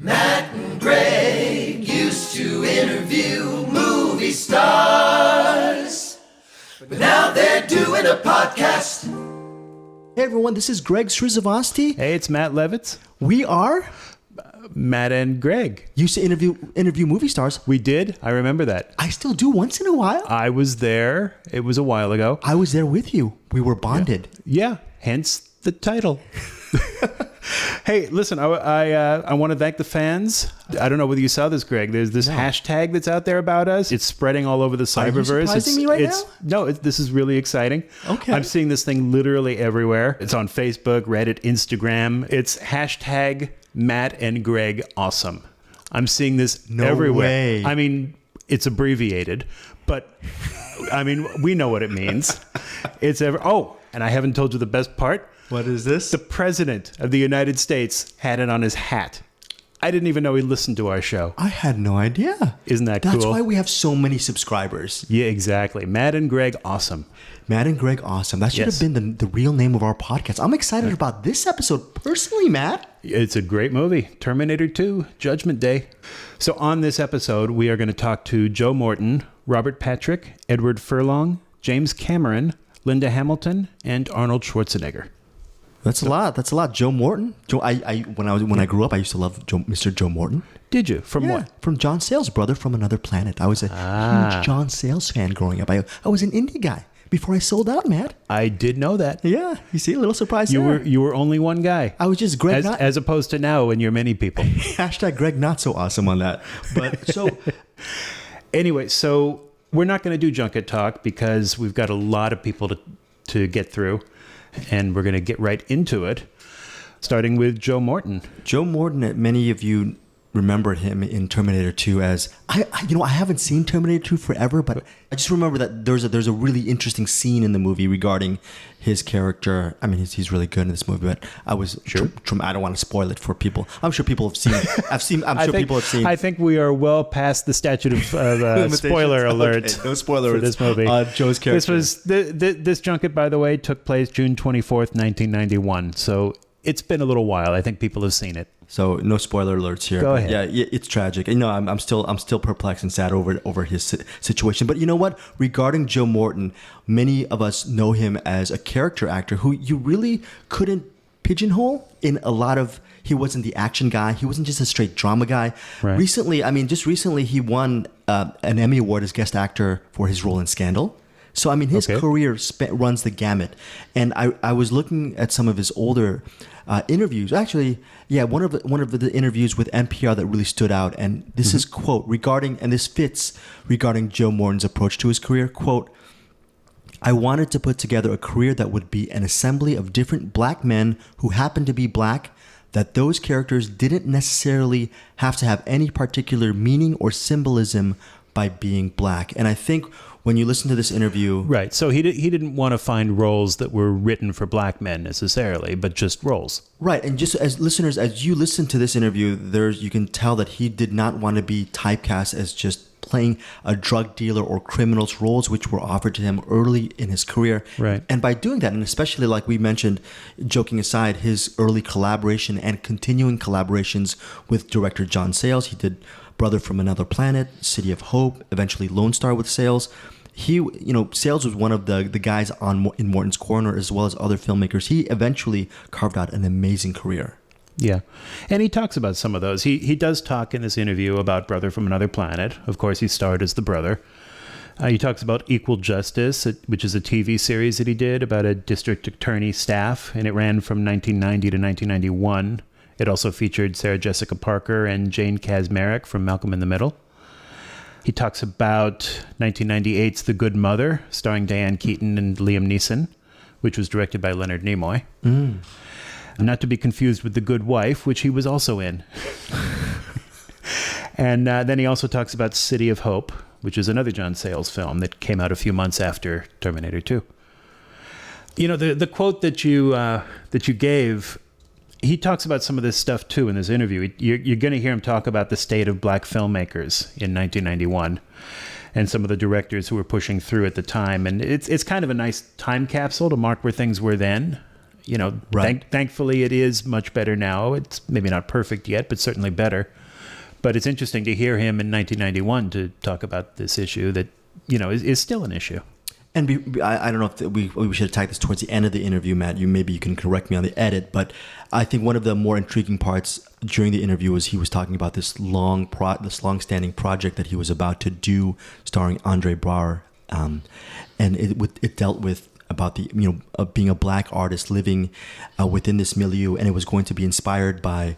Matt and Greg used to interview movie stars, but now they're doing a podcast. Hey everyone, this is Greg Srizavasti. Hey, it's Matt Levitz. We are Matt and Greg. used to interview movie stars. We did. I remember that. I still do once in a while. I was there. It was a while ago. I was there with you. We were bonded. Yeah, hence the title. Hey, listen, I want to thank the fans. I don't know whether you saw this, Greg. There's this hashtag that's out there about us. It's spreading all over the cyberverse. Are you surprising me right now? No, this is really exciting. Okay. I'm seeing this thing literally everywhere. It's on Facebook, Reddit, Instagram. It's hashtag Matt and Greg awesome. I'm seeing this everywhere. Way. I mean, it's abbreviated, but I mean, we know what it means. And I haven't told you the best part. What is this? The president of the United States had it on his hat. I didn't even know he listened to our show. I had no idea. Isn't that cool? That's why we have so many subscribers. Yeah, exactly. Matt and Greg, awesome. Matt and Greg, awesome. That should have been the real name of our podcast. I'm excited about this episode personally, Matt. It's a great movie. Terminator 2, Judgment Day. So on this episode, we are going to talk to Joe Morton, Robert Patrick, Edward Furlong, James Cameron, Linda Hamilton, and Arnold Schwarzenegger. That's a lot. That's a lot. Joe Morton. When I grew up, I used to love Mr. Joe Morton. Did you? From what? From John Sayles' brother from another planet. I was a huge John Sayles fan growing up. I was an indie guy before I sold out, Matt. I did know that. Yeah, you see, a little surprise You there. were only one guy. I was just Greg. As opposed to now when you're many people. Hashtag Greg not so awesome on that. But so anyway, so we're not going to do Junket Talk because we've got a lot of people to get through. And we're going to get right into it, starting with Joe Morton. Joe Morton, many of you remembered him in Terminator 2 as I haven't seen Terminator 2 forever, but I just remember that there's a really interesting scene in the movie regarding his character. I mean, he's really good in this movie, but I was I don't want to spoil it for people. I'm sure people have seen. People have seen. I think we are well past the statute of spoiler alert. Okay, no spoiler for this movie. Joe's character. This junket, by the way, took place June 24th, 1991. So it's been a little while. I think people have seen it. So no spoiler alerts here. Go ahead. Yeah, it's tragic. I'm still perplexed and sad over his situation. But you know what? Regarding Joe Morton, many of us know him as a character actor who you really couldn't pigeonhole in a lot of. He wasn't the action guy. He wasn't just a straight drama guy. Right. Recently, he won an Emmy Award as guest actor for his role in Scandal. So I mean, his career runs the gamut. And I was looking at some of his older interviews. Actually, yeah, one of the interviews with NPR that really stood out. And this is quote regarding Joe Morton's approach to his career. Quote: "I wanted to put together a career that would be an assembly of different black men who happened to be black. That those characters didn't necessarily have to have any particular meaning or symbolism by being black." And I think when you listen to this interview... Right. So he didn't want to find roles that were written for black men necessarily, but just roles. Right. And just as listeners, as you listen to this interview, you can tell that he did not want to be typecast as just playing a drug dealer or criminal's roles, which were offered to him early in his career. Right. And by doing that, and especially like we mentioned, joking aside, his early collaboration and continuing collaborations with director John Sayles, he did Brother from Another Planet, City of Hope, eventually Lone Star with Sayles. Sayles was one of the guys in Morton's corner, as well as other filmmakers. He eventually carved out an amazing career. Yeah. And he talks about some of those. He does talk in this interview about Brother from Another Planet. Of course, he starred as the brother. He talks about Equal Justice, which is a TV series that he did about a district attorney staff, and it ran from 1990 to 1991. It also featured Sarah Jessica Parker and Jane Kaczmarek from Malcolm in the Middle. He talks about 1998's The Good Mother, starring Diane Keaton and Liam Neeson, which was directed by Leonard Nimoy. Not to be confused with The Good Wife, which he was also in. And then he also talks about City of Hope, which is another John Sayles film that came out a few months after Terminator 2. You know, the quote that you gave, he talks about some of this stuff too in this interview. You're going to hear him talk about the state of black filmmakers in 1991 and some of the directors who were pushing through at the time. And it's kind of a nice time capsule to mark where things were then. Right. Thankfully it is much better now. It's maybe not perfect yet, but certainly better. But it's interesting to hear him in 1991 to talk about this issue that, is still an issue. And I don't know if we should attack this towards the end of the interview, Matt. Maybe you can correct me on the edit, but I think one of the more intriguing parts during the interview was he was talking about this long-standing project that he was about to do, starring Andre Braugher, and it dealt with about the being a black artist living within this milieu, and it was going to be inspired by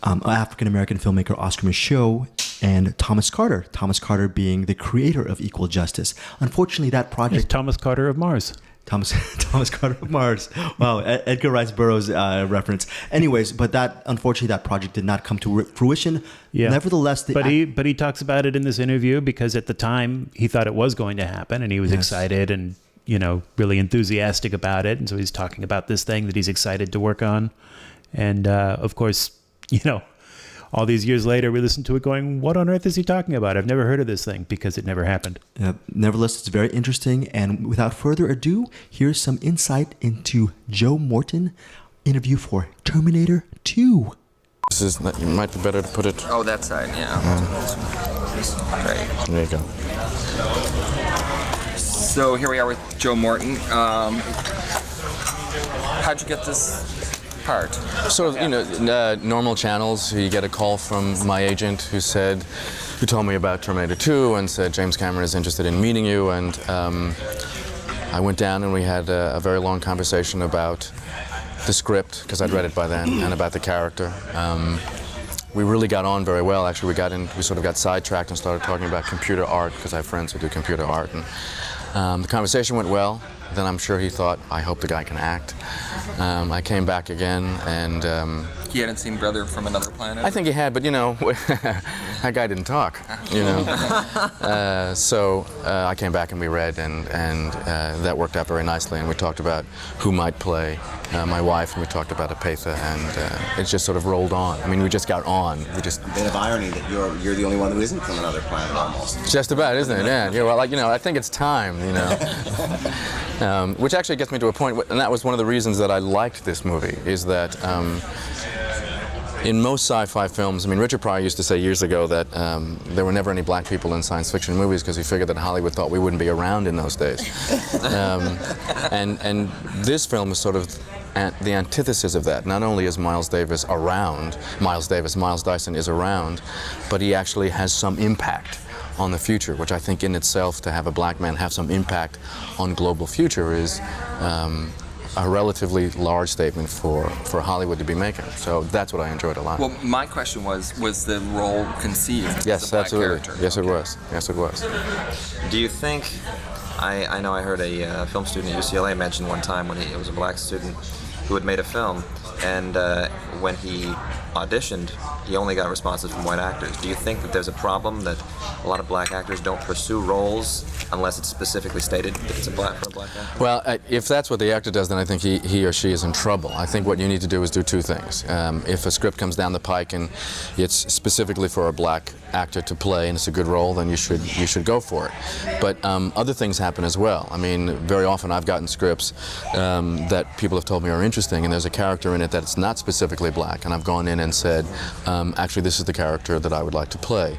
African-American filmmaker Oscar Micheaux and Thomas Carter. Thomas Carter being the creator of Equal Justice. Unfortunately, that project... It's Thomas Carter of Mars. Thomas Carter of Mars. Wow, Edgar Rice Burroughs reference. Anyways, but unfortunately that project did not come to fruition. Yeah. Nevertheless, but he talks about it in this interview because at the time he thought it was going to happen, and he was excited and really enthusiastic about it. And so he's talking about this thing that he's excited to work on. And of course, all these years later, we listen to it going, what on earth is he talking about? I've never heard of this thing, because it never happened. Nevertheless, it's very interesting. And without further ado, here's some insight into Joe Morton interview for Terminator 2. It might be better to put it... Oh, that side, yeah. Right. There you go. So here we are with Joe Morton. How'd you get this part? Sort of, normal channels. You get a call from my agent who told me about Terminator 2 and said James Cameron is interested in meeting you, and I went down and we had a very long conversation about the script, because I'd read it by then, and about the character. We really got on very well. Actually, we sort of got sidetracked and started talking about computer art, because I have friends who do computer art, and the conversation went well. Then I'm sure he thought, I hope the guy can act. I came back again, and... He hadn't seen Brother from Another Planet? I think he had, but that guy didn't talk, So I came back and we read, and that worked out very nicely, and we talked about who might play my wife, and we talked about Apatha, and it just sort of rolled on. I mean, we just got on. A bit of irony that you're the only one who isn't from another planet, almost. Just about, isn't it? Yeah. Well, I think it's time, which actually gets me to a point, and that was one of the reasons that I liked this movie, is that in most sci-fi films, Richard Pryor used to say years ago that there were never any black people in science fiction movies because he figured that Hollywood thought we wouldn't be around in those days. And this film is sort of the antithesis of that. Not only is Miles Dyson is around, but he actually has some impact on the future, which I think in itself, to have a black man have some impact on global future is a relatively large statement for Hollywood to be making. So that's what I enjoyed a lot. Well, my question was the role conceived yes, as a black absolutely. character? Yes, Okay. it was. Yes, it was. Do you think, I know I heard a film student at UCLA mention one time when it was a black student who had made a film, and when he auditioned, he only got responses from white actors. Do you think that there's a problem that a lot of black actors don't pursue roles unless it's specifically stated that it's for a black actor? Well, if that's what the actor does, then I think he or she is in trouble. I think what you need to do is do two things. If a script comes down the pike and it's specifically for a black actor to play and it's a good role, then you should go for it. But other things happen as well. Very often I've gotten scripts that people have told me are interesting, and there's a character in it that's not specifically black, and I've gone in and said, actually, this is the character that I would like to play.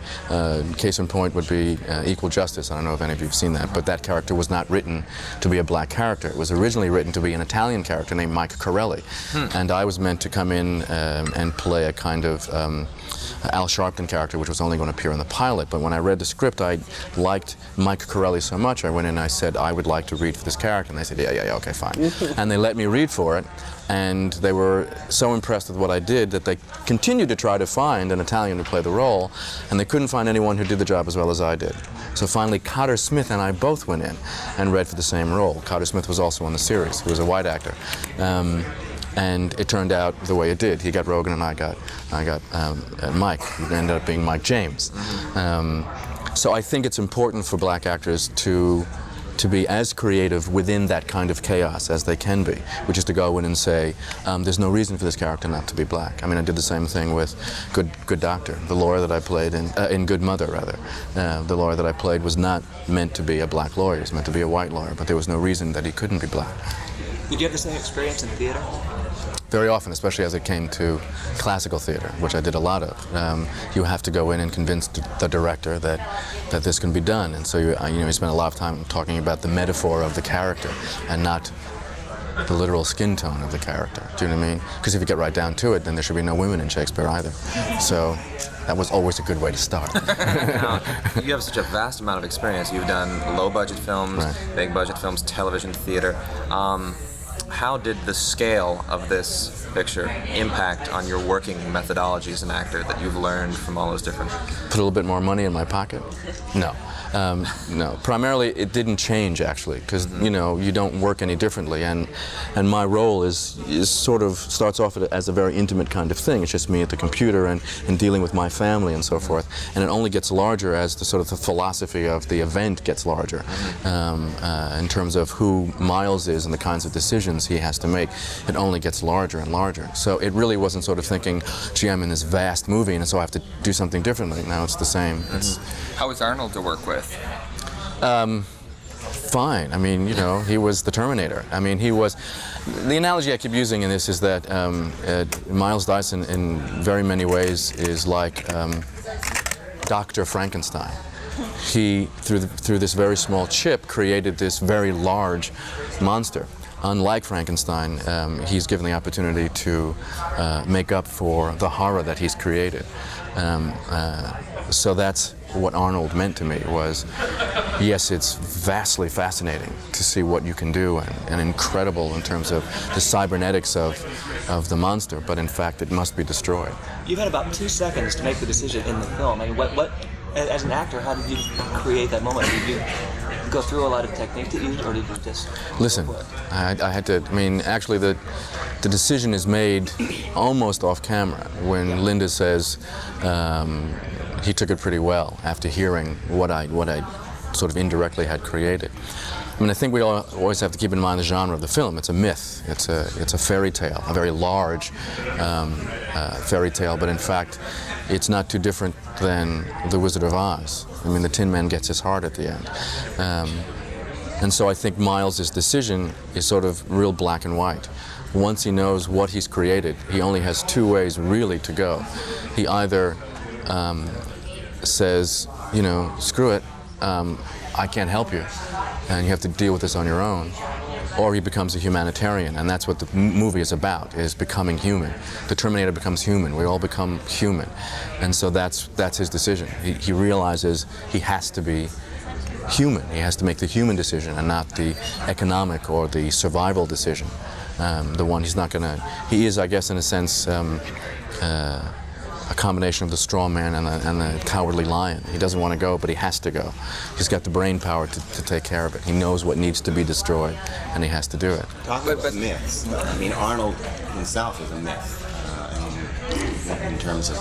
Case in point would be Equal Justice. I don't know if any of you have seen that, but that character was not written to be a black character. It was originally written to be an Italian character named Mike Corelli, and I was meant to come in and play a kind of Al Sharpton character, which was only going to appear in the pilot. But when I read the script, I liked Mike Corelli so much, I went in and I said, I would like to read for this character. And they said, yeah, okay, fine. And they let me read for it. And they were so impressed with what I did that they continued to try to find an Italian to play the role, and they couldn't find anyone who did the job as well as I did. So finally, Cotter Smith and I both went in and read for the same role. Cotter Smith was also on the series. He was a white actor. And it turned out the way it did. He got Rogan and I got Mike. It ended up being Mike James. So I think it's important for black actors to be as creative within that kind of chaos as they can be, which is to go in and say, there's no reason for this character not to be black. I did the same thing with Good Doctor, the lawyer that I played in Good Mother, rather. The lawyer that I played was not meant to be a black lawyer, he was meant to be a white lawyer, but there was no reason that he couldn't be black. Did you have the same experience in theater? Very often, especially as it came to classical theater, which I did a lot of. You have to go in and convince the director that this can be done, and so you spend a lot of time talking about the metaphor of the character and not the literal skin tone of the character. Do you know what I mean? Because if you get right down to it, then there should be no women in Shakespeare either. So that was always a good way to start. Now, you have such a vast amount of experience. You've done low-budget films, Right. big-budget films, television, theater. How did the scale of this picture impact on your working methodology as an actor that you've learned from all those different... Put a little bit more money in my pocket? No. No. Primarily, it didn't change, actually, because, you don't work any differently, and my role is sort of starts off as a very intimate kind of thing. It's just me at the computer and dealing with my family and so forth, and it only gets larger as the sort of the philosophy of the event gets larger, in terms of who Miles is and the kinds of decisions he has to make. It only gets larger and larger. So it really wasn't sort of thinking, gee, I'm in this vast movie, and so I have to do something differently. Now it's the same. How was Arnold to work with? Fine. I mean, he was the Terminator. I mean, he was... The analogy I keep using in this is that Miles Dyson, in very many ways, is like Dr. Frankenstein. He, through this very small chip, created this very large monster. Unlike Frankenstein, he's given the opportunity to make up for the horror that he's created. So that's what Arnold meant to me, was, yes, it's vastly fascinating to see what you can do, and incredible in terms of the cybernetics of the monster, but in fact it must be destroyed. You've had about 2 seconds to make the decision in the film. I mean, what as an actor, how did you create that moment? Did you go through a lot of technique to use, or did you just... Listen, I had to, actually the decision is made almost off camera when Linda says he took it pretty well after hearing what I sort of indirectly had created. I mean, I think we always have to keep in mind the genre of the film. It's a myth. It's a fairy tale, a very large fairy tale, but in fact, it's not too different than The Wizard of Oz. I mean, the Tin Man gets his heart at the end. And so I think Miles's decision is sort of real black and white. Once he knows what he's created, he only has 2 ways really to go. He either says, screw it, I can't help you, and you have to deal with this on your own, or he becomes a humanitarian, and that's what the movie is about, is becoming human. The Terminator becomes human. We all become human, and so that's his decision. He realizes he has to be human. He has to make the human decision and not the economic or the survival decision. The one he's not gonna... He is, I guess, in a sense, a combination of the strong man and the cowardly lion. He doesn't want to go, but he has to go. He's got the brain power to take care of it. He knows what needs to be destroyed, and he has to do it. Talk about myths. I mean, Arnold himself is a myth in terms of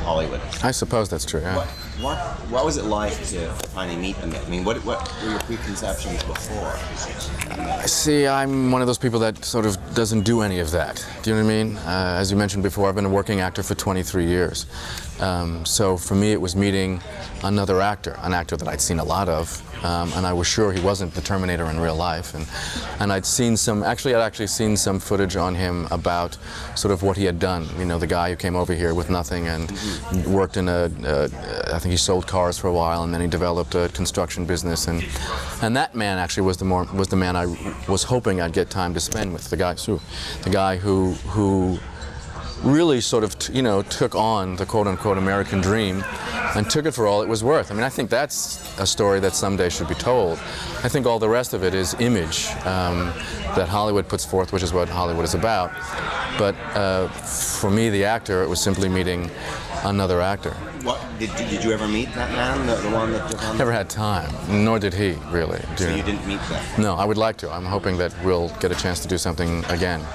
Hollywood. I suppose that's true, yeah. What was it like to finally meet the myth? I mean, what were your preconceptions before? See, I'm one of those people that sort of doesn't do any of that. Do you know what I mean? As you mentioned before, I've been a working actor for 23 years. So for me, it was meeting another actor, an actor that I'd seen a lot of, and I was sure he wasn't the Terminator in real life. And I'd seen I'd actually seen some footage on him about sort of what he had done. The guy who came over here with nothing and worked in I think he sold cars for a while, and then he developed a construction business, and that man actually was the man I was hoping I'd get time to spend with. The guy who really sort of took on the quote-unquote American dream and took it for all it was worth. I mean, I think that's a story that someday should be told. I think all the rest of it is image that Hollywood puts forth, which is what Hollywood is about. But for me, the actor, it was simply meeting another actor. Did you ever meet that man, the one that took on? Never had time, nor did he, really. So you didn't meet them? No, I would like to. I'm hoping that we'll get a chance to do something again.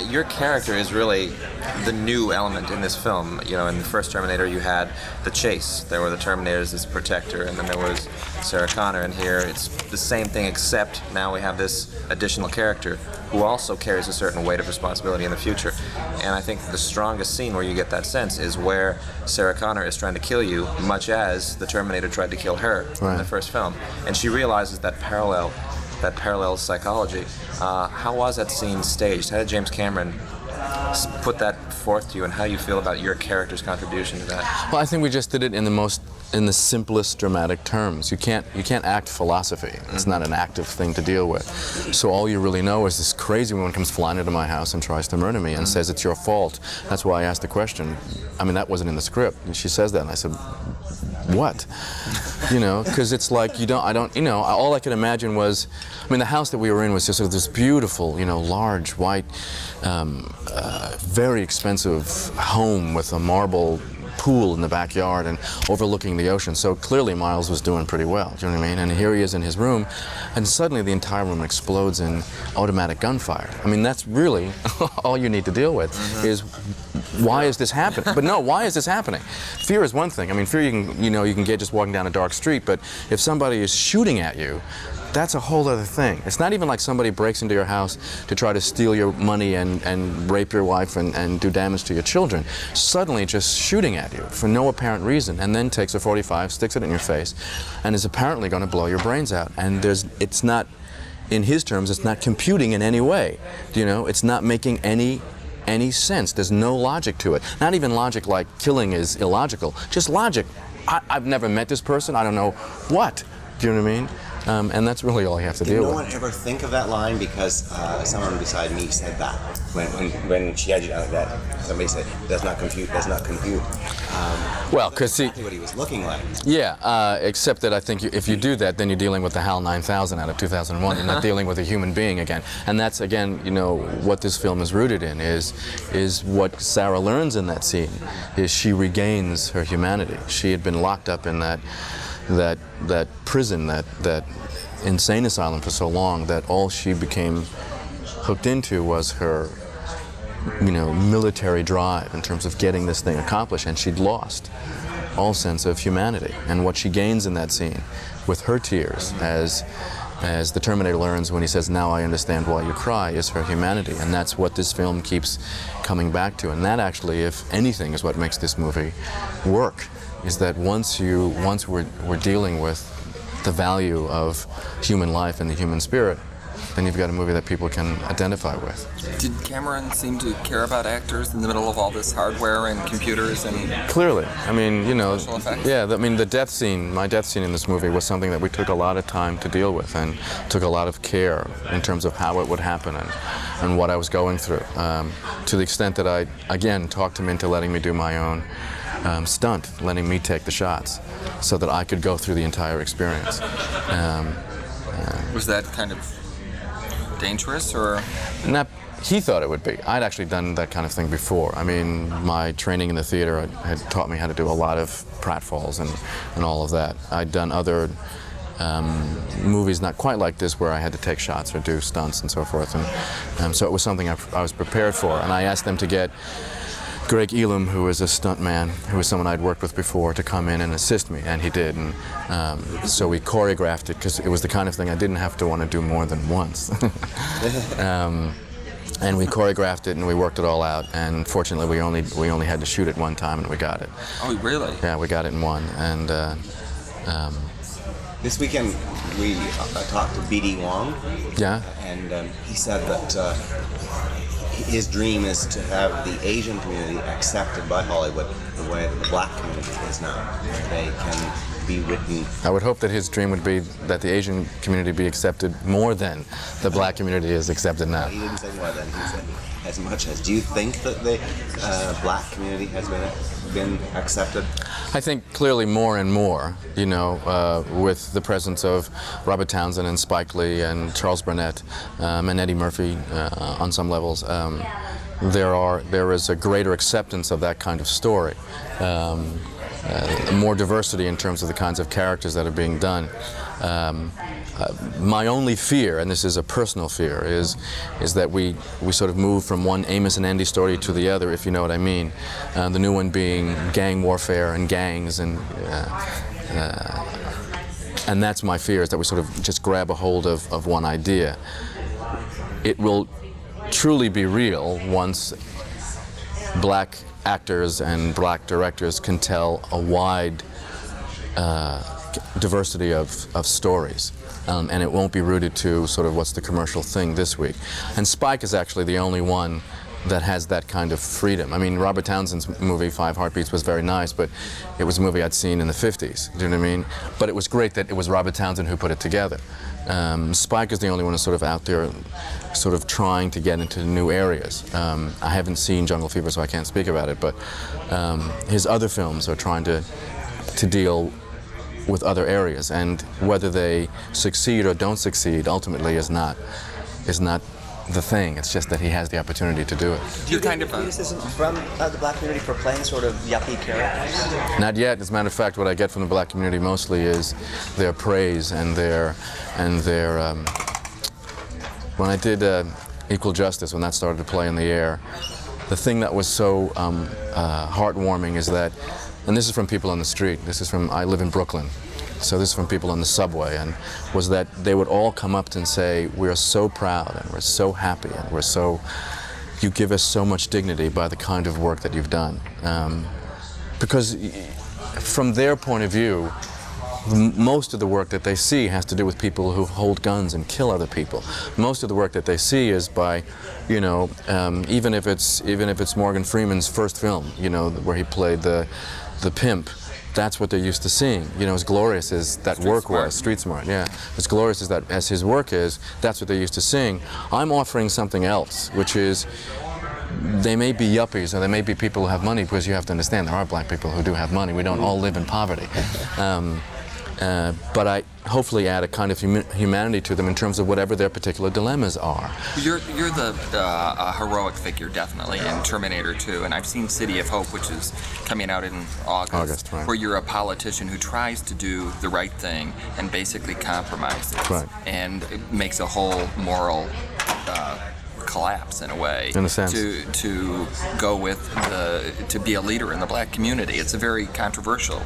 Your character is really the new element in this film. In the first Terminator, you had the chase. There were the Terminators as protector, and then there was Sarah Connor. And here, it's the same thing, except now we have this additional character who also carries a certain weight of responsibility in the future. And I think the strongest scene where you get that sense is where Sarah Connor is trying to kill you, much as the Terminator tried to kill her in the first film. And she realizes that parallel that parallels psychology. How was that scene staged? How did James Cameron put that forth to you, and how you feel about your character's contribution to that? Well, I think we just did it in the simplest dramatic terms. You can't act philosophy. It's not an active thing to deal with. So all you really know is this crazy woman comes flying into my house and tries to murder me and says it's your fault. That's why I asked the question. I mean, that wasn't in the script. And she says that, and I said, what? You know, because it's like all I could imagine was, I mean, the house that we were in was just sort of this beautiful, large, white, very expensive home with a marble pool in the backyard and overlooking the ocean. So clearly Miles was doing pretty well, do you know what I mean? And here he is in his room, and suddenly the entire room explodes in automatic gunfire. I mean, that's really all you need to deal with is, why is this happening? But no, why is this happening? Fear is one thing. I mean, fear you can get just walking down a dark street, but if somebody is shooting at you, that's a whole other thing. It's not even like somebody breaks into your house to try to steal your money and rape your wife and do damage to your children. Suddenly just shooting at you for no apparent reason, and then takes a .45, sticks it in your face, and is apparently going to blow your brains out. And it's not, in his terms, it's not computing in any way. It's not making any sense. There's no logic to it. Not even logic like killing is illogical. Just logic. I've never met this person. I don't know what. Do you know what I mean? And that's really all you have to deal with. Did no one ever think of that line? Because someone beside me said that when she had you down like that. Somebody said, does not compute. Well, because exactly what he was looking like. Yeah, except that I think if you do that, then you're dealing with the HAL 9000 out of 2001. You're not dealing with a human being again. And that's, again, what this film is rooted in is what Sarah learns in that scene, is she regains her humanity. She had been locked up in that prison, that insane asylum for so long, that all she became hooked into was her military drive in terms of getting this thing accomplished, and she'd lost all sense of humanity. And what she gains in that scene with her tears, as the Terminator learns when he says, "Now I understand why you cry," is her humanity. And that's what this film keeps coming back to. And that actually, if anything, is what makes this movie work, is that once we're dealing with the value of human life and the human spirit, then you've got a movie that people can identify with. Did Cameron seem to care about actors in the middle of all this hardware and computers and clearly? I mean, special effects? Yeah. I mean, my death scene in this movie was something that we took a lot of time to deal with, and took a lot of care in terms of how it would happen and what I was going through. To the extent that I, again, talked him into letting me do my own stunt, letting me take the shots, so that I could go through the entire experience. Was that kind of dangerous, or? He thought it would be. I'd actually done that kind of thing before. I mean, my training in the theater had taught me how to do a lot of pratfalls and all of that. I'd done other movies not quite like this, where I had to take shots or do stunts and so forth, and so it was something I was prepared for. And I asked them to get Greg Elam, who was a stuntman, who was someone I'd worked with before, to come in and assist me, and he did. And so we choreographed it, because it was the kind of thing I didn't have to want to do more than once. And we choreographed it, and we worked it all out. And fortunately, we only had to shoot it one time, and we got it. Oh, really? Yeah, we got it in one. And this weekend we talked to B.D. Wong. Yeah. And he said that his dream is to have the Asian community accepted by Hollywood the way that the black community is now. They can be written. I would hope that his dream would be that the Asian community be accepted more than the black community is accepted now. He didn't say more than, he said as much as. Do you think that the black community has been accepted? I think clearly more and more, with the presence of Robert Townsend and Spike Lee and Charles Burnett and Eddie Murphy on some levels. There is a greater acceptance of that kind of story. More diversity in terms of the kinds of characters that are being done. My only fear, and this is a personal fear, is that we sort of move from one Amos and Andy story to the other, if you know what I mean. The new one being gang warfare and gangs, and that's my fear, is that we sort of just grab a hold of one idea. It will truly be real once black actors and black directors can tell a wide diversity of stories. And it won't be rooted to sort of what's the commercial thing this week. And Spike is actually the only one that has that kind of freedom. I mean, Robert Townsend's movie, 5 Heartbeats, was very nice, but it was a movie I'd seen in the 50s, do you know what I mean? But it was great that it was Robert Townsend who put it together. Spike is the only one who's sort of out there sort of trying to get into new areas. I haven't seen Jungle Fever, so I can't speak about it, but his other films are trying to deal with other areas, and whether they succeed or don't succeed ultimately is not the thing. It's just that he has the opportunity to do it. Do you kind of criticism from the black community for playing sort of yuppie characters? Not yet. As a matter of fact, what I get from the black community mostly is their praise and their when I did Equal Justice, when that started to play in the air, the thing that was so heartwarming is that, and this is from people on the street, I live in Brooklyn, so this is from people on the subway, and was that they would all come up and say, we're so proud and we're so happy and you give us so much dignity by the kind of work that you've done. Because from their point of view, most of the work that they see has to do with people who hold guns and kill other people. Most of the work that they see is by, you know, even if it's Morgan Freeman's first film, you know, where he played the pimp. That's what they're used to seeing. You know, as glorious as that work was, Street Smart, yeah. As glorious as his work is, that's what they're used to seeing. I'm offering something else, which is, they may be yuppies or they may be people who have money, because you have to understand there are black people who do have money. We don't all live in poverty. But I hopefully add a kind of humanity to them in terms of whatever their particular dilemmas are. You're the heroic figure, definitely, in Terminator 2, and I've seen City of Hope, which is coming out in August, right. Where you're a politician who tries to do the right thing and basically compromises, right. And it makes a whole moral collapse in a way, in a sense, to go with to be a leader in the black community. It's a very controversial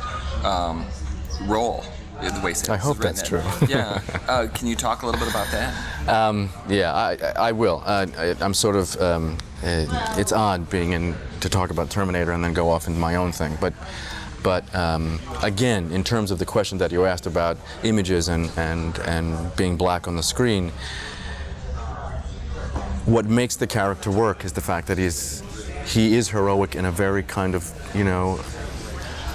role. The way I hope that's true. Yeah. Can you talk a little bit about that? Yeah, I will. I'm sort of, it's odd being to talk about Terminator and then go off into my own thing. But again, in terms of the question that you asked about images and being black on the screen, what makes the character work is the fact that he is heroic in a very kind of, you know,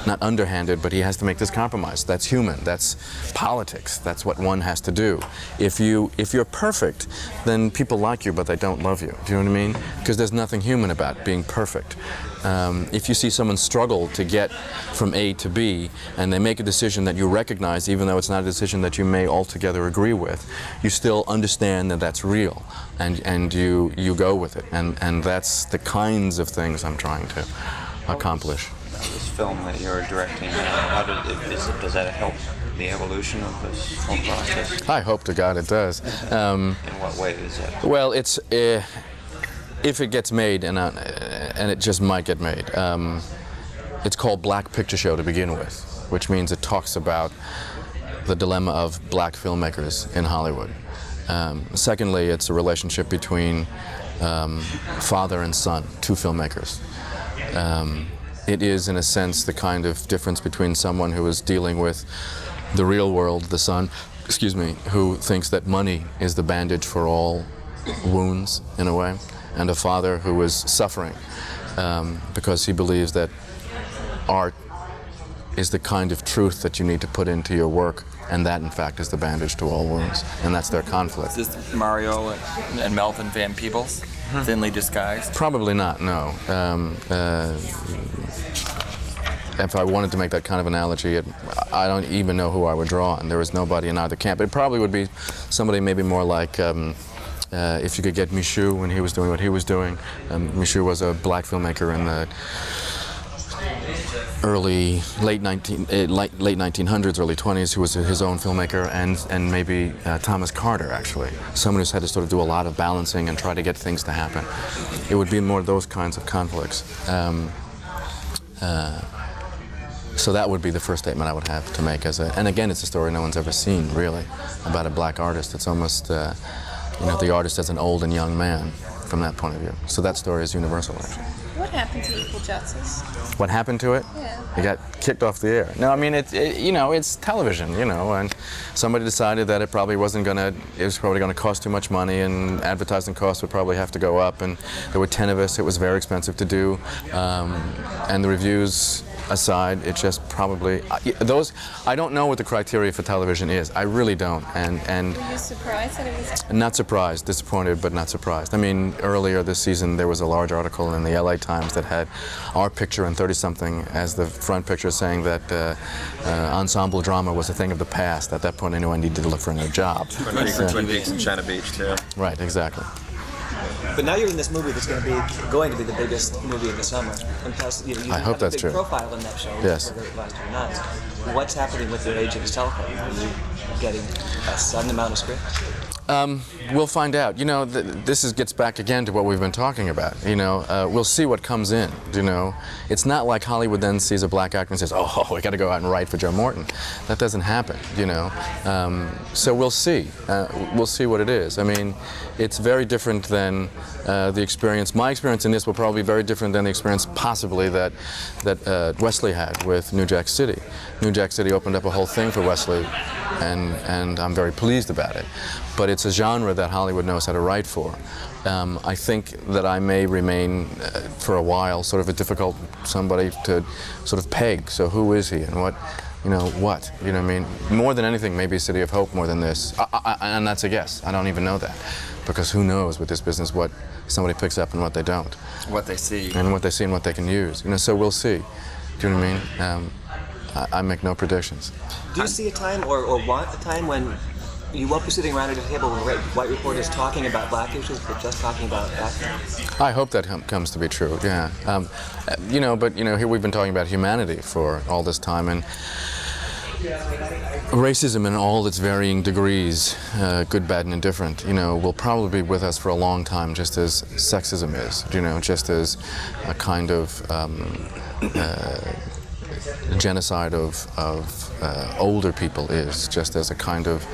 not underhanded, but he has to make this compromise. That's human. That's politics. That's what one has to do. If you're perfect, then people like you, but they don't love you. Do you know what I mean? Because there's nothing human about being perfect. If you see someone struggle to get from A to B, and they make a decision that you recognize, even though it's not a decision that you may altogether agree with, you still understand that that's real, and you go with it. And that's the kinds of things I'm trying to accomplish. This film that you're directing, does that help the evolution of this whole process? I hope to God it does. In what way is that? Well, it's if it gets made, and it just might get made. It's called Black Picture Show to begin with, which means it talks about the dilemma of black filmmakers in Hollywood. Secondly, it's a relationship between father and son, two filmmakers. It is, in a sense, the kind of difference between someone who is dealing with the real world, the son, who thinks that money is the bandage for all wounds, in a way, and a father who is suffering because he believes that art is the kind of truth that you need to put into your work, and that, in fact, is the bandage to all wounds, and that's their conflict. Is this Mario and Melvin Van Peebles? Thinly disguised? Probably not, no. If I wanted to make that kind of analogy, I don't even know who I would draw, and there is nobody in either camp. It probably would be somebody maybe more like, if you could get Michoud when he was doing what he was doing. Michoud was a black filmmaker in the late 1900s, early 20s, who was his own filmmaker, and maybe Thomas Carter, actually, someone who's had to sort of do a lot of balancing and try to get things to happen. It would be more those kinds of conflicts. So that would be the first statement I would have to make. And again, it's a story no one's ever seen, really, about a black artist. It's almost, you know, the artist as an old and young man from that point of view. So that story is universal, actually. What happened to Equal Justice? What happened to it? Yeah. He got kicked off the air. No, I mean, it's television, and somebody decided that it was probably gonna cost too much money, and advertising costs would probably have to go up, and there were 10 of us. It was very expensive to do, and the reviews aside, it just probably I don't know what the criteria for television is. I really don't. And were you surprised that it was? Not surprised, disappointed, but not surprised. I mean, earlier this season there was a large article in the LA Times that had our picture and 30-something as the front picture, saying that ensemble drama was a thing of the past. At that point, I knew I needed to look for a new job. Twin Peaks and China Beach too. Right, exactly. But now you're in this movie that's going to be the biggest movie of the summer. And plus, you I hope have a that's big true. profile in that show. Yes. For the last 2 months. What's happening with your agent's telephone? Are you getting a sudden amount of scripts? We'll find out. This gets back again to what we've been talking about. We'll see what comes in. It's not like Hollywood then sees a black actor and says, "Oh, we got to go out and write for Joe Morton." That doesn't happen. So we'll see. We'll see what it is. I mean, it's very different than the experience. My experience in this will probably be very different than the experience possibly that Wesley had with New Jack City. New Jack City opened up a whole thing for Wesley, and I'm very pleased about it. But it's a genre that Hollywood knows how to write for. I think that I may remain for a while sort of a difficult somebody to sort of peg. So who is he and what? What? You know what I mean? More than anything, maybe City of Hope more than this. And that's a guess. I don't even know that. Because who knows with this business what somebody picks up and what they don't. What they see. And what they see and what they can use. So we'll see. Do you know what I mean? I make no predictions. Do you see a time or want a time when you won't be sitting around at a table with white reporters talking about black issues, but just talking about acting? I hope that comes to be true, yeah. But here we've been talking about humanity for all this time, and racism in all its varying degrees, good, bad, and indifferent, will probably be with us for a long time, just as sexism is, just as a kind of genocide of older people is, just as a kind of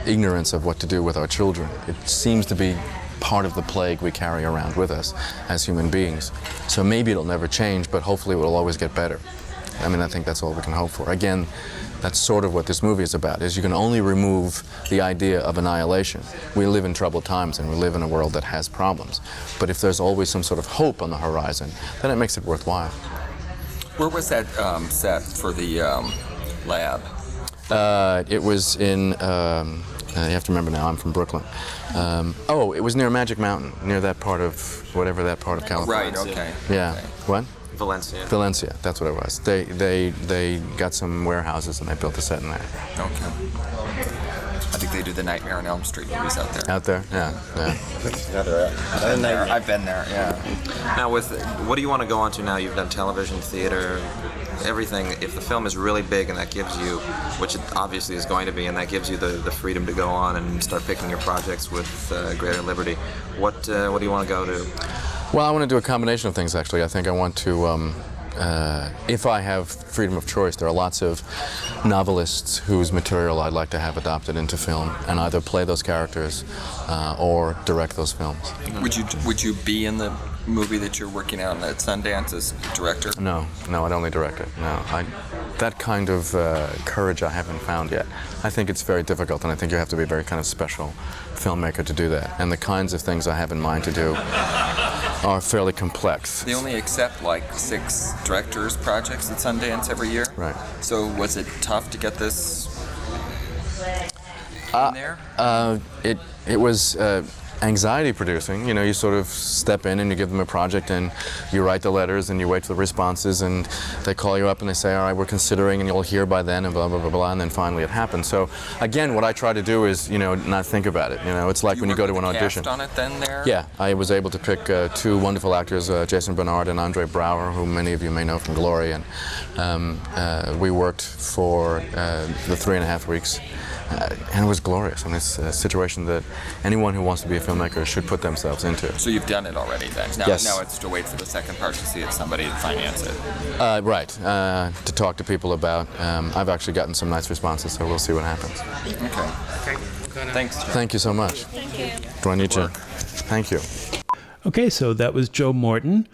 ignorance of what to do with our children. It seems to be part of the plague we carry around with us as human beings. So maybe it'll never change, but hopefully it will always get better. I mean, I think that's all we can hope for. Again, that's sort of what this movie is about, is you can only remove the idea of annihilation. We live in troubled times and we live in a world that has problems. But if there's always some sort of hope on the horizon, then it makes it worthwhile. Where was that set for the lab? It was in, you have to remember now, I'm from Brooklyn. It was near Magic Mountain, near that part of, whatever that part of California. Right, okay. Yeah. Okay. What? Valencia. Valencia, that's what it was. They got some warehouses and they built a set in there. Okay. I think they do the Nightmare on Elm Street movies out there. Out there? Yeah. I've been there, yeah. Now, what do you want to go on to now? You've done television, theater, everything. If the film is really big and that gives you, which it obviously is going to be, and that gives you the freedom to go on and start picking your projects with greater liberty, what do you want to go to? Well, I want to do a combination of things, actually. I think I want to, if I have freedom of choice, there are lots of novelists whose material I'd like to have adopted into film and either play those characters or direct those films. Would you be in the movie that you're working on at Sundance as director? No, I'd only direct it. No, that kind of courage I haven't found yet. I think it's very difficult, and I think you have to be a very kind of special filmmaker to do that. And the kinds of things I have in mind to do are fairly complex. They only accept like 6 directors' projects at Sundance every year. Right. So was it tough to get this in there? It was anxiety producing. You sort of step in and you give them a project and you write the letters and you wait for the responses and they call you up and they say, all right, we're considering, and you'll hear by then, and blah, blah, blah, blah, and then finally it happens. So again, what I try to do is, not think about it. It's like when you go to an audition. Cast on it then there? Yeah, I was able to pick 2 wonderful actors, Jason Bernard and Andre Brower, who many of you may know from Glory, and we worked for the 3.5 weeks. And it was glorious. I mean, it's a situation that anyone who wants to be a filmmaker should put themselves into. So you've done it already then? Yes. Now it's to wait for the second part to see if somebody would finance it. Right. To talk to people about. I've actually gotten some nice responses, so we'll see what happens. Okay. Thanks, Joe. Thank you so much. Thank you. Do I need to? Thank you. Okay, so that was Joe Morton.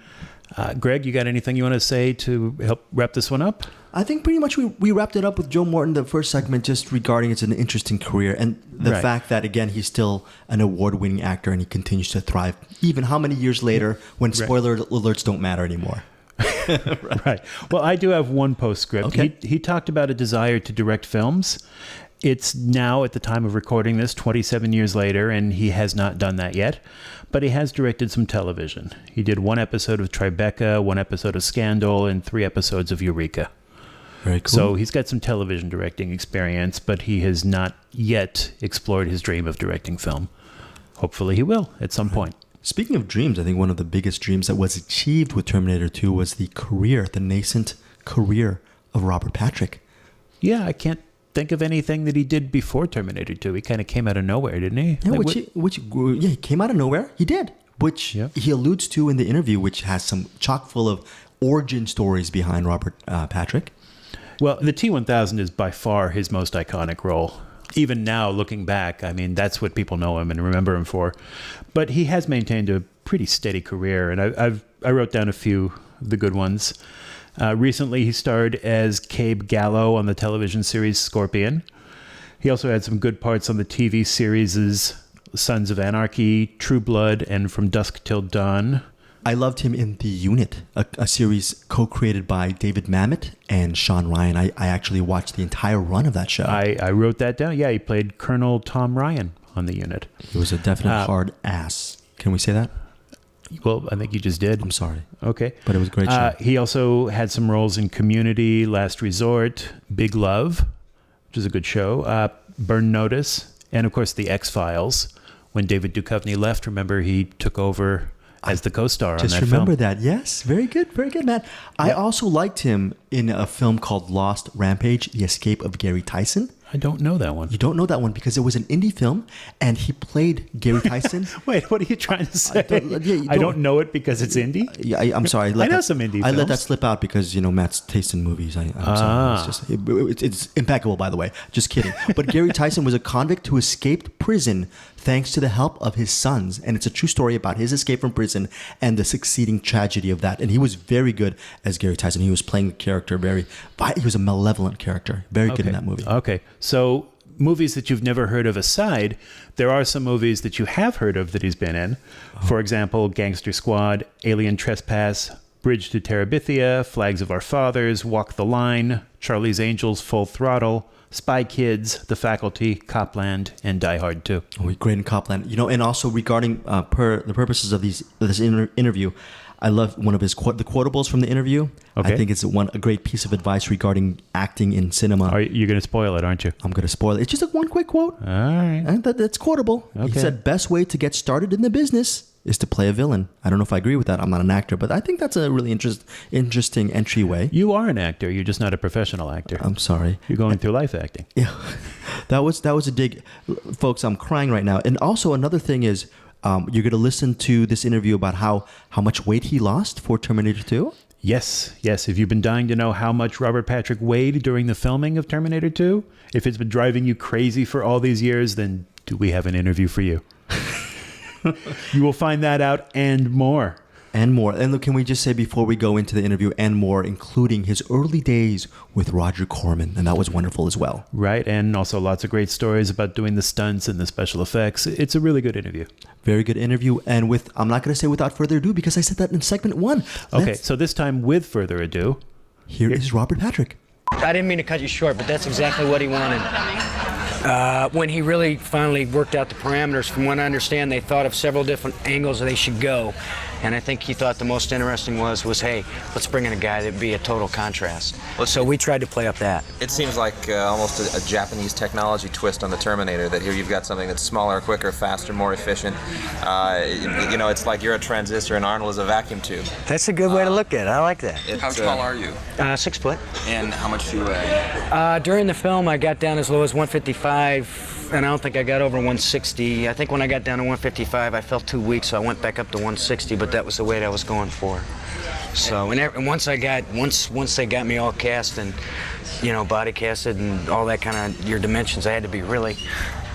Greg, you got anything you want to say to help wrap this one up? I think pretty much we wrapped it up with Joe Morton, the first segment, just regarding it's an interesting career and the fact that, again, he's still an award-winning actor and he continues to thrive, even how many years later when spoiler alerts don't matter anymore. Right. Well, I do have one postscript. Okay. He talked about a desire to direct films. It's now, at the time of recording this, 27 years later, and he has not done that yet. But he has directed some television. He did 1 episode of Tribeca, 1 episode of Scandal, and 3 episodes of Eureka. Very cool. So he's got some television directing experience, but he has not yet explored his dream of directing film. Hopefully he will at some point. Speaking of dreams, I think one of the biggest dreams that was achieved with Terminator 2 was the nascent career of Robert Patrick. Yeah, I can't think of anything that he did before Terminator 2. He kind of came out of nowhere, didn't he? Yeah, he came out of nowhere. He did, which he alludes to in the interview, which has some chock full of origin stories behind Robert Patrick. Well, the T-1000 is by far his most iconic role. Even now, looking back, I mean, that's what people know him and remember him for. But he has maintained a pretty steady career, and I wrote down a few of the good ones. Recently, he starred as Cabe Gallo on the television series Scorpion. He also had some good parts on the TV series Sons of Anarchy, True Blood, and From Dusk Till Dawn. I loved him in The Unit, a series co-created by David Mamet and Sean Ryan. I actually watched the entire run of that show. I wrote that down. Yeah, he played Colonel Tom Ryan on The Unit. He was a definite hard ass. Can we say that? Well, I think you just did. I'm sorry. Okay. But it was a great show. He also had some roles in Community, Last Resort, Big Love, which is a good show, Burn Notice, and, of course, The X-Files. When David Duchovny left, remember, he took over as the co-star on that film. Just remember that. Yes. Very good, Matt. I also liked him in a film called Lost Rampage, The Escape of Gary Tyson. I don't know that one. You don't know that one because it was an indie film and he played Gary Tyson. Wait, what are you trying to say? I don't know it because it's indie? Yeah, I'm sorry. I know some indie films. I let that slip out because, Matt's taste in movies. I'm sorry. It's impeccable, by the way. Just kidding. But Gary Tyson was a convict who escaped prison thanks to the help of his sons. And it's a true story about his escape from prison and the succeeding tragedy of that. And he was very good as Gary Tyson. He was playing the character he was a malevolent character. Very good in that movie. Okay. So movies that you've never heard of aside, there are some movies that you have heard of that he's been in. For example, Gangster Squad, Alien Trespass, Bridge to Terabithia, Flags of Our Fathers, Walk the Line, Charlie's Angels, Full Throttle, Spy Kids, The Faculty, Copland, and Die Hard 2. Oh, great in Copland. And also regarding the purposes of this interview, I love one of the quotables from the interview. Okay. I think it's a great piece of advice regarding acting in cinema. You're going to spoil it, aren't you? I'm going to spoil it. It's just one quick quote. All right. And that's quotable. Okay. He said, best way to get started in the business is to play a villain. I don't know if I agree with that. I'm not an actor, but I think that's a really interesting entryway. You are an actor. You're just not a professional actor. I'm sorry. You're going through life acting. Yeah. That was a dig. Folks, I'm crying right now. And also another thing is, you're going to listen to this interview about how much weight he lost for Terminator 2? Yes. If you've been dying to know how much Robert Patrick weighed during the filming of Terminator 2, if it's been driving you crazy for all these years, then do we have an interview for you? You will find that out and more. And more. And look, can we just say before we go into the interview and more, including his early days with Roger Corman, and that was wonderful as well. Right, and also lots of great stories about doing the stunts and the special effects. It's a really good interview. Very good interview. And I'm not going to say without further ado because I said that in segment 1. Okay, so this time with further ado, here is Robert Patrick. I didn't mean to cut you short, but that's exactly what he wanted. When he really finally worked out the parameters, from what I understand, they thought of several different angles that they should go. And I think he thought the most interesting was hey, let's bring in a guy that would be a total contrast. So we tried to play up that. It seems like almost a Japanese technology twist on the Terminator, that here you've got something that's smaller, quicker, faster, more efficient. It's like you're a transistor and Arnold is a vacuum tube. That's a good way to look at it. I like that. How tall are you? 6 foot. And how much do you weigh? During the film, I got down as low as 155, and I don't think I got over 160. I think when I got down to 155, I felt too weak, so I went back up to 160, but that was the weight I was going for. So, and once they got me all cast and, body casted and all that kind of your dimensions, I had to be really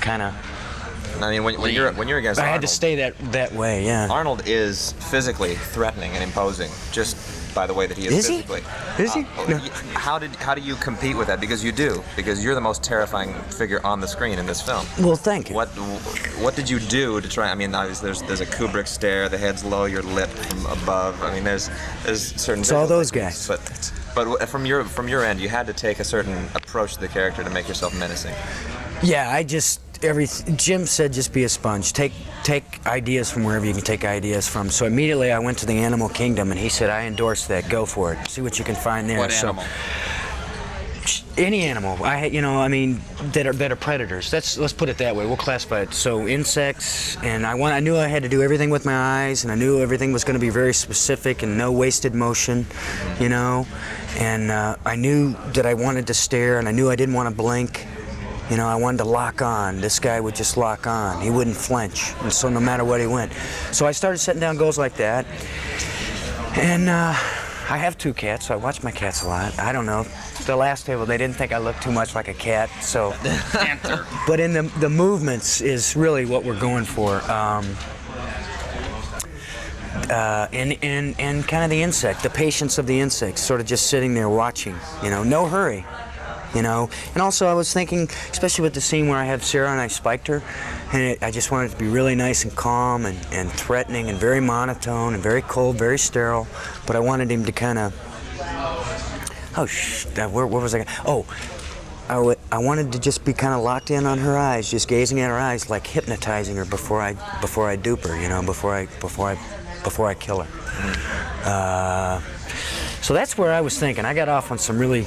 kind of I mean, when you're against I Arnold, had to stay that way, yeah. Arnold is physically threatening and imposing, just by the way that he is physically. Is he? No. How do you compete with that? Because you do. Because you're the most terrifying figure on the screen in this film. Well, thank you. What did you do to try? I mean, obviously there's a Kubrick stare. The head's low, your lip from above. I mean, there's certain. It's all those guys. But from your end, you had to take a certain approach to the character to make yourself menacing. Yeah, Jim said just be a sponge. Take ideas from wherever you can take ideas from. So immediately I went to the animal kingdom, and he said, I endorse that. Go for it. See what you can find there. What animal? Any animal. That are predators. Let's put it that way. We'll classify it. So insects, and I knew I had to do everything with my eyes, and I knew everything was going to be very specific and no wasted motion, And I knew that I wanted to stare, and I knew I didn't want to blink. I wanted to lock on. This guy would just lock on. He wouldn't flinch. And so no matter what he went. So I started setting down goals like that. And I have 2 cats, so I watch my cats a lot. I don't know. The last table, they didn't think I looked too much like a cat, so. But in the movements is really what we're going for. And kind of the insect, the patience of the insect, sort of just sitting there watching, no hurry. And also I was thinking, especially with the scene where I have Sarah and I spiked her, and I just wanted it to be really nice and calm and threatening and very monotone and very cold, very sterile, but I wanted him to kind of, where was I? I wanted to just be kind of locked in on her eyes, just gazing at her eyes, like hypnotizing her before I dupe her, before I kill her. So that's where I was thinking. I got off on some really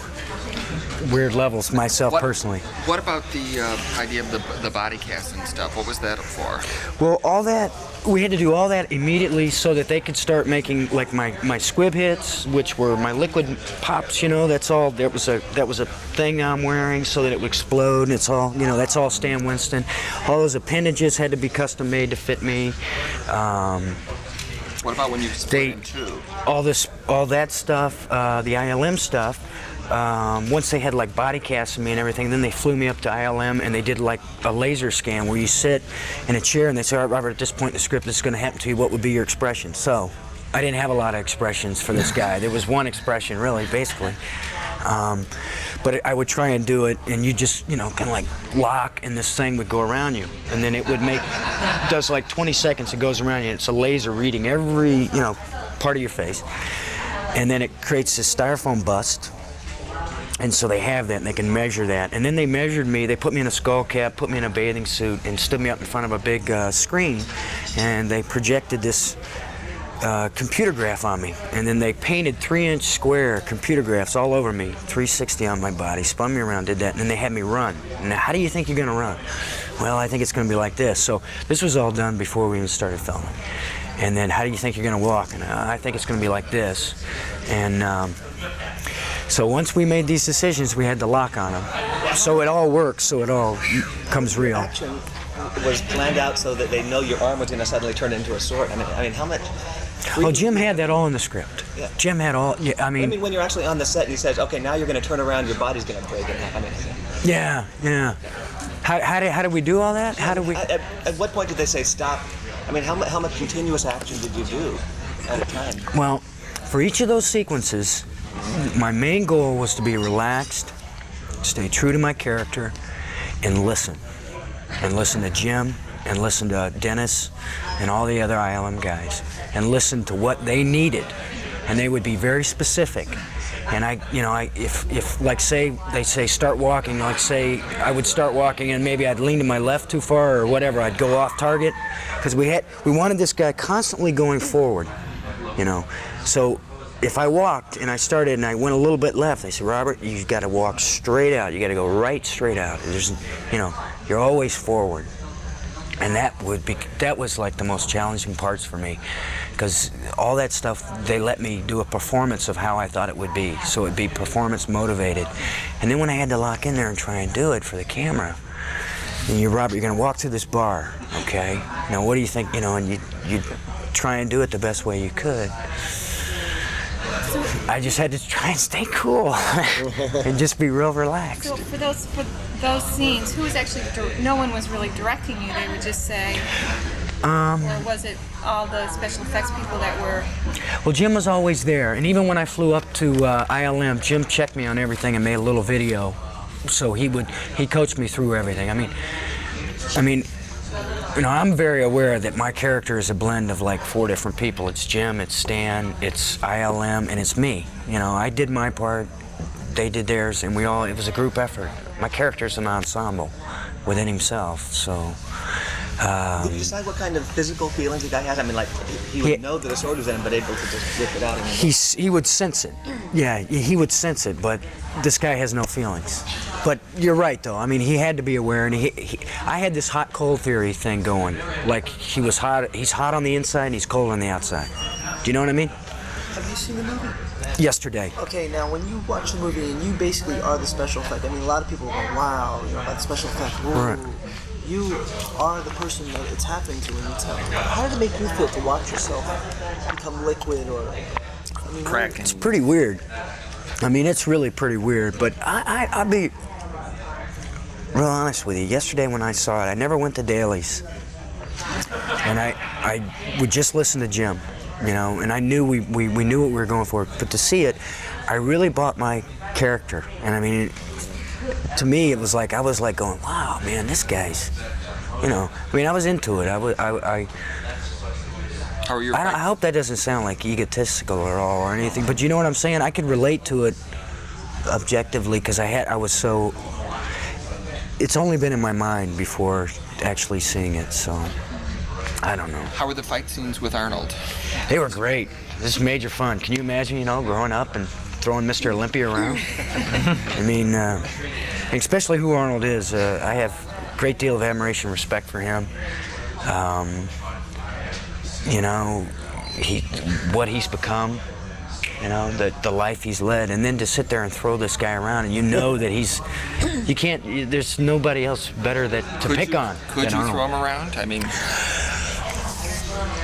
weird levels myself personally. What about the idea of the body cast and stuff? What was that for? Well, all that, we had to do all that immediately so that they could start making like my squib hits, which were my liquid pops, that's all, that was a thing I'm wearing so that it would explode, and it's all, that's all Stan Winston. All those appendages had to be custom made to fit me. What about when you split in two? All that stuff, the ILM stuff, once they had like body casts of me and everything, then they flew me up to ILM and they did like a laser scan where you sit in a chair and they say, all right, Robert, at this point in the script, this is going to happen to you. What would be your expression? So I didn't have a lot of expressions for this guy. There was one expression, really, basically. But I would try and do it, and you just, kind of like lock, and this thing would go around you. And then it would does like 20 seconds, it goes around you. It's a laser reading every, part of your face. And then it creates this styrofoam bust. And so they have that, and they can measure that. And then they measured me, they put me in a skull cap, put me in a bathing suit, and stood me up in front of a big screen. And they projected this computer graph on me, and then they painted 3-inch square computer graphs all over me, 360 on my body, spun me around, did that, and then they had me run. Now, how do you think you're going to run? Well, I think it's going to be like this. So this was all done before we even started filming. And then, how do you think you're going to walk? And I think it's going to be like this. And so once we made these decisions, we had to lock on them. So it all works, so it all comes real. Action was planned out so that they know your arm was going to suddenly turn into a sword. I mean, how much? Oh, Jim had that all in the script. Yeah. Jim had all. Yeah, I mean, when you're actually on the set and he says, "Okay, now you're going to turn around, your body's going to break in half." Yeah. How did we do all that? How did we? At what point did they say stop? I mean, how much continuous action did you do at a time? Well, for each of those sequences, my main goal was to be relaxed, stay true to my character, and listen. And listen to Jim, and listen to Dennis, and all the other ILM guys, and listen to what they needed. And they would be very specific. And if like say they say start walking, like say I would start walking and maybe I'd lean to my left too far or whatever, I'd go off target, because we wanted this guy constantly going forward, So if I walked and I started and I went a little bit left, they said, Robert, you've got to walk straight out. You got to go right straight out. There's, you're always forward. And that was like the most challenging parts for me, because all that stuff, they let me do a performance of how I thought it would be. So it'd be performance motivated. And then when I had to lock in there and try and do it for the camera, and Robert, you're going to walk through this bar, okay? Now what do you think, and you try and do it the best way you could. I just had to try and stay cool and just be real relaxed. So for those scenes, who was actually no one was really directing you? They would just say, or was it all the special effects people that were? Well, Jim was always there, and even when I flew up to ILM, Jim checked me on everything and made a little video. So he coached me through everything. I mean, you know, I'm very aware that my character is a blend of like 4 different people. It's Jim, it's Stan, it's ILM, and it's me. You know, I did my part, they did theirs, and it was a group effort. My character's an ensemble within himself, so. Did you decide what kind of physical feelings the guy had? I mean, like, he would know that a sword was in him, but able to just whip it out. He would sense it. Yeah, he would sense it, but this guy has no feelings. But you're right, though. I mean, he had to be aware, and I had this hot-cold theory thing going. Like, he's hot on the inside, and he's cold on the outside. Do you know what I mean? Have you seen the movie? Yesterday. Okay, now when you watch the movie and you basically are the special effect, I mean, a lot of people go, wow, you know, about the special effect. Ooh. Right. You are the person that it's happening to when you tell. How did it make you feel to watch yourself become liquid or... I mean, cracking? It's pretty weird. I mean, it's really pretty weird, but I'll be real honest with you. Yesterday when I saw it, I never went to dailies. And I would just listen to Jim, you know, and I knew we knew what we were going for. But to see it, I really bought my character. And I mean, to me, it was like, I was like going, wow, man, this guy's, you know, I mean, I was into it. I hope that doesn't sound like egotistical at all or anything, but you know what I'm saying? I could relate to it objectively because it's only been in my mind before actually seeing it, so I don't know. How were the fight scenes with Arnold? They were great. This is major fun. Can you imagine, you know, growing up and throwing Mr. Olympia around? I mean, especially who Arnold is. I have a great deal of admiration and respect for him. You know, what he's become, you know, the life he's led, and then to sit there and throw this guy around, and you know that there's nobody else better to pick on. Could you throw him around? I mean...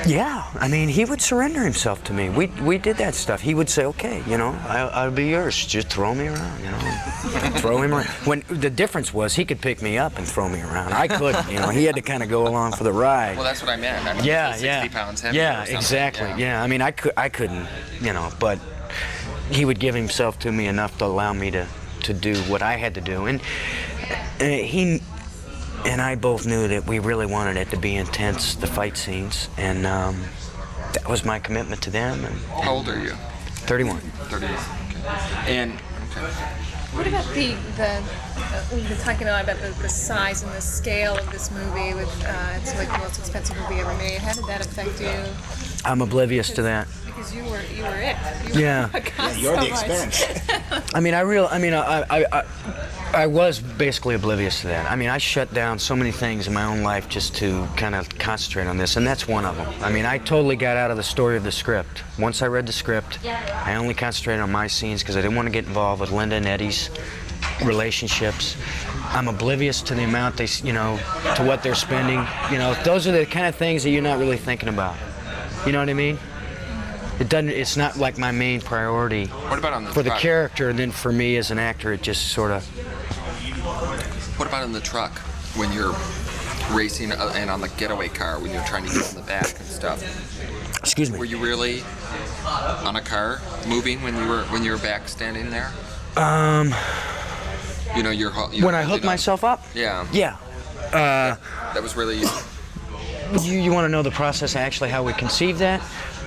Yeah, I mean, he would surrender himself to me. We did that stuff. He would say, okay, you know, I'll be yours. Just throw me around, you know. Throw him around. When the difference was he could pick me up and throw me around. I couldn't, you know. He had to kind of go along for the ride. Well, that's what I meant. I mean, 60 pounds heavier. Yeah, exactly. Yeah, I mean, I couldn't, you know, but he would give himself to me enough to allow me to do what I had to do. And he and I both knew that we really wanted it to be intense, the fight scenes, and that was my commitment to them. And how old are you? 31. 31. Okay. And what about we've been talking a lot about the size and the scale of this movie. It's like the most expensive movie ever made. How did that affect you? I'm oblivious to that. Because you were it. Yeah. You're the expense. I mean, I was basically oblivious to that. I mean, I shut down so many things in my own life just to kind of concentrate on this, and that's one of them. I mean, I totally got out of the story of the script. Once I read the script, I only concentrated on my scenes because I didn't want to get involved with Linda and Eddie's relationships. I'm oblivious to the amount to what they're spending. You know, those are the kind of things that you're not really thinking about. You know what I mean? It's not like my main priority. What about on the for the character, and then for me as an actor, it just sort of. What about in the truck when you're racing and on the getaway car when you're trying to get in the back and stuff? Excuse me. Were you really on a car moving when you were back standing there? You know, when I hooked myself up. Yeah. Yeah. That was really. You want to know the process, actually, how we conceived that?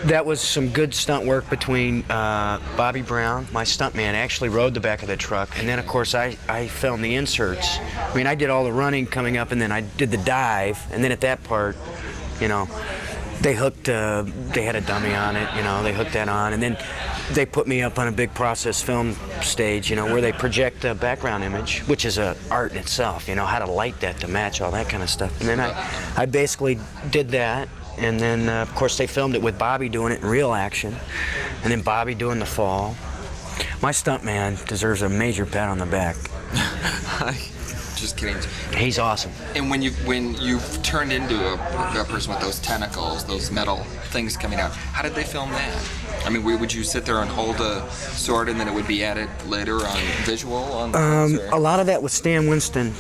That was some good stunt work between Bobby Brown, my stuntman, actually rode the back of the truck, and then, of course, I filmed the inserts. I mean, I did all the running coming up, and then I did the dive, and then at that part, you know, they had a dummy on it, you know, they hooked that on, and then they put me up on a big process film stage, you know, where they project the background image, which is an art in itself, you know, how to light that to match all that kind of stuff. And then I basically did that, and then, of course, they filmed it with Bobby doing it in real action, and then Bobby doing the fall. My stuntman deserves a major pat on the back. Just kidding. He's awesome. And when you've turned into a person with those tentacles, those metal things coming out, how did they film that? I mean, would you sit there and hold a sword and then it would be added later on visual? A lot of that was Stan Winston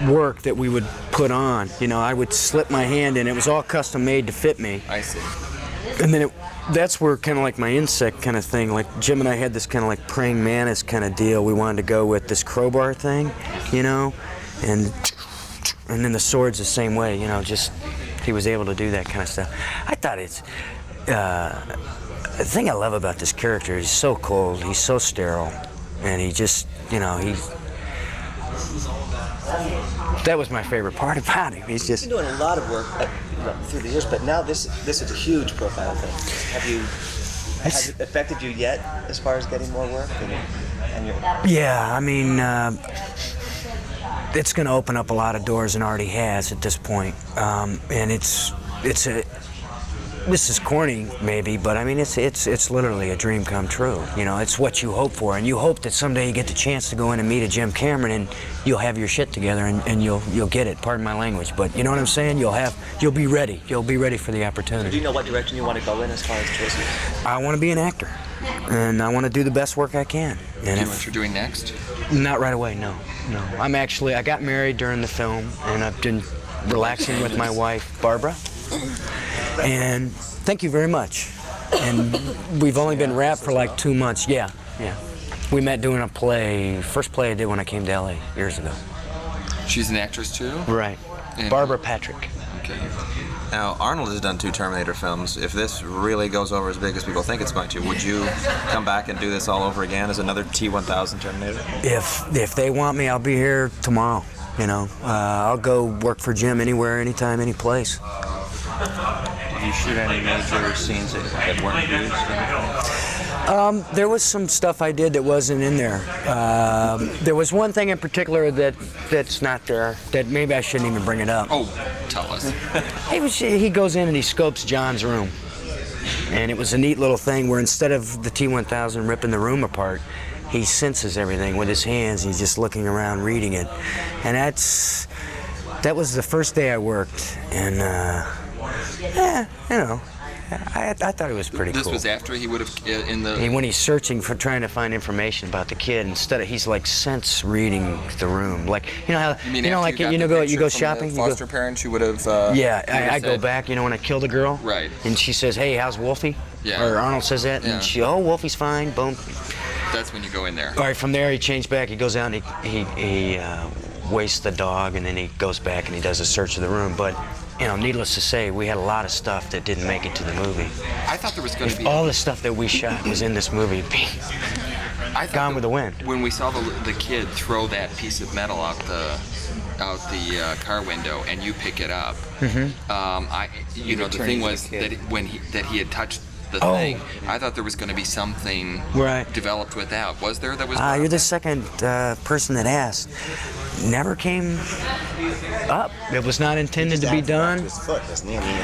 work that we would put on. You know, I would slip my hand in. It was all custom made to fit me. I see. And then that's where kind of like my insect kind of thing, like Jim and I had this kind of like praying mantis kind of deal. We wanted to go with this crowbar thing, you know, and then the sword's the same way, you know, just he was able to do that kind of stuff. I thought it's, the thing I love about this character, he's so cold, he's so sterile, and he just, you know, that was my favorite part about him. He's just... You've been doing a lot of work through the years, but now this is a huge profile thing. Has it affected you yet as far as getting more work? Yeah, I mean, it's going to open up a lot of doors and already has at this point. And this is corny maybe, but I mean it's literally a dream come true. You know, it's what you hope for, and you hope that someday you get the chance to go in and meet a Jim Cameron, and you'll have your shit together, and you'll get it. Pardon my language, but you know what I'm saying. You'll be ready. You'll be ready for the opportunity. Do you know what direction you want to go in as far as choices? I want to be an actor, and I want to do the best work I can. And do you know what you're doing next? Not right away. No. I got married during the film, and I've been relaxing with my wife Barbara. And thank you very much. And we've only been wrapped for like 2 months. Yeah. We met doing a play, first play I did when I came to LA years ago. She's an actress too? Right. And Barbara Patrick. Okay. Now, Arnold has done 2 Terminator films. If this really goes over as big as people think it's going to, would you come back and do this all over again as another T-1000 Terminator? If they want me, I'll be here tomorrow. You know, I'll go work for Jim anywhere, anytime, any place. Did you shoot any major scenes that weren't used? There was some stuff I did that wasn't in there. There was one thing in particular that's not there, that maybe I shouldn't even bring it up. Oh, tell us. He goes in and he scopes John's room. And it was a neat little thing where instead of the T-1000 ripping the room apart, he senses everything with his hands. He's just looking around, reading it. And that was the first day I worked. And, you know, I thought it was pretty cool. This was after he would have when he's searching for trying to find information about the kid, instead of he's like sense reading the room, like you know how you go shopping. Foster parents who would have. I go back. You know when I killed a girl. Right. And she says, "Hey, how's Wolfie?" Yeah. Or Arnold says that, and she, "Oh, Wolfie's fine." Boom. That's when you go in there. All right. From there, he changed back. He goes out and he wastes the dog, and then he goes back and he does a search of the room, but. You know, needless to say, we had a lot of stuff that didn't make it to the movie. I thought there was going to be... all the stuff that we shot was in this movie, Gone with the Wind. When we saw the kid throw that piece of metal out the car window and you pick it up, the thing was that he had touched the thing. I thought there was going to be something developed with that. Was there? That was. You're the second person that asked. Never came up. It was not intended to be done. His foot, doesn't he? I mean,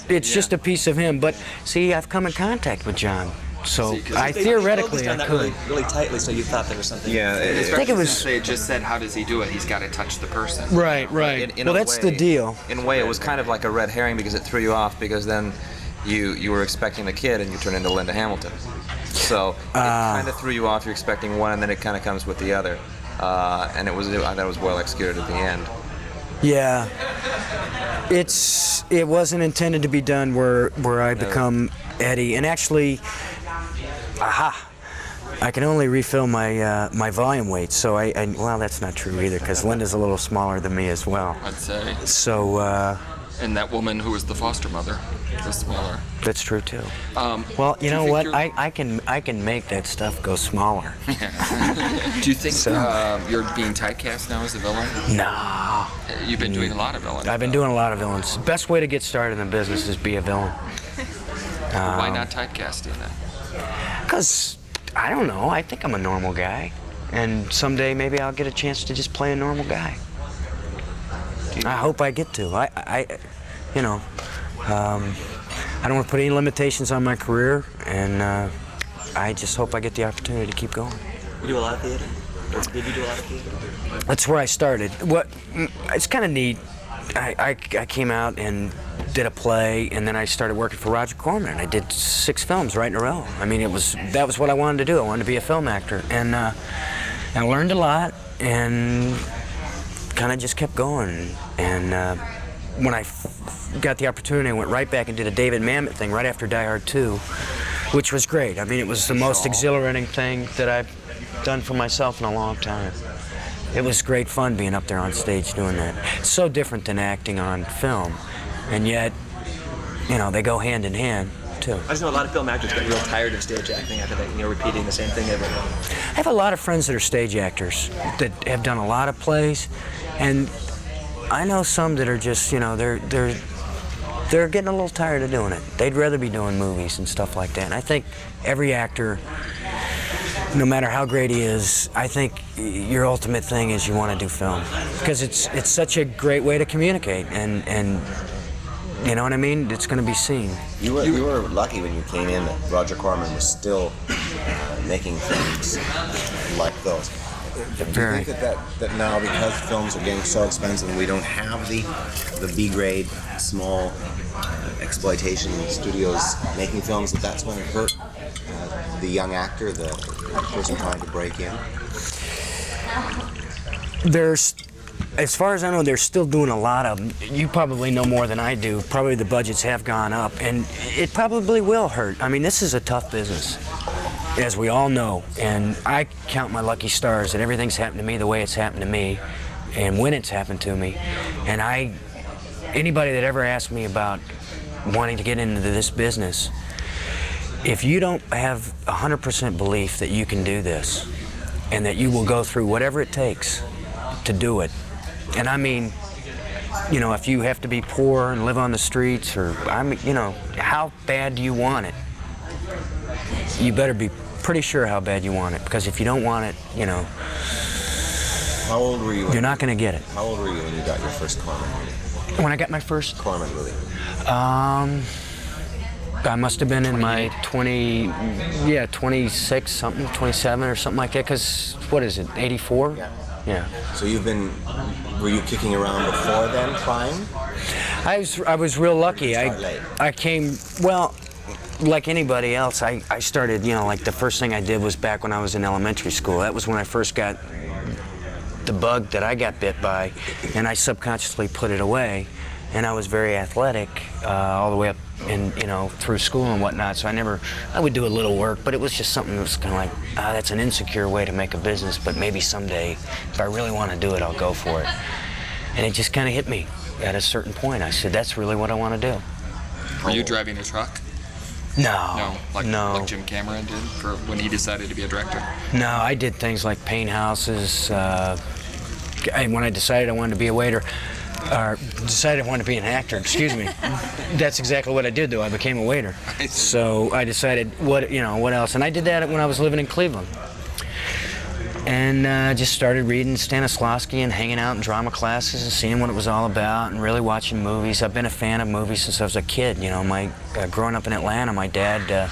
it's just a piece of him. But see, I've come in contact with John. So I theoretically I could. Really tightly, so you thought there was something. Yeah, I think it was. They just said, "How does he do it? He's got to touch the person." Right. Well, that's the deal. In a way, it was kind of like a red herring because it threw you off because then you were expecting the kid and you turned into Linda Hamilton. So it kind of threw you off. You're expecting one, and then it kind of comes with the other. And I thought it was well executed at the end. Yeah, it wasn't intended to be done where I become Eddie, and actually, I can only refill my volume weight. So well, that's not true either because Linda's a little smaller than me as well. I'd say. So. And that woman who was the foster mother was smaller. That's true too. Well, you know what? I can make that stuff go smaller. Do you think you're being typecast now as a villain? No. You've been doing a lot of villains. I've been doing a lot of villains. The best way to get started in business is be a villain. Why not typecasting then? Because I don't know. I think I'm a normal guy, and someday maybe I'll get a chance to just play a normal guy. I hope I get to. I don't want to put any limitations on my career, and I just hope I get the opportunity to keep going. You do a lot of theater? Or did you do a lot of theater? That's where I started. It's kind of neat. I came out and did a play, and then I started working for Roger Corman. I did 6 films right in a row. I mean, that was what I wanted to do. I wanted to be a film actor, and I learned a lot, and kind of just kept going. And when I got the opportunity, I went right back and did a David Mamet thing right after Die Hard 2, which was great. I mean, it was the most exhilarating thing that I've done for myself in a long time. It was great fun being up there on stage doing that. It's so different than acting on film, and yet, you know, they go hand in hand, too. I just know a lot of film actors get real tired of stage acting after that, repeating the same thing every night. I have a lot of friends that are stage actors that have done a lot of plays, and I know some that are just, you know, they're getting a little tired of doing it. They'd rather be doing movies and stuff like that. And I think every actor, no matter how great he is, I think your ultimate thing is you want to do film, because it's such a great way to communicate, and you know what I mean? It's going to be seen. You were lucky when you came in that Roger Corman was still making films like those. Do you think that now, because films are getting so expensive and we don't have the B-grade, small exploitation studios making films, that's going to hurt the young actor, the person trying to break in? As far as I know, they're still doing a lot of them. You probably know more than I do. Probably the budgets have gone up, and it probably will hurt. I mean, this is a tough business, as we all know, and I count my lucky stars that everything's happened to me the way it's happened to me, and when it's happened to me. And anybody that ever asked me about wanting to get into this business, if you don't have 100% belief that you can do this, and that you will go through whatever it takes to do it, and I mean, you know, if you have to be poor and live on the streets, or, you know, how bad do you want it? You better be pretty sure how bad you want it, because if you don't want it, you know, how old were you? You're not going to get it. How old were you when you got your first Corman movie? When I got my first Corman movie? I must have been in my 26 something, 27 or something like that, because what is it, 84? Yeah. So were you kicking around before then, trying? I was real lucky. I came, well, like anybody else, I started, you know, like the first thing I did was back when I was in elementary school. That was when I first got the bug that I got bit by, and I subconsciously put it away. And I was very athletic all the way up and, you know, through school and whatnot. So I would do a little work, but it was just something that was kind of like, that's an insecure way to make a business, but maybe someday, if I really want to do it, I'll go for it. And it just kind of hit me at a certain point. I said, that's really what I want to do. Were you driving a truck? No. Like Jim Cameron did when he decided to be a director? No, I did things like paint houses. When I decided I wanted to be a waiter, or decided I wanted to be an actor, excuse me. That's exactly what I did, though. I became a waiter. So I decided, what else? And I did that when I was living in Cleveland. And just started reading Stanislavski and hanging out in drama classes and seeing what it was all about and really watching movies. I've been a fan of movies since I was a kid. You know, growing up in Atlanta, my dad,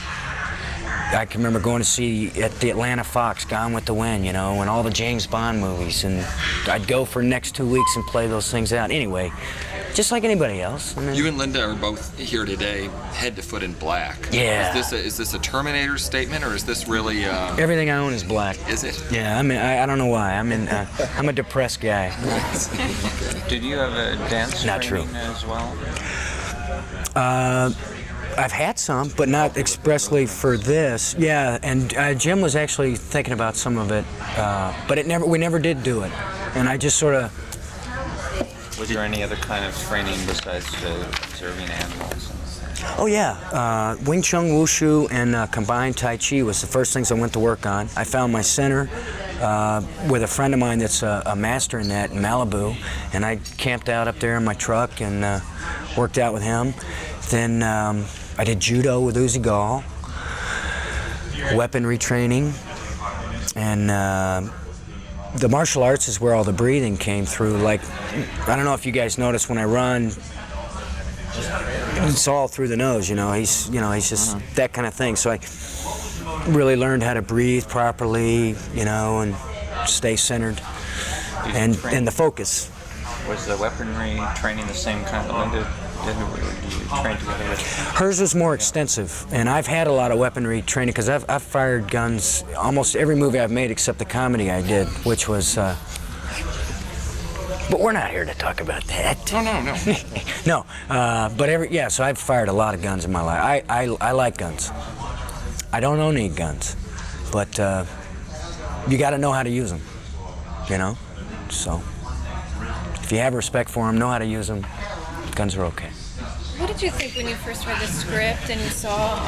I can remember going to see at the Atlanta Fox, Gone with the Wind, you know, and all the James Bond movies. And I'd go for the next 2 weeks and play those things out. Anyway, just like anybody else. You and Linda are both here today, head to foot in black. Yeah. Is this a Terminator statement, or is this really? Everything I own is black. Is it? Yeah. I mean, I don't know why. I'm a depressed guy. Did you have a dance training as well? I've had some, but not expressly for this. Yeah, and Jim was actually thinking about some of it, but we never did do it. And I just sort of. Was there any other kind of training besides observing animals? Oh yeah, Wing Chun Wushu and combined Tai Chi was the first things I went to work on. I found my center with a friend of mine that's a master in that in Malibu, and I camped out up there in my truck and worked out with him. Then I did judo with Uzi Gall, weaponry training, and the martial arts is where all the breathing came through. Like, I don't know if you guys notice when I run, it's all through the nose, you know. He's just that kind of thing. So I really learned how to breathe properly, you know, and stay centered, and the focus. Was the weaponry training the same kind that Linda did, or do you train together with? Hers was more extensive, and I've had a lot of weaponry training because I've fired guns almost every movie I've made except the comedy I did, which was. But we're not here to talk about that. No. No, but so I've fired a lot of guns in my life. I like guns. I don't own any guns, but you got to know how to use them, you know? So if you have respect for them, know how to use them, guns are okay. What did you think when you first read the script and you saw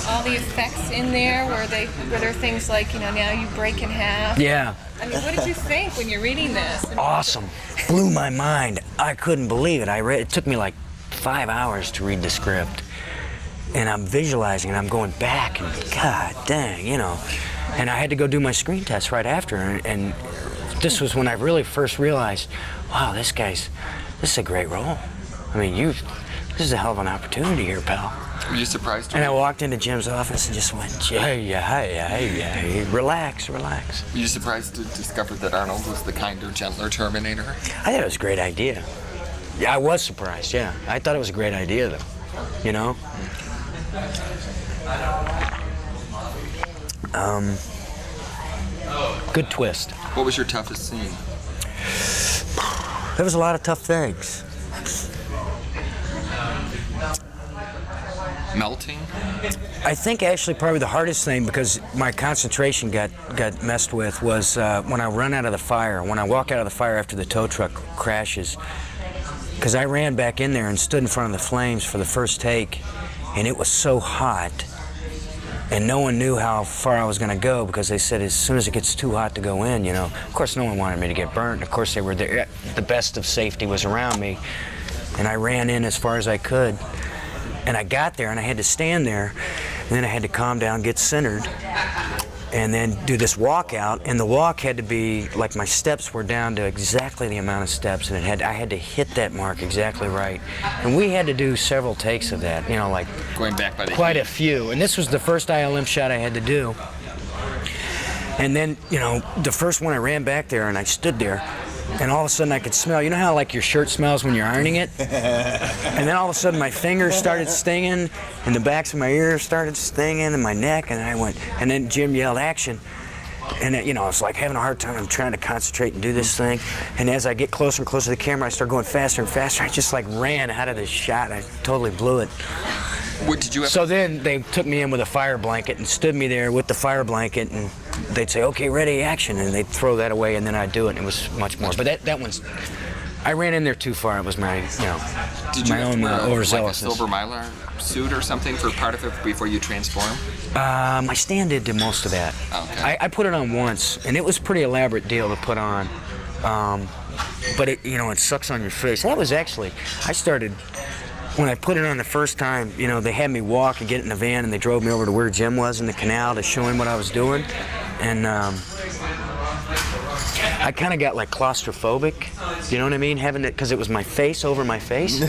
all the effects in there? Were there things like, now you break in half? Yeah. I mean, what did you think when you're reading this? Awesome. Blew my mind. I couldn't believe it. It took me like 5 hours to read the script. And I'm visualizing and I'm going back and God dang, And I had to go do my screen test right after. And this was when I really first realized, wow, this is a great role. I mean, this is a hell of an opportunity here, pal. Were you surprised? And I walked into Jim's office and just went, hey, relax. Were you surprised to discover that Arnold was the kinder, gentler Terminator? I thought it was a great idea. Yeah, I was surprised, yeah. I thought it was a great idea, though, Good twist. What was your toughest scene? There was a lot of tough things. Melting? I think actually probably the hardest thing, because my concentration got messed with, was when I run out of the fire, when I walk out of the fire after the tow truck crashes. Because I ran back in there and stood in front of the flames for the first take, and it was so hot, and no one knew how far I was going to go, because they said as soon as it gets too hot to go in, Of course, no one wanted me to get burnt. Of course, they were there. The best of safety was around me, and I ran in as far as I could. And I got there, and I had to stand there, and then I had to calm down, get centered, and then do this walk out. And the walk had to be, like, my steps were down to exactly the amount of steps, and I had to hit that mark exactly right. And we had to do several takes of that, like going back by quite a few. And this was the first ILM shot I had to do. And then, the first one I ran back there, and I stood there, and all of a sudden I could smell, how like your shirt smells when you're ironing it? And then all of a sudden my fingers started stinging, and the backs of my ears started stinging, and my neck, and then Jim yelled action. And I was like having a hard time. I'm trying to concentrate and do this thing. And as I get closer and closer to the camera, I start going faster and faster. I just ran out of this shot. I totally blew it. What did you have? So then they took me in with a fire blanket and stood me there with the fire blanket, and they'd say, okay, ready, action, and they'd throw that away, and then I'd do it, and it was much more. But that one's, I ran in there too far. It was my, Did you my own overzealousness. Like a silver Mylar suit or something for part of it before you transform? My stand did most of that. Okay. I put it on once, and it was a pretty elaborate deal to put on. But it, it sucks on your face. That was actually, when I put it on the first time, they had me walk and get in the van, and they drove me over to where Jim was in the canal to show him what I was doing. And I kind of got like claustrophobic, you know what I mean? Having it, because it was my face over my face.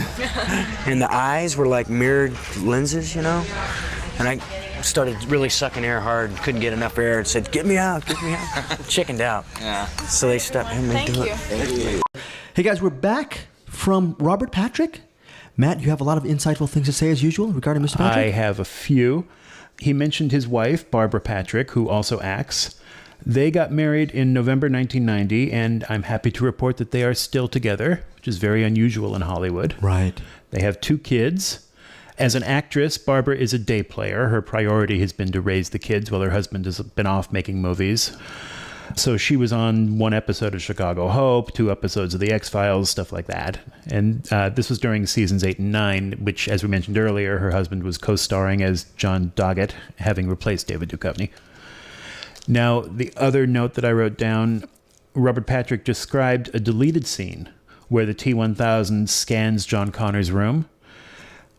And the eyes were like mirrored lenses, And I started really sucking air hard, couldn't get enough air, and said, get me out. Chickened out. Yeah. So they stopped having me do it. Thank you. Hey guys, we're back from Robert Patrick. Matt, you have a lot of insightful things to say as usual regarding Mr. Patrick? I have a few. He mentioned his wife, Barbara Patrick, who also acts. They got married in November 1990, and I'm happy to report that they are still together, which is very unusual in Hollywood. Right. They have 2 kids. As an actress, Barbara is a day player. Her priority has been to raise the kids while her husband has been off making movies. So she was on 1 episode of Chicago Hope, 2 episodes of The X-Files, stuff like that. And this was during seasons 8 and 9, which, as we mentioned earlier, her husband was co-starring as John Doggett, having replaced David Duchovny. Now, the other note that I wrote down, Robert Patrick described a deleted scene where the T-1000 scans John Connor's room.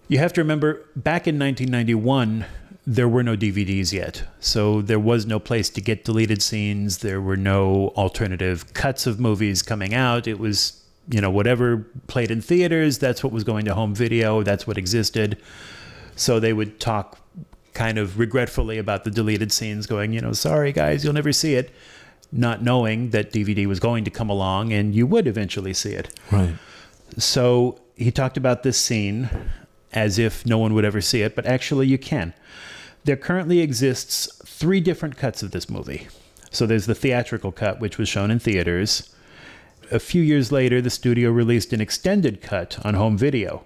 You have to remember, back in 1991, there were no DVDs yet, so there was no place to get deleted scenes. There were no alternative cuts of movies coming out. It was, whatever played in theaters, that's what was going to home video, that's what existed. So they would talk kind of regretfully about the deleted scenes, going, sorry guys, you'll never see it, not knowing that DVD was going to come along and you would eventually see it. Right. So he talked about this scene as if no one would ever see it, but actually you can. There currently exists 3 different cuts of this movie. So there's the theatrical cut, which was shown in theaters. A few years later, the studio released an extended cut on home video.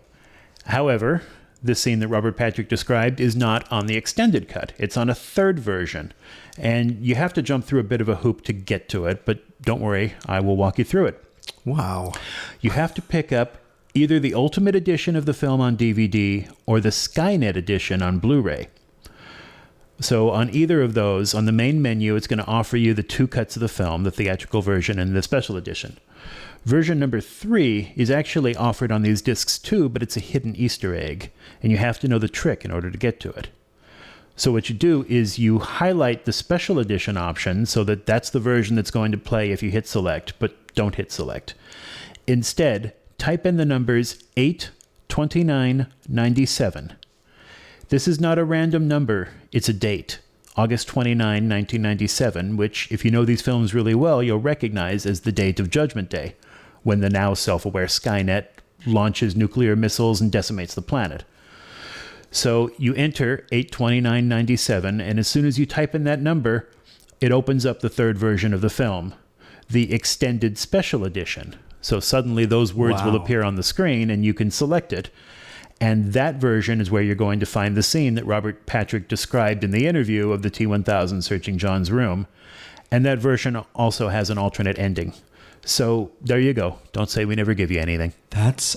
However, the scene that Robert Patrick described is not on the extended cut. It's on a 3rd version. And you have to jump through a bit of a hoop to get to it, but don't worry, I will walk you through it. Wow. You have to pick up either the Ultimate Edition of the film on DVD or the Skynet Edition on Blu-ray. So on either of those, on the main menu, it's going to offer you the 2 cuts of the film, the theatrical version and the special edition. Version number 3 is actually offered on these discs too, but it's a hidden Easter egg, and you have to know the trick in order to get to it. So what you do is you highlight the special edition option so that that's the version that's going to play if you hit select, but don't hit select. Instead, type in the numbers 8, 29, 97. This is not a random number, it's a date. August 29, 1997, which, if you know these films really well, you'll recognize as the date of Judgment Day, when the now self-aware Skynet launches nuclear missiles and decimates the planet. So you enter 8/29/97, and as soon as you type in that number, it opens up the 3rd version of the film, the extended special edition. So suddenly those words will appear on the screen, and you can select it. And that version is where you're going to find the scene that Robert Patrick described in the interview of the T-1000 searching John's room. And that version also has an alternate ending. So there you go. Don't say we never give you anything. That's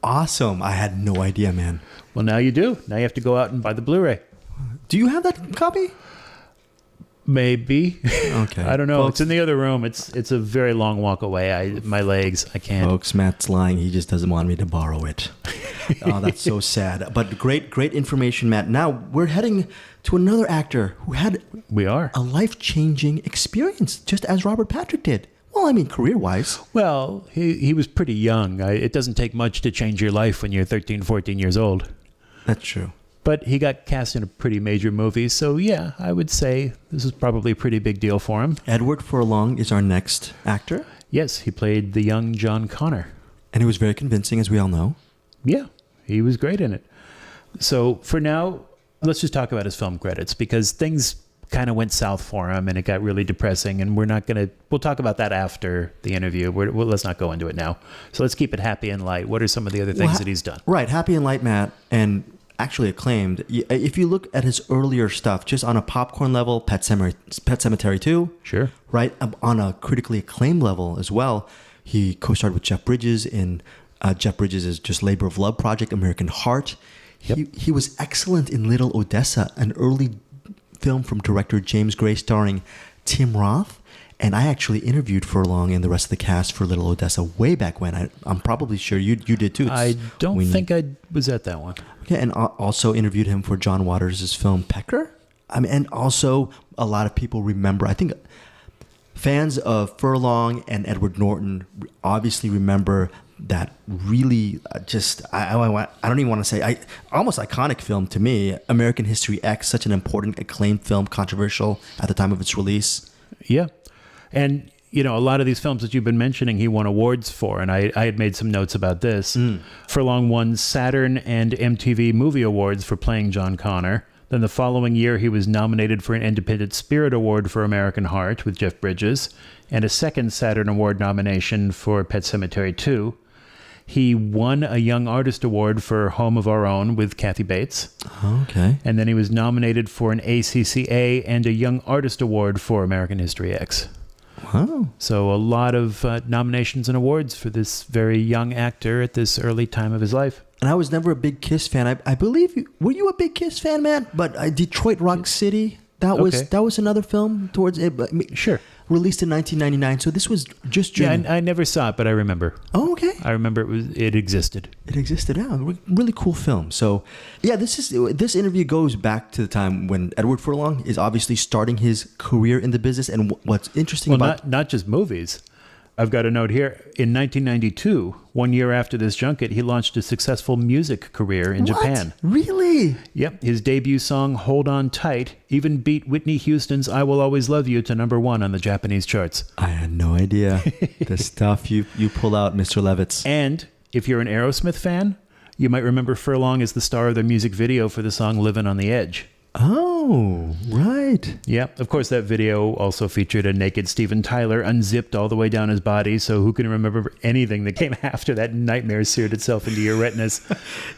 awesome. I had no idea, man. Well, now you do. Now you have to go out and buy the Blu-ray. Do you have that copy? Maybe. Okay. I don't know. Folks, it's in the other room. It's a very long walk away. My legs, I can't. Folks, Matt's lying. He just doesn't want me to borrow it. Oh, that's so sad. But great information, Matt. Now we're heading to another actor who had a life-changing experience, just as Robert Patrick did. Well, I mean, career-wise. Well, he was pretty young. It doesn't take much to change your life when you're 13, 14 years old. That's true. But he got cast in a pretty major movie, so yeah, I would say this is probably a pretty big deal for him. Edward Furlong is our next actor. Yes, he played the young John Connor. And he was very convincing, as we all know. Yeah, he was great in it. So for now, let's just talk about his film credits, because things kind of went south for him and it got really depressing, and we'll talk about that after the interview. Let's not go into it now. So let's keep it happy and light. What are some of the other things that he's done? Right, happy and light, Matt, and actually acclaimed. If you look at his earlier stuff, just on a popcorn level, Pet Sematary 2. Sure. Right, on a critically acclaimed level as well. He co-starred with Jeff Bridges in Jeff Bridges' just Labor of Love project, American Heart. Yep. He was excellent in Little Odessa, an early film from director James Gray starring Tim Roth. And I actually interviewed Furlong and the rest of the cast for Little Odessa way back when. I'm probably sure you did too. I don't think I was at that one. Okay, and also interviewed him for John Waters' film Pecker. I mean, and also a lot of people remember, I think fans of Furlong and Edward Norton obviously remember that really I don't even want to say, almost iconic film to me, American History X, such an important acclaimed film, controversial at the time of its release. Yeah. And, a lot of these films that you've been mentioning, he won awards for, and I had made some notes about this. Furlong won Saturn and MTV Movie Awards for playing John Connor. Then the following year, he was nominated for an Independent Spirit Award for American Heart with Jeff Bridges, and a second Saturn Award nomination for Pet Sematary 2. He won a Young Artist Award for Home of Our Own with Kathy Bates. Okay. And then he was nominated for an ACCA and a Young Artist Award for American History X. Wow. So a lot of nominations and awards for this very young actor at this early time of his life. And I was never a big Kiss fan. I believe were you a big Kiss fan, man? But Detroit Rock City, that was another film towards it. Sure. Released in 1999. So this was just June. Yeah, I never saw it, but I remember. Oh, okay. I remember it existed. It existed. Yeah, really cool film. So, yeah, this interview goes back to the time when Edward Furlong is obviously starting his career in the business. And what's interesting about not just movies. I've got a note here. In 1992, 1 year after this junket, he launched a successful music career in Japan. Really? Yep. His debut song, Hold On Tight, even beat Whitney Houston's I Will Always Love You to #1 on the Japanese charts. I had no idea. The stuff you pull out, Mr. Levitz. And if you're an Aerosmith fan, you might remember Furlong as the star of the music video for the song Livin' on the Edge. Oh, right. Yeah, of course, that video also featured a naked Steven Tyler unzipped all the way down his body, so who can remember anything that came after that nightmare seared itself into your retinas?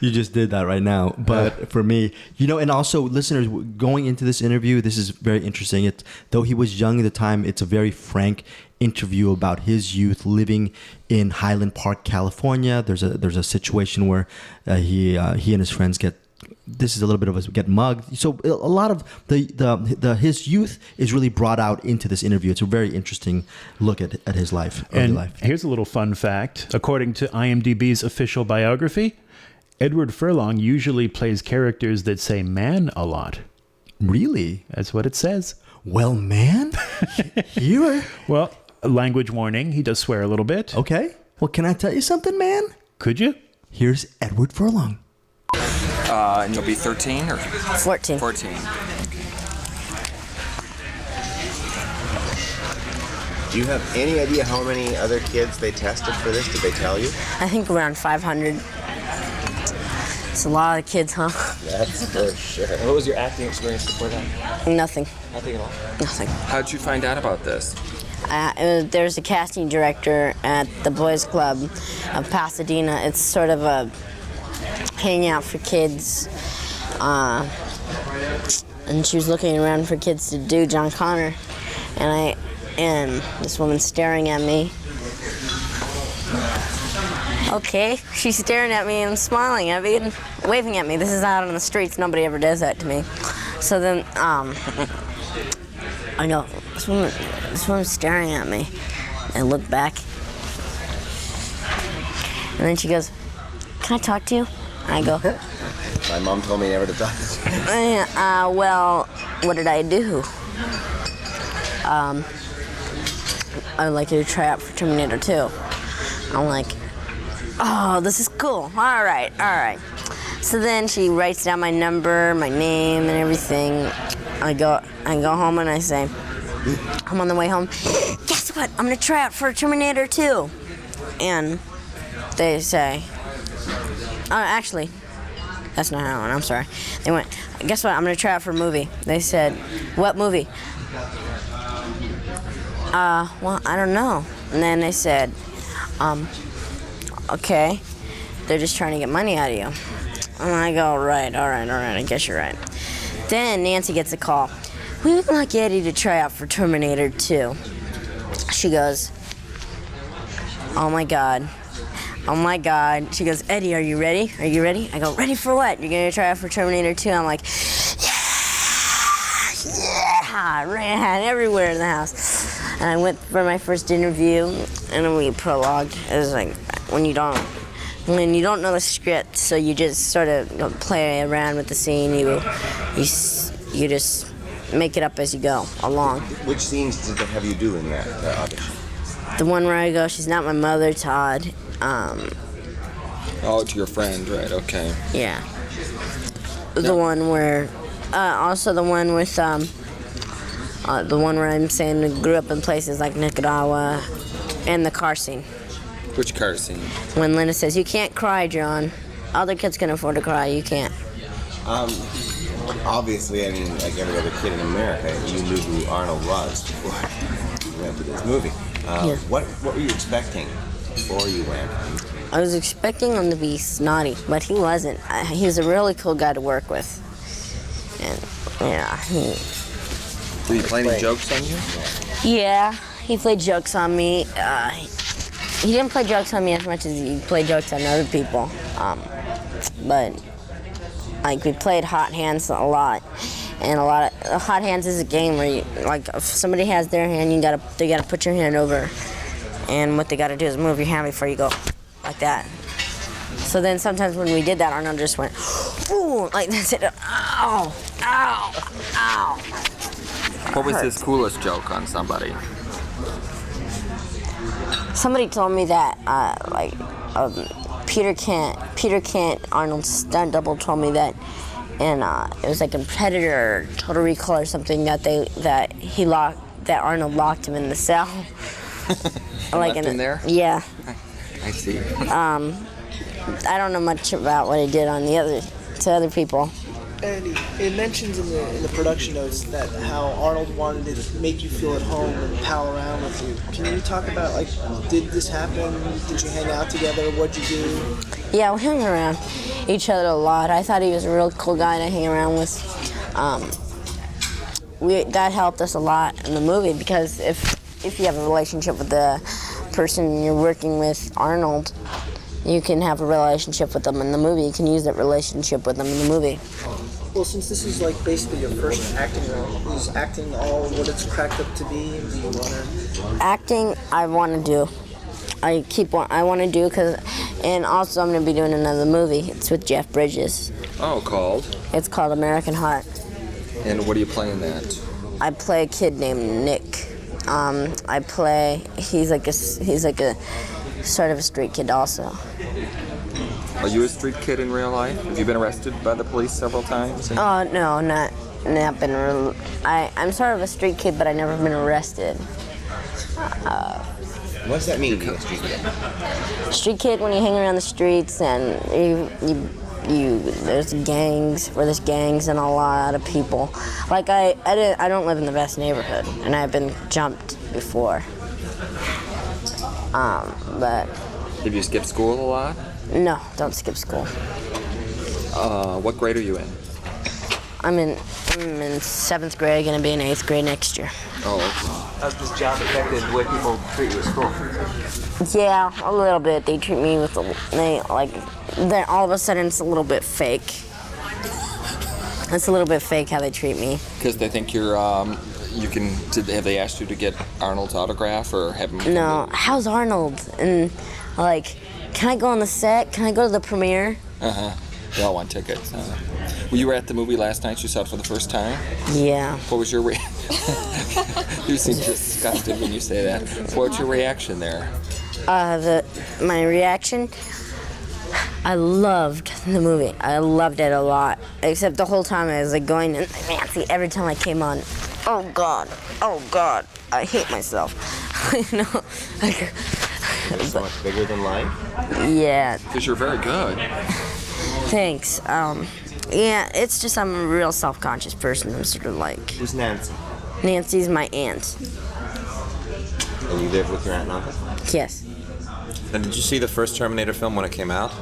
You just did that right now. But for me, and also listeners, going into this interview, this is very interesting. Though he was young at the time, it's a very frank interview about his youth living in Highland Park, California. There's a situation where he and his friends get mugged. So a lot of his youth is really brought out into this interview. It's a very interesting look at his life. And life. Here's a little fun fact. According to IMDb's official biography, Edward Furlong usually plays characters that say man a lot. Really? That's what it says. Well, man? Well, a language warning. He does swear a little bit. Okay. Well, can I tell you something, man? Could you? Here's Edward Furlong. And you'll be 13 or 14. 14. Do you have any idea how many other kids they tested for this? Did they tell you? I think around 500. It's a lot of kids, huh? That's for sure. And what was your acting experience before that? Nothing. Nothing at all? Nothing. How'd you find out about this? There's a casting director at the Boys Club of Pasadena. It's sort of a hangout for kids. And she was looking around for kids to do John Connor. And this woman's staring at me. Okay, she's staring at me and smiling at me and waving at me. This is out on the streets. Nobody ever does that to me. So then, I go, this woman's staring at me. I look back. And then she goes, can I talk to you? And I go, my mom told me never to talk to you. Well, what did I do? I'd like you to try out for Terminator 2. I'm like, oh, this is cool. All right. So then she writes down my number, my name, and everything. I go home and I say, I'm on the way home. Guess what? I'm gonna try out for Terminator 2. And they say, actually, that's not how it went. I'm sorry. They went, guess what? I'm gonna try out for a movie. They said, what movie? Well, I don't know. And then they said, okay, they're just trying to get money out of you. And I go, all right, I guess you're right. Then Nancy gets a call. We would like Eddie to try out for Terminator 2. She goes, oh my God. She goes, Eddie, are you ready? I go, ready for what? You're gonna try out for Terminator 2? I'm like, yeah! I ran everywhere in the house. And I went for my first interview, and then we prologued. It was like, when you don't know the script, so you just sort of play around with the scene. You just make it up as you go along. Which scenes did they have you do in that audition? The one where I go, she's not my mother, Todd. Oh, to your friend, right? Okay. Yeah. The one where, also the one with, the one where I'm saying I grew up in places like Nicaragua, and the car scene. Which car scene? When Linda says, you can't cry, John. Other kids can afford to cry, you can't. Obviously, I mean, like every other kid in America, you knew who Arnold was before you went to this movie. Yeah. What were you expecting before you went? I was expecting him to be snotty, but he wasn't. He was a really cool guy to work with. And, yeah. Did he play any jokes on you? Yeah, he played jokes on me. He didn't play jokes on me as much as he played jokes on other people. But like we played Hot Hands a lot, and Hot Hands is a game where you, like if somebody has their hand, they gotta put your hand over, and what they gotta do is move your hand before you go like that. So then sometimes when we did that, Arnold just went, ooh, like that's it. Ow, ow, ow. What was his coolest joke on somebody? Somebody told me that, Peter Kent, Arnold's stunt double, told me that, and it was like a Predator, Total Recall or something that Arnold locked him in the cell. Left him there? Yeah. I see. I don't know much about what he did on to other people. And it mentions in the production notes that how Arnold wanted to make you feel at home and pal around with you. Can you talk about, like, did this happen? Did you hang out together? What'd you do? Yeah, we hung around each other a lot. I thought he was a real cool guy to hang around with. That helped us a lot in the movie because if you have a relationship with the person you're working with, Arnold, you can have a relationship with them in the movie. You can use that relationship with them in the movie. Well, since this is like basically your first acting role, is acting all what it's cracked up to be? Do you want to? Acting, I want to do. I want to do and also I'm going to be doing another movie. It's with Jeff Bridges. Oh, called? It's called American Heart. And what do you play in that? I play a kid named Nick. He's like a sort of a street kid also. Are you a street kid in real life? Have you been arrested by the police several times? Oh, no, not been. I'm sort of a street kid, but I've never been arrested. What does that mean, being a street kid? Street kid, when you hang around the streets and there's gangs and a lot of people. Like I don't live in the best neighborhood, and I've been jumped before. But. Have you skipped school a lot? No, don't skip school. What grade are you in? I'm in 7th grade, gonna be in 8th grade next year. Oh, okay. How's this job affected the way people treat you at school? Yeah, a little bit. They treat me with then all of a sudden it's a little bit fake. It's a little bit fake how they treat me. Because they think you're, have they asked you to get Arnold's autograph or have him? No, how's Arnold? And can I go on the set? Can I go to the premiere? They all want tickets. Well, you were at the movie last night. You saw it for the first time? Yeah. What was your You seem disgusted when you say that. What's your reaction there? My reaction? I loved the movie. I loved it a lot. Except the whole time I was going to Nancy every time I came on. Oh God, I hate myself. It's so much bigger than life? Yeah. Because you're very good. Thanks. Yeah, it's just I'm a real self-conscious person. I'm sort of like. Who's Nancy? Nancy's my aunt. And you live with your aunt and uncle? Yes. And did you see the first Terminator film when it came out?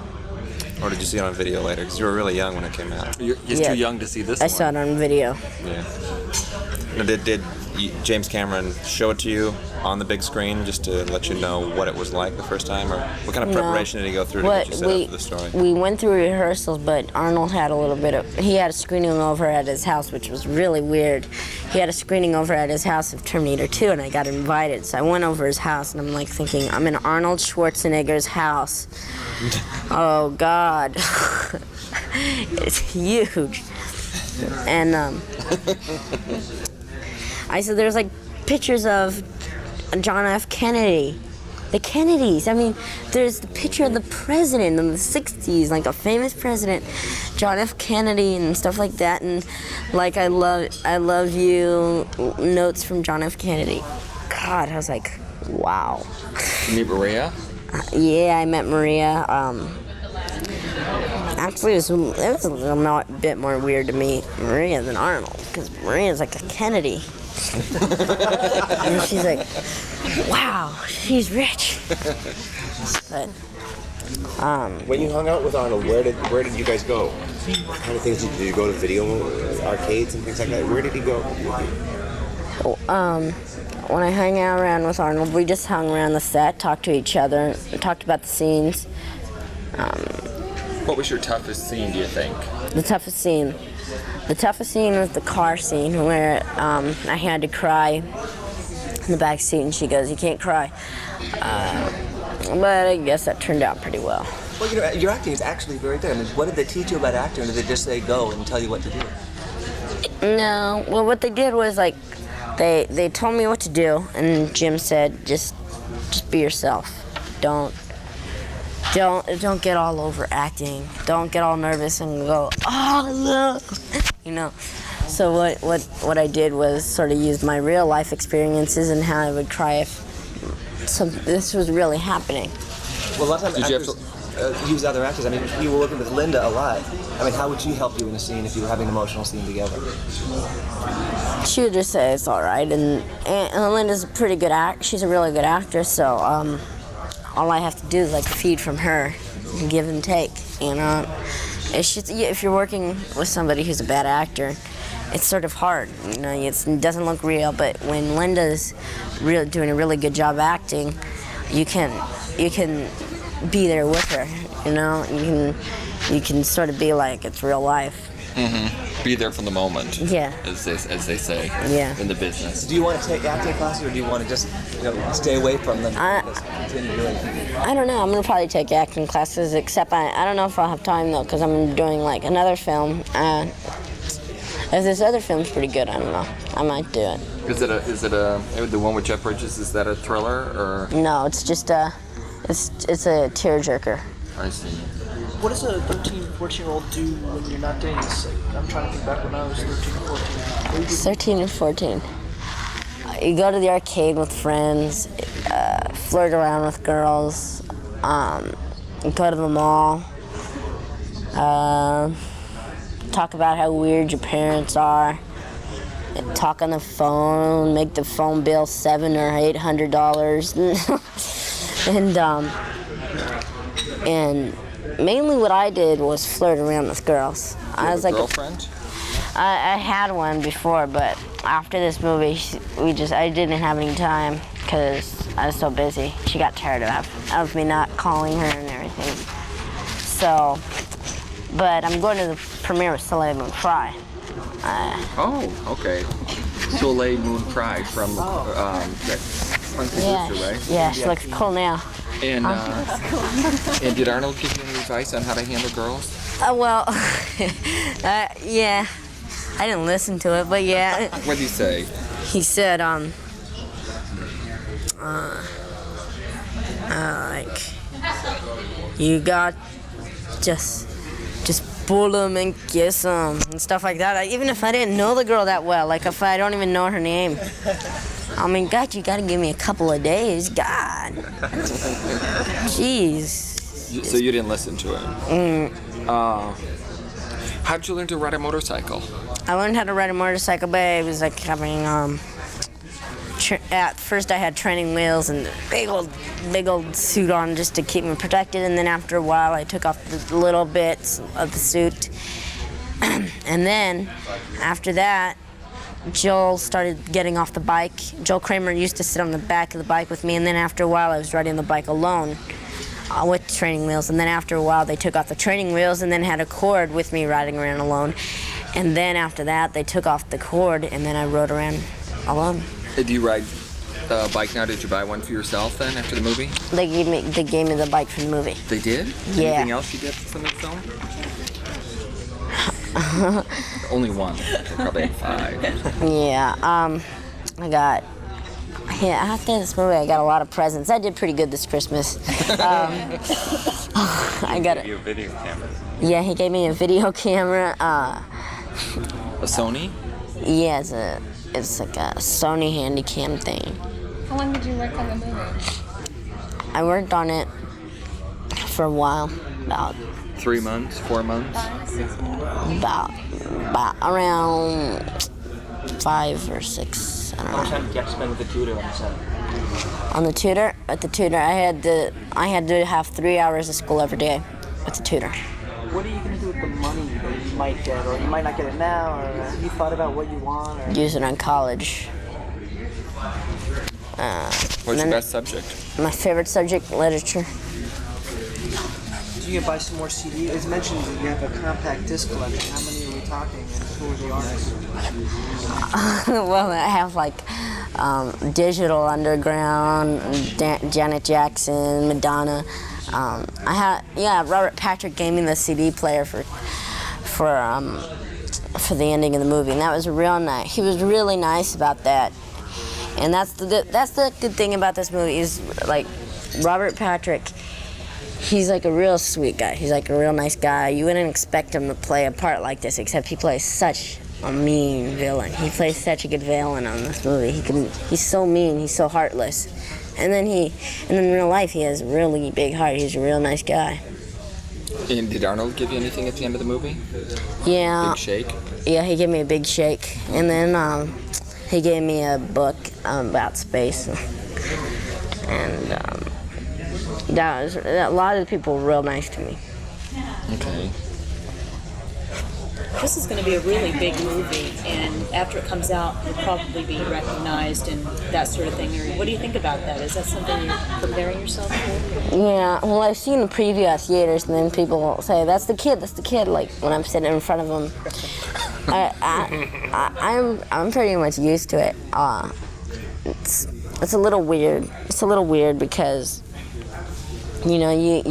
Or did you see it on video later? Because you were really young when it came out. You're too young to see this I one. saw it on video. Yeah. Now, did James Cameron show it to you on the big screen just to let you know what it was like the first time? Or what kind of preparation did he go through to get you set up for the story? We went through rehearsals, but Arnold had he had a screening over at his house, which was really weird. He had a screening over at his house of Terminator 2, and I got invited. So I went over his house, and I'm like thinking, I'm in Arnold Schwarzenegger's house. Oh, God. It's huge. And I said there's pictures of John F. Kennedy. The Kennedys. I mean, there's the picture of the president in the 60s, like a famous president, John F. Kennedy and stuff like that. And I love you notes from John F. Kennedy. God, I was like, wow. You meet Maria? Yeah, I met Maria. Actually, it was a bit more weird to meet Maria than Arnold, because Maria's like a Kennedy. And she's like, wow, she's rich. But when you hung out with Arnold, where did you guys go? What kind of things did you go to? Video arcades and things like that? Where did he go? When I hung out around with Arnold, we just hung around the set, talked to each other, talked about the scenes. What was your toughest scene, do you think? The toughest scene was the car scene where I had to cry in the back seat, and she goes, "You can't cry." But I guess that turned out pretty well. Well, your acting is actually very good. I mean, what did they teach you about acting, or did they just say go and tell you what to do? No. Well, what they did was they told me what to do, and Jim said, just be yourself. Don't get all over acting. Don't get all nervous and go, oh, look. So what I did was sort of use my real life experiences and how I would cry if this was really happening. Well, a lot of times use other actors? I mean, you were working with Linda a lot. I mean, how would she help you in a scene if you were having an emotional scene together? She would just say it's all right, and Linda's a pretty good she's a really good actress, so all I have to do is like feed from her, and give and take, you know. It's just, if you're working with somebody who's a bad actor, it's sort of hard, you know. It doesn't look real, but when Linda's doing a really good job acting, you can be there with her, you know. You can sort of be like it's real life. Mm-hmm. Be there for the moment. Yeah. As they say. Yeah. In the business. Do you want to take acting classes, or do you want to just stay away from them? Continue doing it? I don't know. I'm gonna probably take acting classes, except I don't know if I'll have time though, because I'm doing like another film. If this other film's pretty good, I don't know. I might do it. Is it the one with Jeff Bridges? Is that a thriller or? No, it's just it's a tearjerker. I see. What does a 13, 14-year-old do when you're not doing this? Like, I'm trying to think back when I was 13 or 14. 13 and 14. You go to the arcade with friends, flirt around with girls, you go to the mall, talk about how weird your parents are, talk on the phone, make the phone bill $700 or $800, and mainly what I did was flirt around with girls. I was like girlfriend? I had one before, but after this movie, I didn't have any time because I was so busy. She got tired of me not calling her and everything. So, but I'm going to the premiere with Soleil Moon Frye. Okay. Soleil Moon Frye from that producer, right? Yeah, she looks cool now. And and did Arnold give you any advice on how to handle girls? Well, yeah. I didn't listen to it, but yeah. What did he say? He said, like, you got just pull them and kiss them and stuff like that. Even if I didn't know the girl that well, like if I don't even know her name. I mean, God, you gotta give me a couple of days. God. Jeez. So you didn't listen to him? How'd you learn to ride a motorcycle? I learned how to ride a motorcycle, but it was like having, at first I had training wheels and big old suit on just to keep me protected, and then after a while I took off the little bits of the suit. And then, after that, Joel started getting off the bike. Joel Kramer used to sit on the back of the bike with me, and then after a while I was riding the bike alone with training wheels, and then after a while they took off the training wheels and then had a cord with me riding around alone. And then after that they took off the cord and then I rode around alone. Do you ride a bike now? Did you buy one for yourself then after the movie? They gave me the bike from the movie. They did? Yeah. Anything else you get from the film? Only one. Probably 5. Yeah, after this movie, I got a lot of presents. I did pretty good this Christmas. I got a video camera. Yeah, he gave me a video camera. A Sony? Yeah, it's like a Sony Handycam thing. How long did you work on the movie? I worked on it for a while, about 3 months, 4 months? 5, 6 months? About around 5 or 6. I don't know. How much time did you have to spend with the tutor on the set? On the tutor? At the tutor, I had to have 3 hours of school every day with the tutor. What are you going to do with the money that you might get, or you might not get it now, or have you thought about what you want? Or? Use it on college. What's your best subject? My favorite subject, literature. So you can buy some more CDs. It's mentioned that you have a compact disc collection. How many are we talking, and who are the artists? Well, I have like Digital Underground, Janet Jackson, Madonna. Robert Patrick gave me the CD player for the ending of the movie, and that was real nice. He was really nice about that, and that's the good thing about this movie is like Robert Patrick. He's like a real sweet guy. He's like a real nice guy. You wouldn't expect him to play a part like this, except he plays such a mean villain. He plays such a good villain on this movie. He's so mean. He's so heartless. And then in real life, he has a really big heart. He's a real nice guy. And did Arnold give you anything at the end of the movie? Yeah. Big shake? Yeah, he gave me a big shake. And then he gave me a book about space. And a lot of the people were real nice to me. Okay. This is going to be a really big movie, and after it comes out, you'll probably be recognized and that sort of thing. What do you think about that? Is that something you're preparing yourself for? Yeah, well, I've seen the preview at theaters, and then people will say, that's the kid, like when I'm sitting in front of them. I'm pretty much used to it. It's a little weird. It's a little weird because, you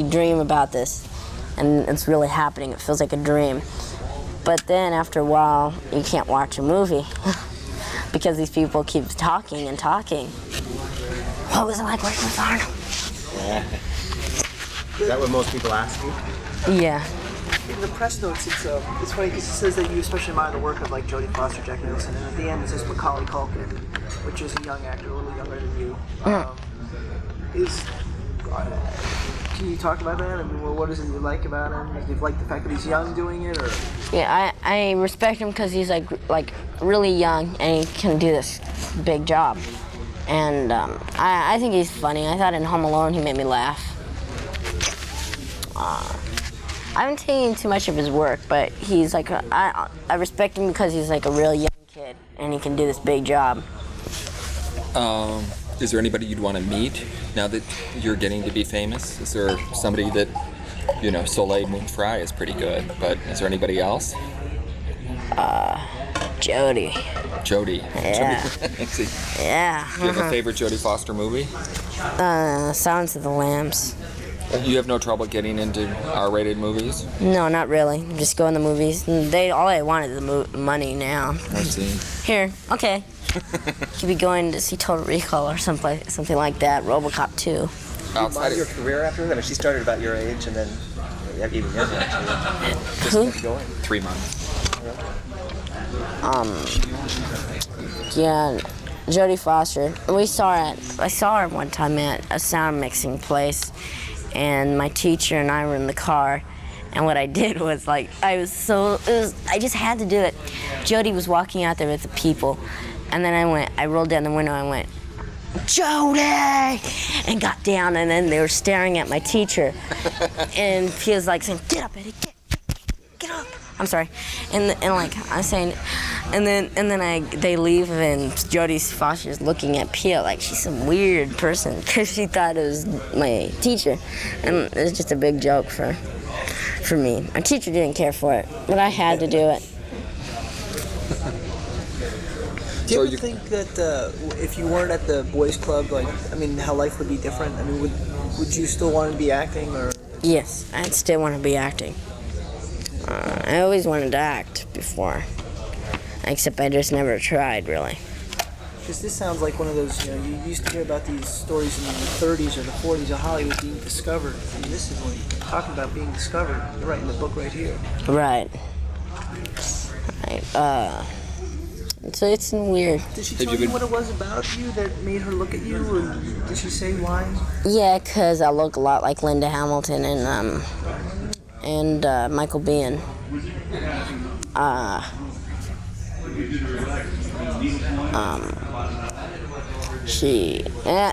dream about this, and it's really happening. It feels like a dream. But then after a while, you can't watch a movie because these people keep talking and talking. What was it like working with Arnold? Is that what most people ask you? Yeah. In the press notes, it's funny because it says that you especially admire the work of like Jodie Foster, Jack Nicholson, and at the end it says Macaulay Culkin, which is a young actor, a little younger than you. Can you talk about that? I mean, what is it you like about him? Do you like the fact that he's young doing it, or? Yeah, I respect him because he's like really young and he can do this big job. And I think he's funny. I thought in Home Alone he made me laugh. I haven't seen too much of his work, but he's like I respect him because he's like a real young kid and he can do this big job. Is there anybody you'd want to meet now that you're getting to be famous? Is there somebody that, Soleil Moon Frye is pretty good, but is there anybody else? Jodie. Jodie. Yeah. Jodie. Yeah. Do you have a favorite Jodie Foster movie? Silence of the Lambs. You have no trouble getting into R-rated movies? No, not really. Just go in the movies. All I want is the money now. I see. Here, okay. Could be going to see Total Recall or something like that. RoboCop 2. Outside of your career after that? I mean, she started about your age and then even younger actually. Just kept going. 3 months. Yeah, Jodie Foster. I saw her one time at a sound mixing place, and my teacher and I were in the car. And what I did was I just had to do it. Jodie was walking out there with the people. And then I rolled down the window and went, Jodie! And got down, and then they were staring at my teacher. And he was like saying, get up, Eddie, get up. I'm sorry. And I'm saying, and then they leave, and Jodie Foster's looking at Pia like she's some weird person because she thought it was my teacher. And it was just a big joke for me. My teacher didn't care for it, but I had to do it. Do you ever think that if you weren't at the boys' club, how life would be different? I mean, would you still want to be acting, or? Yes, I'd still want to be acting. I always wanted to act before, except I just never tried, really. Because this sounds like one of those, you used to hear about these stories in the 30s or the 40s of Hollywood being discovered. And this is like talking about being discovered. You're writing the book right here. Right. So it's weird. Did she tell you what it was about you that made her look at you, or did she say why? Yeah, because I look a lot like Linda Hamilton and Michael Biehn.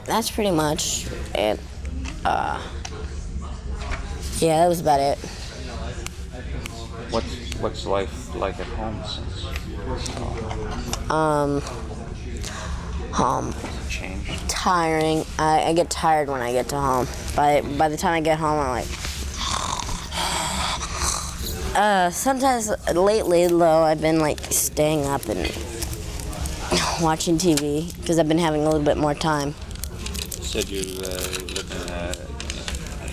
That's pretty much it. Yeah, that was about it. What's life like at home since? Changed. Tiring. I get tired when I get to home. By the time I get home, I'm like. Sometimes lately, though, I've been staying up and watching TV because I've been having a little bit more time. You said you live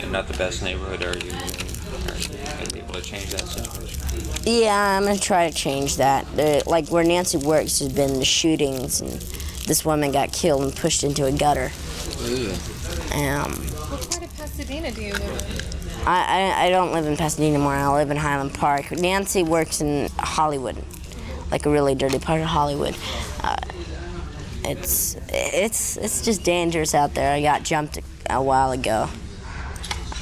in not the best neighborhood. Are you going to be able to change that situation? Yeah, I'm going to try to change that. Where Nancy works, there's been the shootings, and this woman got killed and pushed into a gutter. What part of Pasadena do you live in? I don't live in Pasadena anymore. I live in Highland Park. Nancy works in Hollywood, like a really dirty part of Hollywood. It's just dangerous out there. I got jumped a while ago.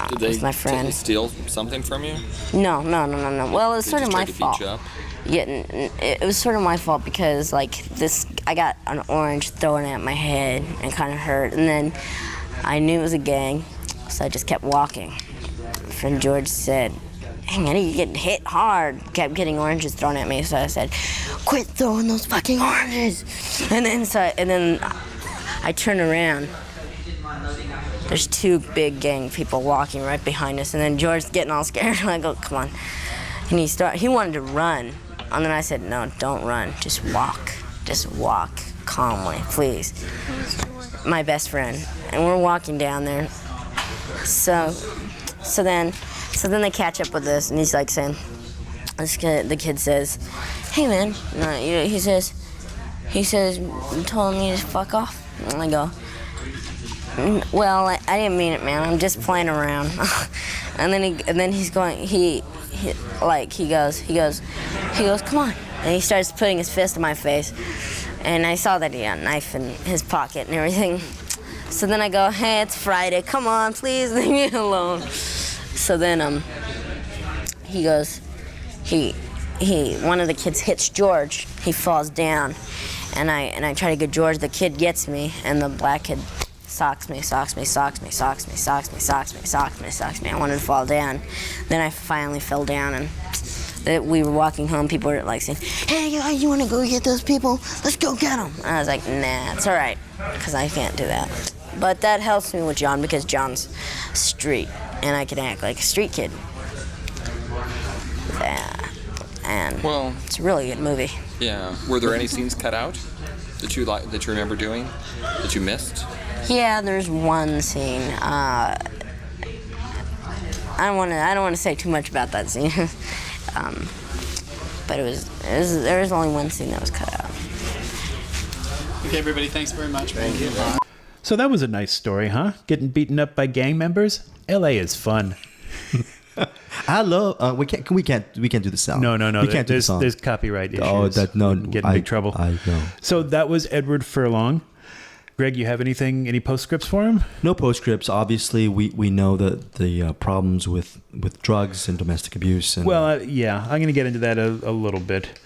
Did they with my friend. steal something from you? No. Well, it was They sort of just my tried to beat fault. you up? Yeah, it was sort of my fault because I got an orange thrown at my head and kind of hurt, and then I knew it was a gang, so I just kept walking. My friend George said, "Hey man, you getting hit hard." Kept getting oranges thrown at me, so I said, "Quit throwing those fucking oranges!" And then I turn around. There's two big gang people walking right behind us, and then George's getting all scared. I go, "Come on!" And he wanted to run. And then I said, "No, don't run. Just walk. Just walk calmly, please." My best friend. And we're walking down there. So then they catch up with us, and he's like saying, the kid says, "Hey man," he says, "You told me to fuck off?" And I go, "Well, I didn't mean it, man. I'm just playing around." and then he's going, he goes, "Come on." And he starts putting his fist in my face. And I saw that he had a knife in his pocket and everything. So then I go, "Hey, it's Friday. Come on, please leave me alone." So then one of the kids hits George. He falls down. And I try to get George. The kid gets me, and the black kid socks me. I wanted to fall down. Then I finally fell down, and we were walking home. People were like saying, "Hey, you want to go get those people? Let's go get them." And I was like, "Nah, it's all right, because I can't do that." But that helps me with John, because John's street, and I can act like a street kid. Yeah. And it's a really good movie. Yeah. Were there any scenes cut out that you remember doing that you missed? Yeah, there's one scene. I don't want to say too much about that scene. But there was only one scene that was cut out. Okay, everybody, thanks very much. Thank you. So that was a nice story, huh? Getting beaten up by gang members? LA is fun. I love. We can't do the sound. No. We can't do the song. There's copyright issues. Oh, Get in big trouble. I know. So that was Edward Furlong. Greg, you have any postscripts for him? No postscripts. Obviously, we know the problems with drugs and domestic abuse. And yeah, I'm going to get into that a little bit.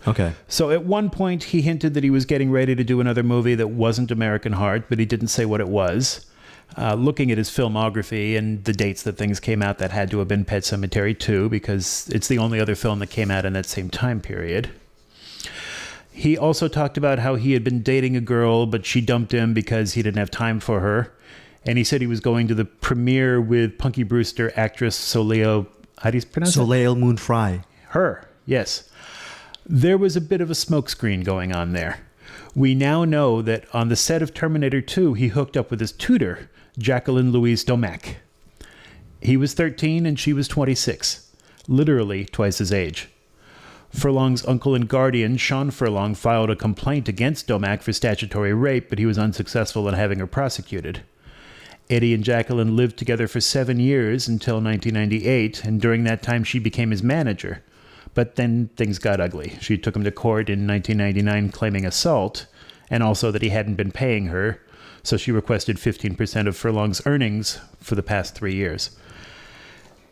Okay. So at one point, he hinted that he was getting ready to do another movie that wasn't American Heart, but he didn't say what it was. Looking at his filmography and the dates that things came out, that had to have been Pet Sematary 2, because it's the only other film that came out in that same time period. He also talked about how he had been dating a girl, but she dumped him because he didn't have time for her. And he said he was going to the premiere with Punky Brewster actress Soleil, how do you pronounce it? Soleil Moon Frye. Her, yes. There was a bit of a smokescreen going on there. We now know that on the set of Terminator 2, he hooked up with his tutor, Jacqueline Louise Domack. He was 13 and she was 26, literally twice his age. Furlong's uncle and guardian, Sean Furlong, filed a complaint against Domack for statutory rape, but he was unsuccessful in having her prosecuted. Eddie and Jacqueline lived together for 7 years until 1998, and during that time she became his manager. But then things got ugly. She took him to court in 1999 claiming assault, and also that he hadn't been paying her, so she requested 15% of Furlong's earnings for the past 3 years.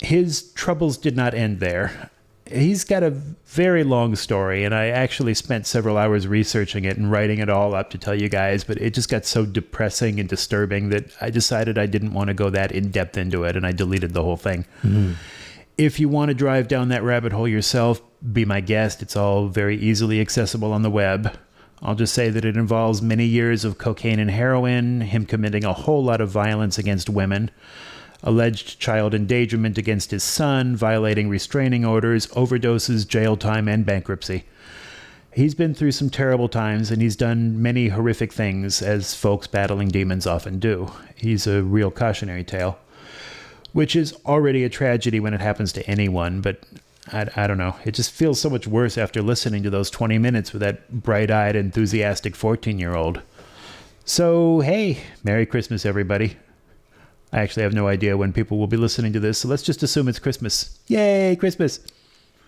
His troubles did not end there. He's got a very long story, and I actually spent several hours researching it and writing it all up to tell you guys, but it just got so depressing and disturbing that I decided I didn't want to go that in-depth into it, and I deleted the whole thing. Mm-hmm. If you want to drive down that rabbit hole yourself, be my guest. It's all very easily accessible on the web. I'll just say that it involves many years of cocaine and heroin, him committing a whole lot of violence against women, alleged child endangerment against his son, violating restraining orders, overdoses, jail time, and bankruptcy. He's been through some terrible times, and he's done many horrific things, as folks battling demons often do. He's a real cautionary tale, which is already a tragedy when it happens to anyone, but I don't know. It just feels so much worse after listening to those 20 minutes with that bright-eyed, enthusiastic 14-year-old. So, hey, Merry Christmas, everybody. I actually have no idea when people will be listening to this, so let's just assume it's Christmas. Yay, Christmas.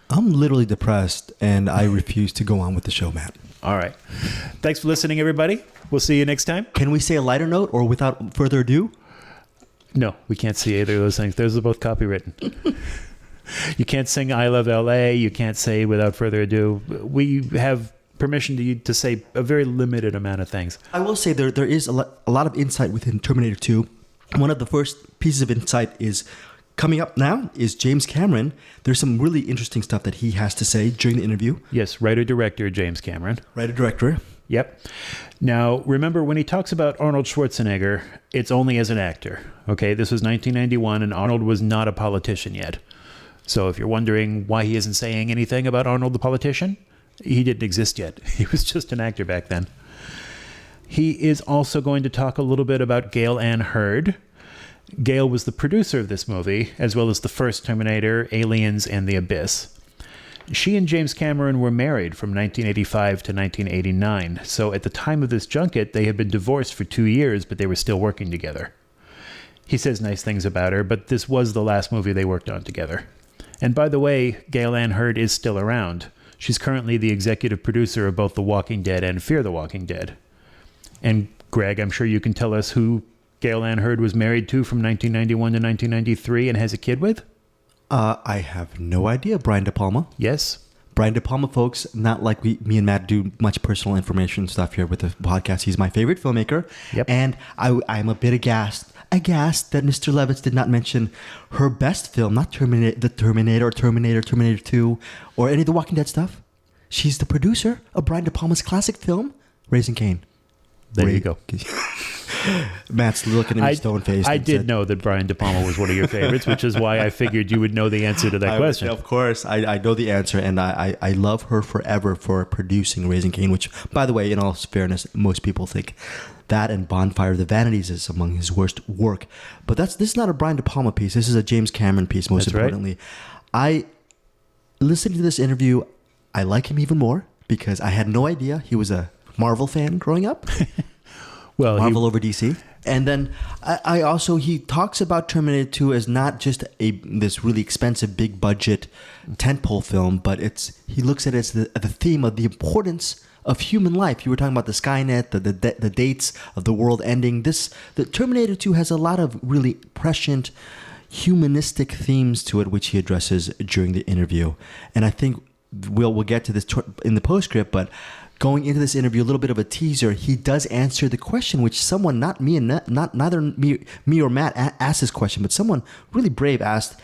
I'm literally depressed, and I refuse to go on with the show, Matt. All right. Thanks for listening, everybody. We'll see you next time. Can we say a lighter note, or without further ado? No, we can't see either of those things. Those are both copywritten. You can't sing I Love L.A. You can't say Without Further Ado. We have permission to say a very limited amount of things. I will say there is a lot of insight within Terminator 2. One of the first pieces of insight is coming up now is James Cameron. There's some really interesting stuff that he has to say during the interview. Yes, writer-director James Cameron. Writer-director. Yep. Now, remember, when he talks about Arnold Schwarzenegger, it's only as an actor. Okay, this was 1991, and Arnold was not a politician yet. So if you're wondering why he isn't saying anything about Arnold the politician, he didn't exist yet. He was just an actor back then. He is also going to talk a little bit about Gail Ann Hurd. Gail was the producer of this movie, as well as the first Terminator, Aliens, and The Abyss. She and James Cameron were married from 1985 to 1989, so at the time of this junket, they had been divorced for 2 years, but they were still working together. He says nice things about her, but this was the last movie they worked on together. And by the way, Gail Ann Hurd is still around. She's currently the executive producer of both The Walking Dead and Fear the Walking Dead. And Greg, I'm sure you can tell us who Gail Ann Hurd was married to from 1991 to 1993 and has a kid with? I have no idea. Brian De Palma. Yes. Brian De Palma, folks, not like me and Matt do much personal information stuff here with the podcast. He's my favorite filmmaker. Yep. And I'm a bit aghast that Mr. Levitz did not mention her best film, not Terminator, 2, or any of the Walking Dead stuff. She's the producer of Brian De Palma's classic film, Raising Cain. There you go. Matt's looking at me stone-faced. I did know that Brian De Palma was one of your favorites, which is why I figured you would know the answer to that question. Of course, I know the answer, and I love her forever for producing Raising Cain, which, by the way, in all fairness, most people think that and Bonfire of the Vanities is among his worst work. But this is not a Brian De Palma piece. This is a James Cameron piece, most importantly. Right. Listening to this interview, I like him even more because I had no idea he was a Marvel fan growing up. Well, Marvel over DC. And then I also, he talks about Terminator 2 as not just this really expensive, big budget tentpole film, but he looks at it as the theme of the importance of human life. You were talking about the Skynet, the dates of the world ending. The Terminator 2 has a lot of really prescient, humanistic themes to it, which he addresses during the interview. And I think we'll get to this in the postscript, but going into this interview, a little bit of a teaser, he does answer the question, which someone, not me and neither me or Matt asked this question, but someone really brave asked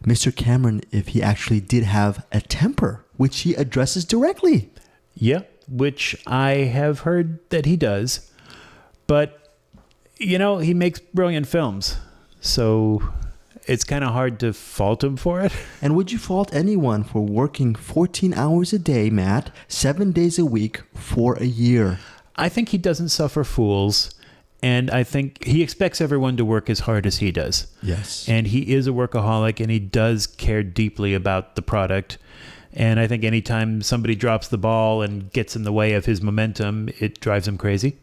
Mr. Cameron if he actually did have a temper, which he addresses directly. Yeah, which I have heard that he does. But, he makes brilliant films. So it's kind of hard to fault him for it. And would you fault anyone for working 14 hours a day, Matt, 7 days a week for a year? I think he doesn't suffer fools. And I think he expects everyone to work as hard as he does. Yes. And he is a workaholic, and he does care deeply about the product. And I think anytime somebody drops the ball and gets in the way of his momentum, it drives him crazy.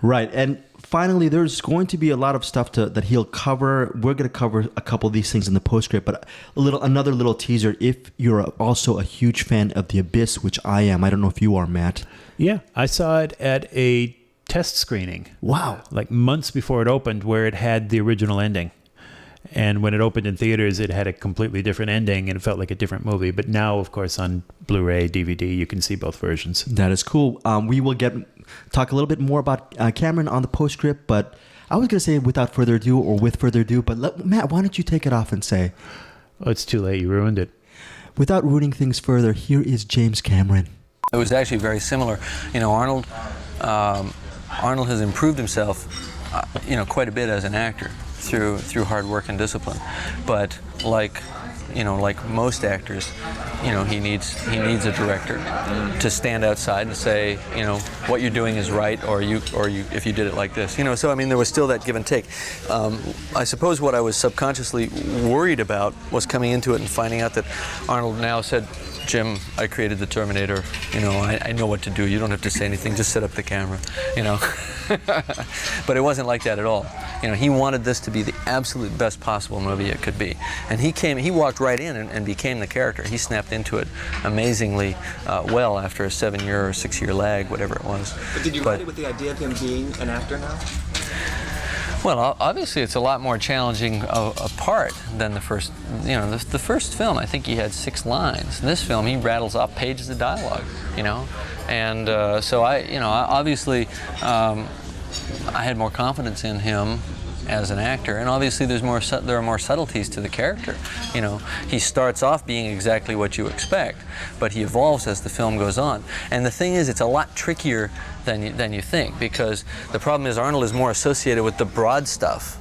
Right. And finally, there's going to be a lot of stuff that he'll cover. We're going to cover a couple of these things in the postscript, but another little teaser. If you're also a huge fan of The Abyss, which I am, I don't know if you are, Matt. Yeah, I saw it at a test screening. Wow. Like months before it opened, where it had the original ending. And when it opened in theaters, it had a completely different ending and it felt like a different movie. But now, of course, on Blu-ray, DVD, you can see both versions. That is cool. We will talk a little bit more about Cameron on the postscript, but I was going to say without further ado or with further ado, but Matt, why don't you take it off and say? Oh, it's too late. You ruined it. Without ruining things further, here is James Cameron. It was actually very similar. Arnold has improved himself, quite a bit as an actor through hard work and discipline. But like most actors, he needs a director to stand outside and say, what you're doing is right, or you if you did it like this. So there was still that give and take. I suppose what I was subconsciously worried about was coming into it and finding out that Arnold now said, Jim, I created the Terminator. I know what to do. You don't have to say anything. Just set up the camera. But it wasn't like that at all. He wanted this to be the absolute best possible movie it could be. And he walked right in and became the character. He snapped into it amazingly well after a 7-year or 6-year lag, whatever it was. But did you write it with the idea of him being an actor now? Well, obviously, it's a lot more challenging a part than the first. You know, the first film, I think he had 6 lines. In this film, he rattles off pages of dialogue. You know, and so obviously, I had more confidence in him as an actor, and obviously there are more subtleties to the character. You know, he starts off being exactly what you expect, but he evolves as the film goes on. And the thing is, it's a lot trickier than you think, because the problem is Arnold is more associated with the broad stuff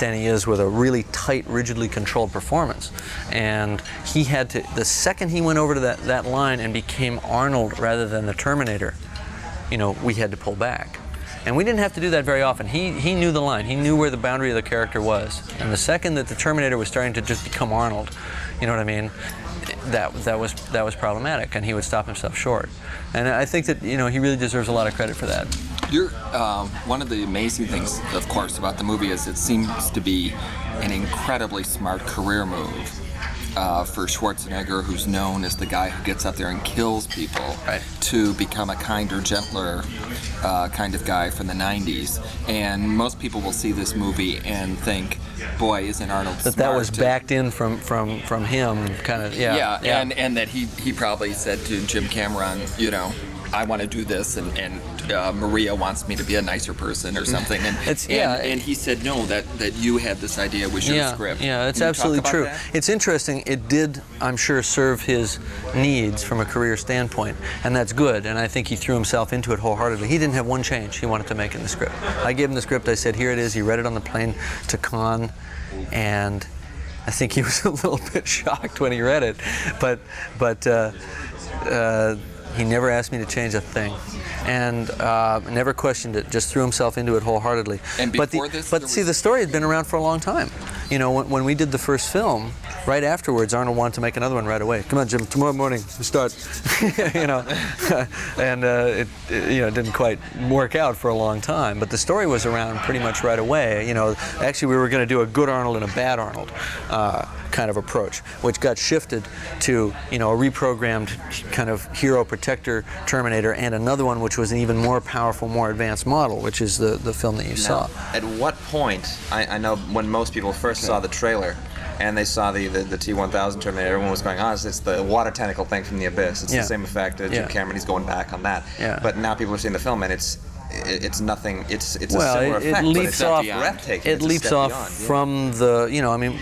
than he is with a really tight, rigidly controlled performance. And he had to, the second he went over to that line and became Arnold rather than the Terminator, you know, we had to pull back. And we didn't have to do that very often. He knew the line. He knew where the boundary of the character was. And the second that the Terminator was starting to just become Arnold, you know what I mean, that was problematic, and he would stop himself short. And I think that, you know, he really deserves a lot of credit for that. You're one of the amazing things, of course, about the movie is it seems to be an incredibly smart career move. For Schwarzenegger, who's known as the guy who gets up there and kills people, right, to become a kinder, gentler kind of guy from the 90s. And most people will see this movie and think, boy, isn't Arnold smart? That was backed in from him, kind of, yeah. And that he probably said to Jim Cameron, you know, I want to do this, and Maria wants me to be a nicer person or something. And he said, no, that you had this idea was your script. Yeah, it's Can you absolutely talk about true. that? It's interesting. It did, I'm sure, serve his needs from a career standpoint, and that's good. And I think he threw himself into it wholeheartedly. He didn't have one change he wanted to make in the script. I gave him the script. I said, here it is. He read it on the plane to Cannes, and I think he was a little bit shocked when he read it. But he never asked me to change a thing, and never questioned it. Just threw himself into it wholeheartedly. And before see, the story had been around for a long time. You know, when we did the first film, right afterwards, Arnold wanted to make another one right away. Come on, Jim, tomorrow morning we start. You know, and it didn't quite work out for a long time. But the story was around pretty much right away. You know, actually, we were going to do a good Arnold and a bad Arnold kind of approach, which got shifted to, you know, a reprogrammed kind of hero protector Terminator, and another one which was an even more powerful, more advanced model, which is the film that you saw. At what point, I know when most people first saw the trailer and they saw the T-1000 Terminator, everyone was going, it's the water tentacle thing from the abyss. It's the same effect. Jim Cameron, he's going back on that. Yeah. But now people are seeing the film, and it's nothing. It's a similar effect, it leaps but it's off. breathtaking. It leaps off from the. You know, I mean,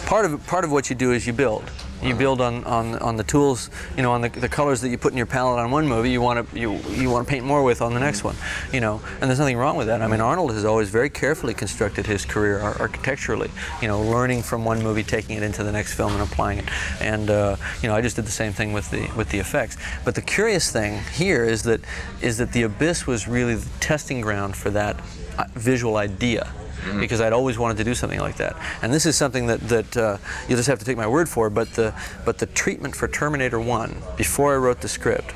part of what you do is you build. You build on the tools, you know, on the colors that you put in your palette on one movie. You want to paint more with on the next one, you know. And there's nothing wrong with that. I mean, Arnold has always very carefully constructed his career architecturally. You know, learning from one movie, taking it into the next film, and applying it. And you know, I just did the same thing with the effects. But the curious thing here is that the Abyss was really the testing ground for that visual idea. Because I'd always wanted to do something like that, and this is something that you'll just have to take my word for. But the treatment for Terminator 1 before I wrote the script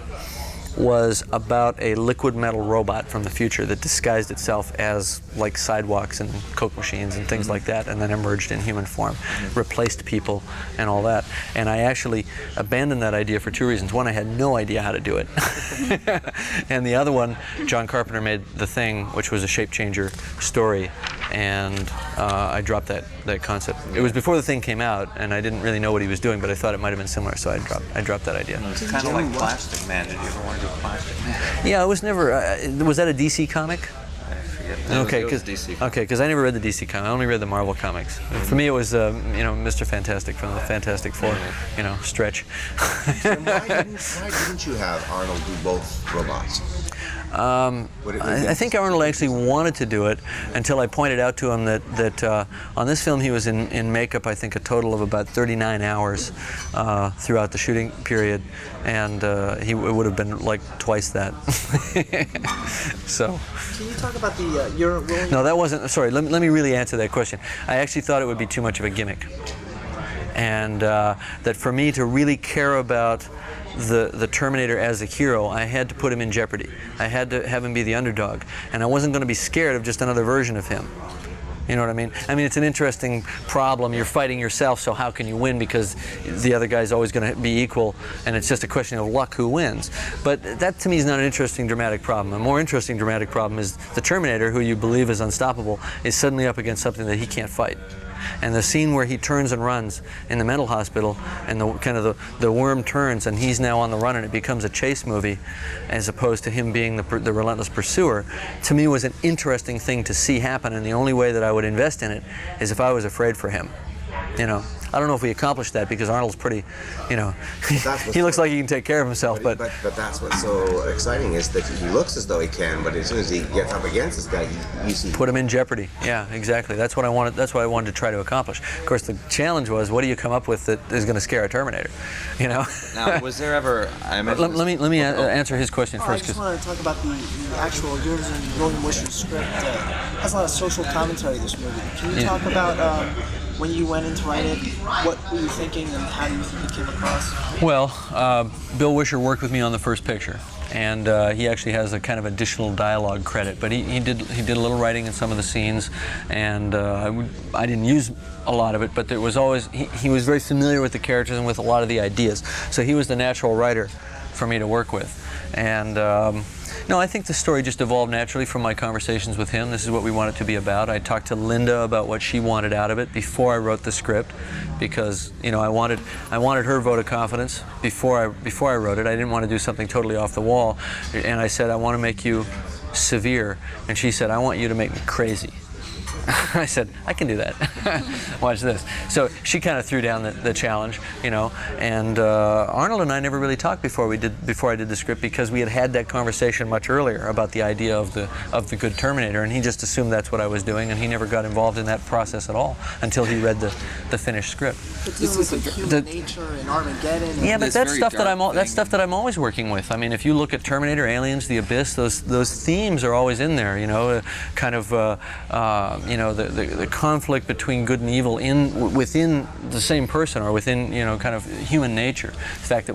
was about a liquid metal robot from the future that disguised itself as like sidewalks and Coke machines and things like that, and then emerged in human form, replaced people and all that. And I actually abandoned that idea for 2 reasons. One, I had no idea how to do it. And the other one, John Carpenter made The Thing, which was a shape changer story, and I dropped that concept. It was before The Thing came out, and I didn't really know what he was doing, but I thought it might have been similar, so I dropped that idea. It's kind of like Plastic Man. Did you ever want to do Plastic Man? Yeah, it was never. Was that a DC comic? Okay, because I never read the DC comic. I only read the Marvel comics. For me, it was Mr. Fantastic from the Fantastic Four, stretch. Why didn't you have Arnold do both robots? I think Arnold actually wanted to do it until I pointed out to him that on this film he was in makeup, I think, a total of about 39 hours throughout the shooting period, and it would have been like twice that. So. Can you talk about your role? No, that wasn't. Sorry, let me really answer that question. I actually thought it would be too much of a gimmick, and that for me to really care about the Terminator as a hero, I had to put him in jeopardy. I had to have him be the underdog, and I wasn't going to be scared of just another version of him. You know what I mean? I mean, it's an interesting problem. You're fighting yourself, so how can you win? Because the other guy's always going to be equal, and it's just a question of luck who wins. But that, to me, is not an interesting dramatic problem. A more interesting dramatic problem is the Terminator, who you believe is unstoppable, is suddenly up against something that he can't fight. And the scene where he turns and runs in the mental hospital, and the worm turns, and he's now on the run, and it becomes a chase movie, as opposed to him being the relentless pursuer, to me was an interesting thing to see happen. And the only way that I would invest in it is if I was afraid for him. You know, I don't know if we accomplished that, because Arnold's pretty, you know, he looks like he can take care of himself. But that's what's so exciting, is that he looks as though he can, but as soon as he gets up against this guy, you see. Put him in jeopardy. Yeah, exactly. That's what I wanted. That's what I wanted to try to accomplish. Of course, the challenge was, what do you come up with that is going to scare a Terminator? You know. Now, was there ever? Let me answer his question first. I just want to talk about the actual yours and William Wisher's script. Has a lot of social commentary. This movie. Can you talk about? When you went in to write it, what were you thinking, and how do you think it came across? Well, Bill Wisher worked with me on the first picture, and he actually has a kind of additional dialogue credit. But he did a little writing in some of the scenes, and I didn't use a lot of it. But there was always he was very familiar with the characters and with a lot of the ideas, so he was the natural writer for me to work with. And no, I think the story just evolved naturally from my conversations with him. This is what we want it to be about. I talked to Linda about what she wanted out of it before I wrote the script, because you know I wanted her vote of confidence before I wrote it. I didn't want to do something totally off the wall, and I said, I want to make you severe, and she said, I want you to make me crazy. I said, I can do that. Watch this. So she kind of threw down the challenge, you know. And Arnold and I never really talked before I did the script, because we had that conversation much earlier about the idea of the good Terminator, and he just assumed that's what I was doing, and he never got involved in that process at all until he read the finished script. But dealing with human nature and Armageddon. Yeah, but that's stuff that I'm always working with. I mean, if you look at Terminator, Aliens, The Abyss, those themes are always in there. You know, kind of. You know, the conflict between good and evil within the same person, or within, you know, kind of human nature. The fact that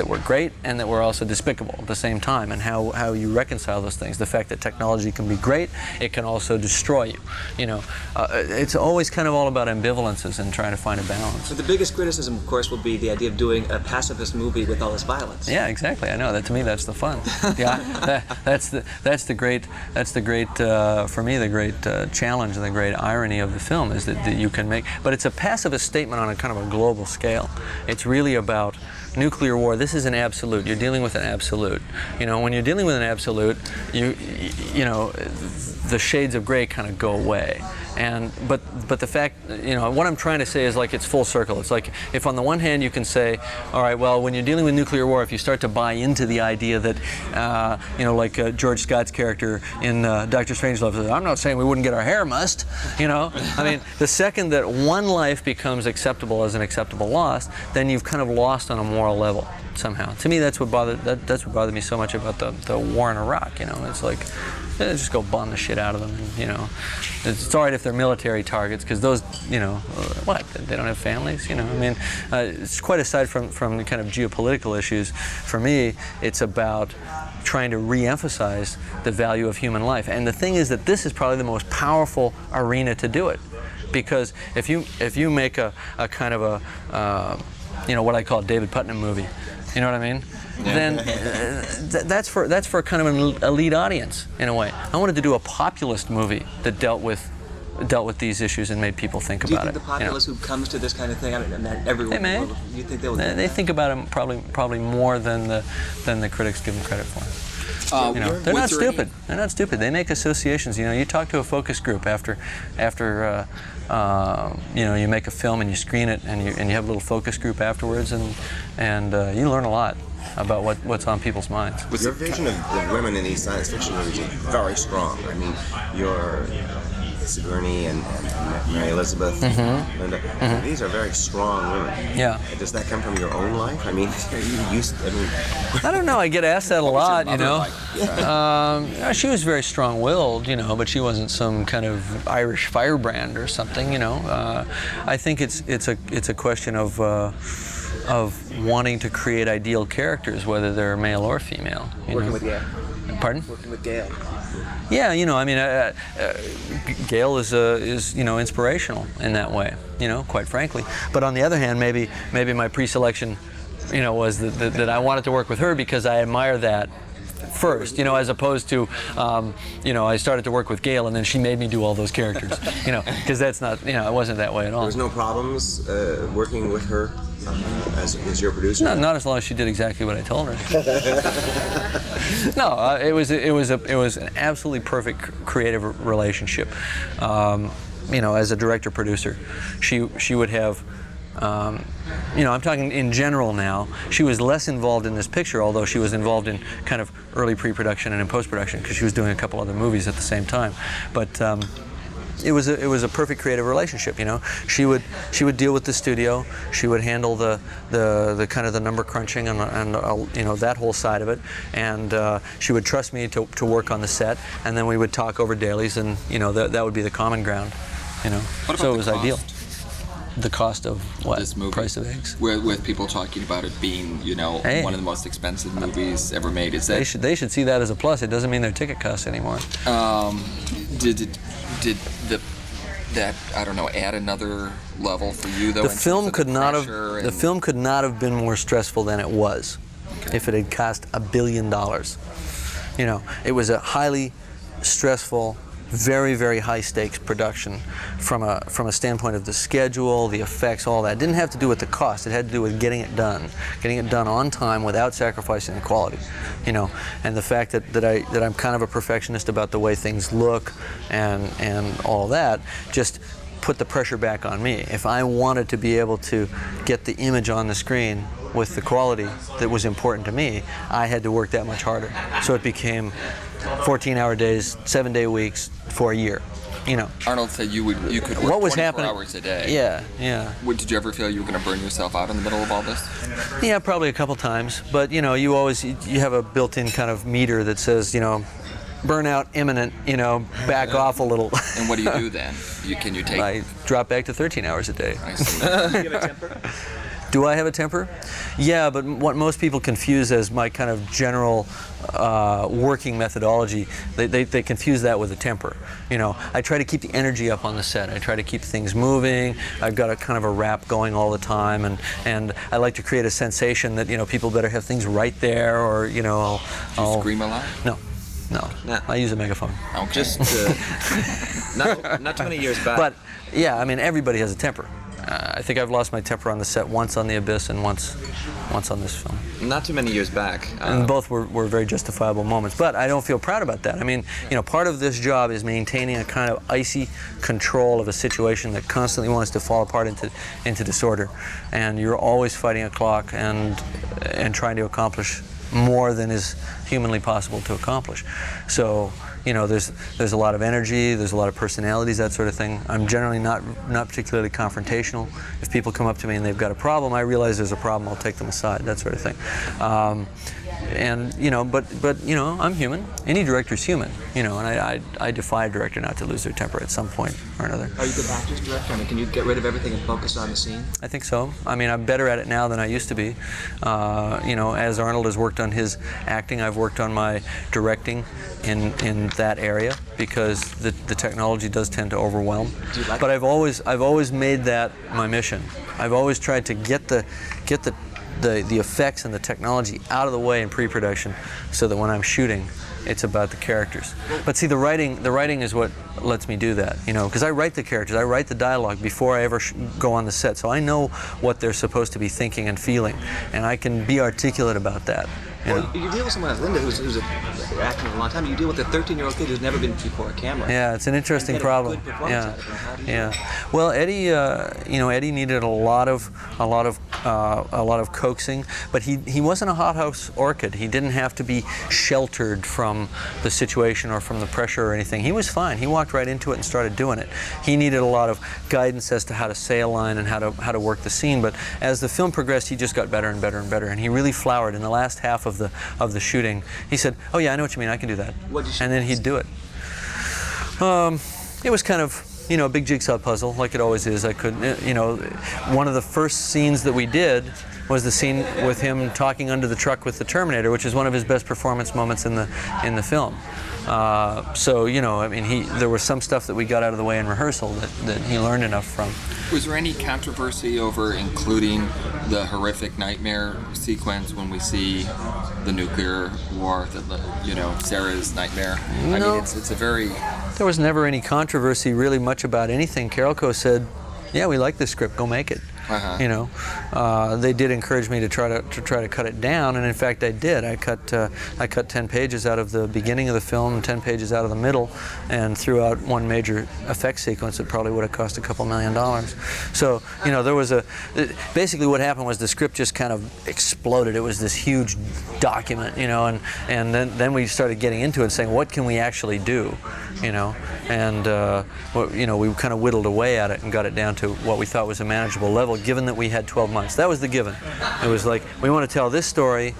we're great and that we're also despicable at the same time, and how you reconcile those things. The fact that technology can be great, it can also destroy you. You know, it's always kind of all about ambivalences and trying to find a balance. But the biggest criticism, of course, will be the idea of doing a pacifist movie with all this violence. Yeah, exactly. I know that. To me, that's the fun. Yeah, that's the great for me, the great challenge and the great irony of the film is that you can make. But it's a pacifist statement on a kind of a global scale. It's really about nuclear war. This is an absolute. You're dealing with an absolute. You know, when you're dealing with an absolute, you know, the shades of gray kind of go away. But the fact, you know, what I'm trying to say is, like, it's full circle. It's like, if on the one hand you can say, all right, well, when you're dealing with nuclear war, if you start to buy into the idea that, you know, like George Scott's character in Dr. Strangelove says, I'm not saying we wouldn't get our hair mussed, you know. I mean, the second that one life becomes acceptable as an acceptable loss, then you've kind of lost on a moral level somehow. To me, that's what bothered me so much about the war in Iraq. You know, it's like, just go bomb the shit out of them. And, you know, it's all right if they're military targets, because those, you know, what, they don't have families. You know, I mean, it's quite aside from the kind of geopolitical issues. For me, it's about trying to re-emphasize the value of human life. And the thing is that this is probably the most powerful arena to do it, because if you make a kind of a you know, what I call a David Putnam movie, you know what I mean? Then that's for kind of an elite audience in a way. I wanted to do a populist movie that dealt with these issues and made people think about it. Do you think the populace who comes to this kind of thing, I mean, everyone, they may. You think they will? They think about it probably more than the critics give them credit for. You know, they're not stupid. They're not stupid. They make associations. You know, you talk to a focus group after you know, you make a film and you screen it, and you have a little focus group afterwards, and you learn a lot about what's on people's minds. Your vision of the women in these science fiction movies is very strong. I mean, your Sigourney and Mary Elizabeth, Linda, these are very strong women. Yeah. Does that come from your own life? I mean, are you used to, I don't know. I get asked that a lot, you know. She was very strong-willed, you know, but she wasn't some kind of Irish firebrand or something, you know. I think it's a question of wanting to create ideal characters, whether they're male or female. Working with Gail. Pardon? Working with Gail. Yeah, you know, I mean, Gail is inspirational in that way, you know, quite frankly. But on the other hand, maybe my pre-selection, you know, was that I wanted to work with her because I admire that first, you know, as opposed to, you know, I started to work with Gail and then she made me do all those characters, you know, because that's not, you know, it wasn't that way at all. There was no problems working with her as your producer? Not as long as she did exactly what I told her. No, it was an absolutely perfect creative relationship. You know, as a director-producer, she would have. You know, I'm talking in general now. She was less involved in this picture, although she was involved in kind of early pre-production and in post-production because she was doing a couple other movies at the same time. But it was a perfect creative relationship. You know, she would deal with the studio. She would handle the kind of the number crunching and you know, that whole side of it. And she would trust me to work on the set, and then we would talk over dailies, and you know, that would be the common ground. You know, so it was ideal. The cost of what? This movie. Price of eggs? With people talking about it being, you know, one of the most expensive movies ever made. Is that they should see that as a plus. It doesn't mean their ticket costs anymore. Did that, I don't know, add another level for you though? The film could not have been more stressful than it was if it had cost $1 billion. You know, it was a highly stressful, very, very high stakes production from a standpoint of the schedule, the effects, all that. It didn't have to do with the cost. It had to do with getting it done on time without sacrificing the quality, you know. And the fact that I'm kind of a perfectionist about the way things look and all that just put the pressure back on me. If I wanted to be able to get the image on the screen with the quality that was important to me, I had to work that much harder. So it became 14-hour days, 7-day weeks for a year, you know. Arnold said you could work 24 hours a day. Yeah. Did you ever feel you were going to burn yourself out in the middle of all this? Yeah, probably a couple times. But you know, you have a built-in kind of meter that says, you know, burnout imminent, you know, back off a little. And what do you do then? Can you take? I drop back to 13 hours a day. I see. Do you have a temper? Do I have a temper? Yeah, but what most people confuse as my kind of general working methodology, they confuse that with a temper. You know, I try to keep the energy up on the set. I try to keep things moving. I've got a kind of a rap going all the time, and I like to create a sensation that, you know, people better have things right there, or, you know, I'll scream a lot? No. I use a megaphone. Okay. Just not too many years back. But yeah, I mean, everybody has a temper. I think I've lost my temper on the set once on The Abyss and once on this film. Not too many years back. And both were very justifiable moments. But I don't feel proud about that. I mean, you know, part of this job is maintaining a kind of icy control of a situation that constantly wants to fall apart into disorder. And you're always fighting a clock and trying to accomplish more than is humanly possible to accomplish. So, you know, there's a lot of energy, there's a lot of personalities, that sort of thing. I'm generally not particularly confrontational. If people come up to me and they've got a problem, I realize there's a problem, I'll take them aside, that sort of thing. And you know, but you know, I'm human. Any director's human, you know, and I defy a director not to lose their temper at some point or another. Are you good actors, director? I mean, can you get rid of everything and focus on the scene? I think so. I mean, I'm better at it now than I used to be. You know, as Arnold has worked on his acting, I've worked on my directing in that area, because the technology does tend to overwhelm. But I've always made that my mission. I've always tried to get the effects and the technology out of the way in pre-production, so that when I'm shooting, it's about the characters. But see, the writing is what lets me do that, you know, because I write the characters, I write the dialogue before I ever go on the set, so I know what they're supposed to be thinking and feeling, and I can be articulate about that. Well, you deal with someone like Linda, who's acting a long time. You deal with a 13-year-old kid who's never been before a camera. Yeah, it's an interesting problem. Yeah. Well, Eddie, you know, Eddie needed a lot of coaxing, but he wasn't a hothouse orchid. He didn't have to be sheltered from the situation or from the pressure or anything. He was fine. He walked right into it and started doing it. He needed a lot of guidance as to how to say a line and how to work the scene. But as the film progressed, he just got better and better and better, and he really flowered in the last half of the shooting. He said, "Oh yeah, I know what you mean. I can do that." And then he'd do it. It was kind of you know, a big jigsaw puzzle, like it always is. I couldn't, you know, one of the first scenes that we did was the scene with him talking under the truck with the Terminator, which is one of his best performance moments in the film. So, you know, I mean, there was some stuff that we got out of the way in rehearsal that he learned enough from. Was there any controversy over including the horrific nightmare sequence when we see the nuclear war, you know, Sarah's nightmare? No. I mean, it's a very... There was never any controversy really much about anything. Carolco said, yeah, we like this script, go make it. You know, they did encourage me to try to cut it down, and in fact I did. I cut 10 pages out of the beginning of the film, 10 pages out of the middle, and threw out one major effect sequence that probably would have cost a couple $1 million. So, you know, there was basically what happened was the script just kind of exploded. It was this huge document, you know, and then we started getting into it, saying, what can we actually do, you know, and you know, we kind of whittled away at it and got it down to what we thought was a manageable level, given that we had 12 months. That was the given. It was like, we want to tell this story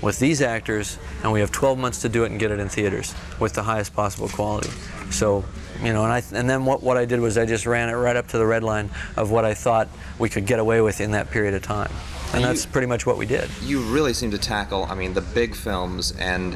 with these actors, and we have 12 months to do it and get it in theaters with the highest possible quality. So, you know, and then what I did was I just ran it right up to the red line of what I thought we could get away with in that period of time. And that's pretty much what we did. You really seem to tackle, I mean, the big films, and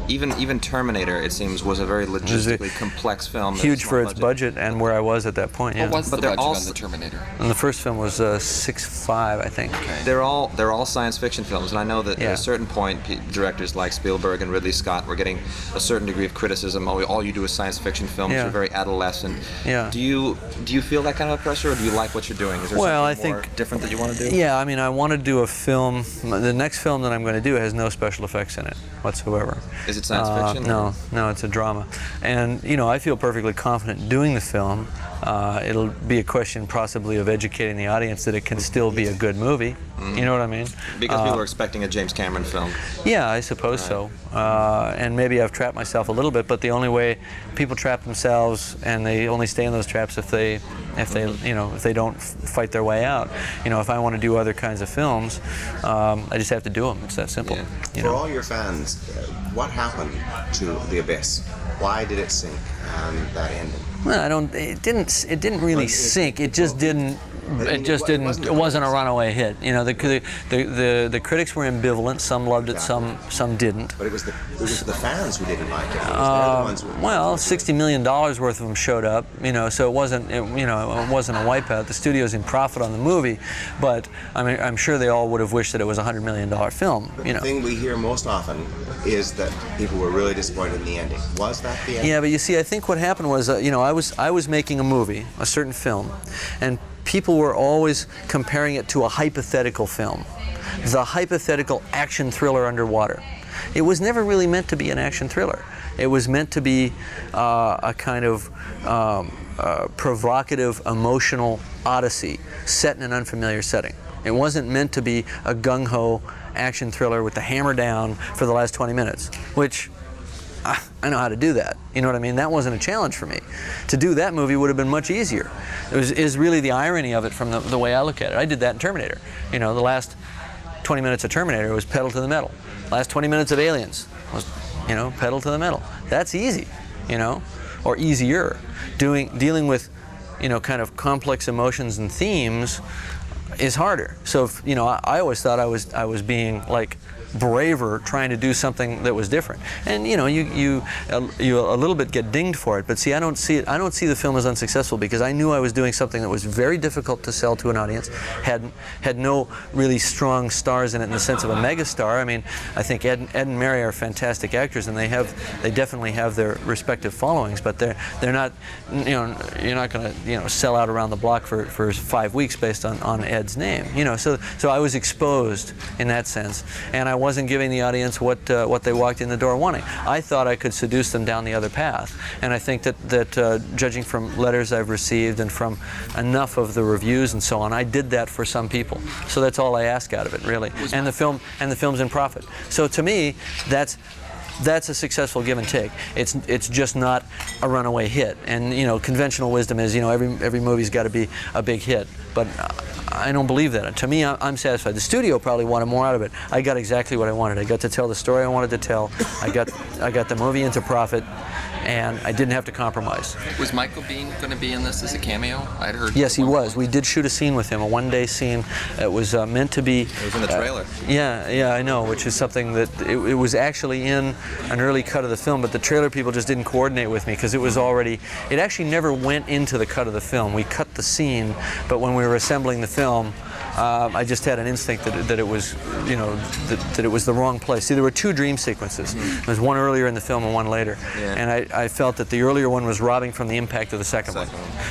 even Terminator, it seems, was a very logistically complex film. Huge for its budget and where I was at that point. Yeah. What was the budget on the Terminator? And the first film was 6.5, I think. Okay. They're all science fiction films, and I know that at a certain point, directors like Spielberg and Ridley Scott were getting a certain degree of criticism. All you do is science fiction films. You're very adolescent. Yeah. Do you feel that kind of pressure, or do you like what you're doing? Is there something more different that you want to do? Yeah, I mean, I want to do a film. The next film that I'm going to do has no special effects in it whatsoever. Is it science fiction? No, it's a drama. And, you know, I feel perfectly confident doing the film. It'll be a question possibly of educating the audience that it can still be a good movie. You know what I mean? Because people are expecting a James Cameron film. Yeah, I suppose so. And maybe I've trapped myself a little bit, but the only way people trap themselves, and they only stay in those traps if they don't fight their way out. You know, if I want to do other kinds of films, I just have to do them. It's that simple. Yeah. You For know? all your fans, what happened to The Abyss? Why did it sink and that ending? Well, it didn't really sink. It just didn't. It wasn't a runaway hit. You know, the critics were ambivalent. Some loved it, some didn't. But it was the fans who didn't like it. Well, $60 million worth of them showed up. You know, so it wasn't a wipeout. The studio's in profit on the movie, but I mean, I'm sure they all would have wished that it was a $100 million film. But the thing we hear most often is that people were really disappointed in the ending. Was that the ending? Yeah, but you see, I think what happened was, you know, I was making a movie, a certain film, and people were always comparing it to a hypothetical film, the hypothetical action thriller underwater. It was never really meant to be an action thriller. It was meant to be a kind of provocative, emotional odyssey set in an unfamiliar setting. It wasn't meant to be a gung-ho action thriller with the hammer down for the last 20 minutes, which I know how to do that. You know what I mean? That wasn't a challenge for me. To do that movie would have been much easier. Is really the irony of it from the way I look at it. I did that in Terminator. You know, the last 20 minutes of Terminator was pedal to the metal. Last 20 minutes of Aliens was, you know, pedal to the metal. That's easy, you know, or easier. Dealing with, you know, kind of complex emotions and themes is harder. So, you know, I always thought I was being like braver trying to do something that was different, and you know, you a little bit get dinged for it. But see, I don't see the film as unsuccessful because I knew I was doing something that was very difficult to sell to an audience, had no really strong stars in it in the sense of a megastar. I mean, I think Ed and Mary are fantastic actors, and they definitely have their respective followings, but they're not, you know, you're not going to, you know, sell out around the block for 5 weeks based on Ed's name, you know. So I was exposed in that sense, and I wasn't giving the audience what they walked in the door wanting. I thought I could seduce them down the other path, and I think that judging from letters I've received and from enough of the reviews and so on, I did that for some people. So that's all I ask out of it, really. And the film's in profit. So to me, that's that's a successful give and take. It's just not a runaway hit. And conventional wisdom is every movie's got to be a big hit. But I don't believe that. To me, I'm satisfied. The studio probably wanted more out of it. I got exactly what I wanted. I got to tell the story I wanted to tell. I got the movie into profit, and I didn't have to compromise. Was Michael Biehn going to be in this as a cameo? I'd heard. Yes, he was. We did shoot a scene with him, a one-day scene. It was meant to be. It was in the trailer. Yeah, I know, which is something that it was actually in an early cut of the film, but the trailer people just didn't coordinate with me because it was already. It actually never went into the cut of the film. We cut the scene, but when we were assembling the film, I just had an instinct that it was, that it was the wrong place. See, there were two dream sequences. There was one earlier in the film and one later, and I felt that the earlier one was robbing from the impact of the second one,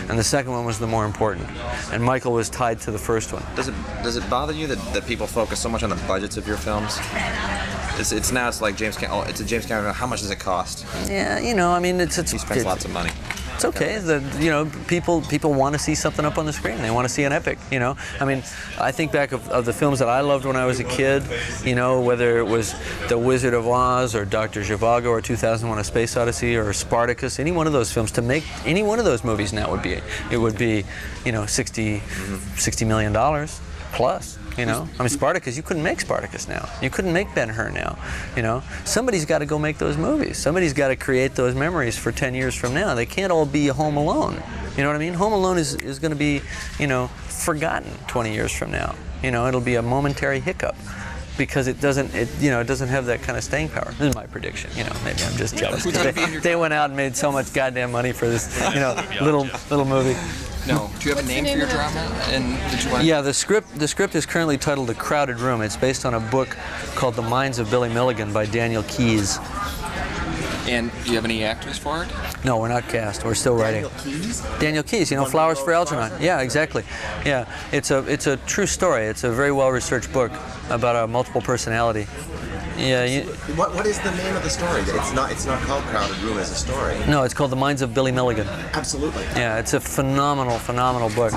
and the second one was the more important. And Michael was tied to the first one. Does it bother you that people focus so much on the budgets of your films? It's like James Cameron. It's a James Cameron. How much does it cost? Yeah, he spends lots of money. It's okay. People want to see something up on the screen. They want to see an epic. I think back of the films that I loved when I was a kid. Whether it was The Wizard of Oz or Dr. Zhivago or 2001: A Space Odyssey or Spartacus. Any one of those films, to make any one of those movies now would be $60 million plus. Spartacus, you couldn't make Spartacus now. You couldn't make Ben-Hur now. Somebody's got to go make those movies. Somebody's got to create those memories for 10 years from now. They can't all be Home Alone. You know what I mean? Home Alone is going to be, forgotten 20 years from now. It'll be a momentary hiccup because it doesn't have that kind of staying power. This is my prediction. Maybe I'm just jealous. They went out and made so much goddamn money for this, little movie. No. Do you have a name for your drama? Yeah, the script is currently titled The Crowded Room. It's based on a book called The Minds of Billy Milligan by Daniel Keyes. And do you have any actors for it? No, we're not cast. We're still writing. Daniel Keyes, Flowers for Algernon. Yeah, exactly. Yeah, it's a true story. It's a very well-researched book about a multiple personality. Yeah. What is the name of the story? It's not called Crowded Room as a story. No, it's called The Minds of Billy Milligan. Absolutely. Yeah, it's a phenomenal book.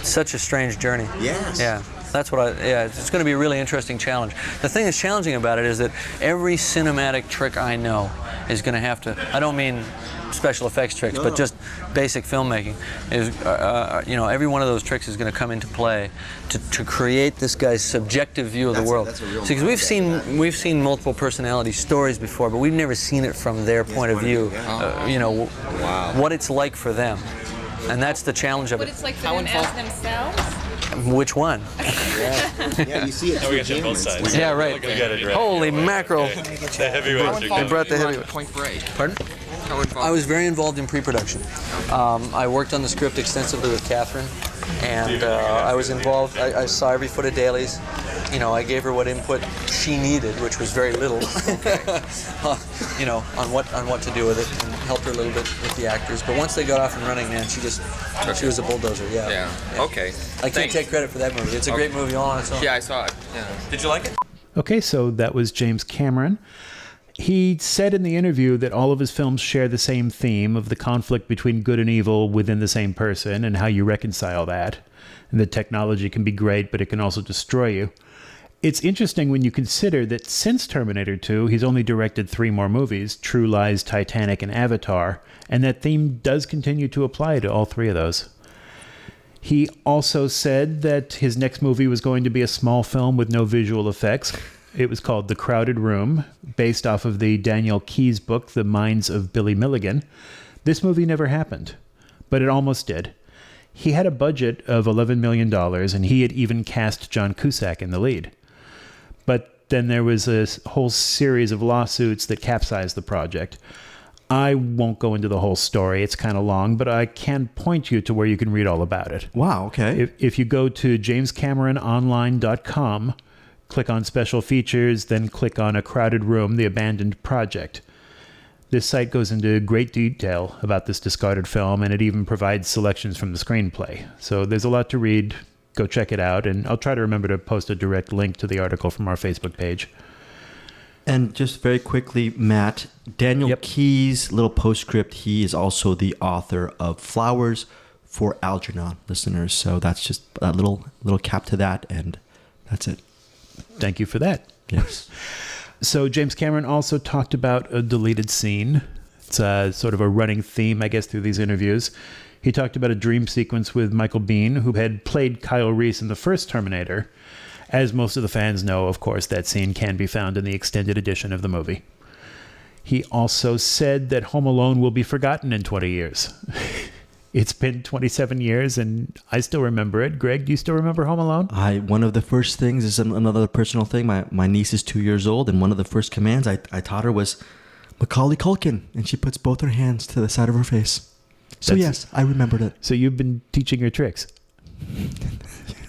Such a strange journey. Yes. Yeah. That's what it's going to be a really interesting challenge. The thing that's challenging about it is that every cinematic trick I know is going to have to, I don't mean special effects tricks, but just basic filmmaking, is every one of those tricks is going to come into play to create this guy's subjective view of the world. Because we've seen multiple personality stories before, but we've never seen it from their point of view. What it's like for them, and that's the challenge of it. What it's like for them as themselves. Which one? Yeah, you see it through both sides. Yeah, right. Holy mackerel. The heavyweights. They brought the heavyweights. Point Break. Pardon? I was very involved in pre-production. I worked on the script extensively with Catherine, and I was involved. I saw every foot of dailies. I gave her what input she needed, which was very little. On what to do with it, and helped her a little bit with the actors. But once they got off and running, man, she was a bulldozer. Yeah. Okay. I can't take credit for that movie. It's a great movie all on its own. Yeah, I saw it. Yeah. Did you like it? Okay, so that was James Cameron. He said in the interview that all of his films share the same theme of the conflict between good and evil within the same person and how you reconcile that. And that technology can be great, but it can also destroy you. It's interesting when you consider that since Terminator 2, he's only directed 3 more movies, True Lies, Titanic, and Avatar, and that theme does continue to apply to all 3 of those. He also said that his next movie was going to be a small film with no visual effects. It was called The Crowded Room, based off of the Daniel Keyes book, The Minds of Billy Milligan. This movie never happened, but it almost did. He had a budget of $11 million, and he had even cast John Cusack in the lead. But then there was a whole series of lawsuits that capsized the project. I won't go into the whole story. It's kind of long, but I can point you to where you can read all about it. Wow, okay. If you go to jamescamerononline.com, click on Special Features, then click on A Crowded Room, The Abandoned Project. This site goes into great detail about this discarded film, and it even provides selections from the screenplay. So there's a lot to read. Go check it out, and I'll try to remember to post a direct link to the article from our Facebook page. And just very quickly, Matt, Daniel Keyes' little postscript, he is also the author of Flowers for Algernon, listeners. So that's just a little cap to that, and that's it. Thank you for that. Yes. So James Cameron also talked about a deleted scene. It's sort of a running theme, I guess, through these interviews. He talked about a dream sequence with Michael Biehn, who had played Kyle Reese in the first Terminator. As most of the fans know, of course, that scene can be found in the extended edition of the movie. He also said that Home Alone will be forgotten in 20 years. It's been 27 years, and I still remember it. Greg, do you still remember Home Alone? One of the first things is another personal thing. My niece is 2 years old, and one of the first commands I taught her was Macaulay Culkin, and she puts both her hands to the side of her face. So yes, I remembered it. So you've been teaching her tricks.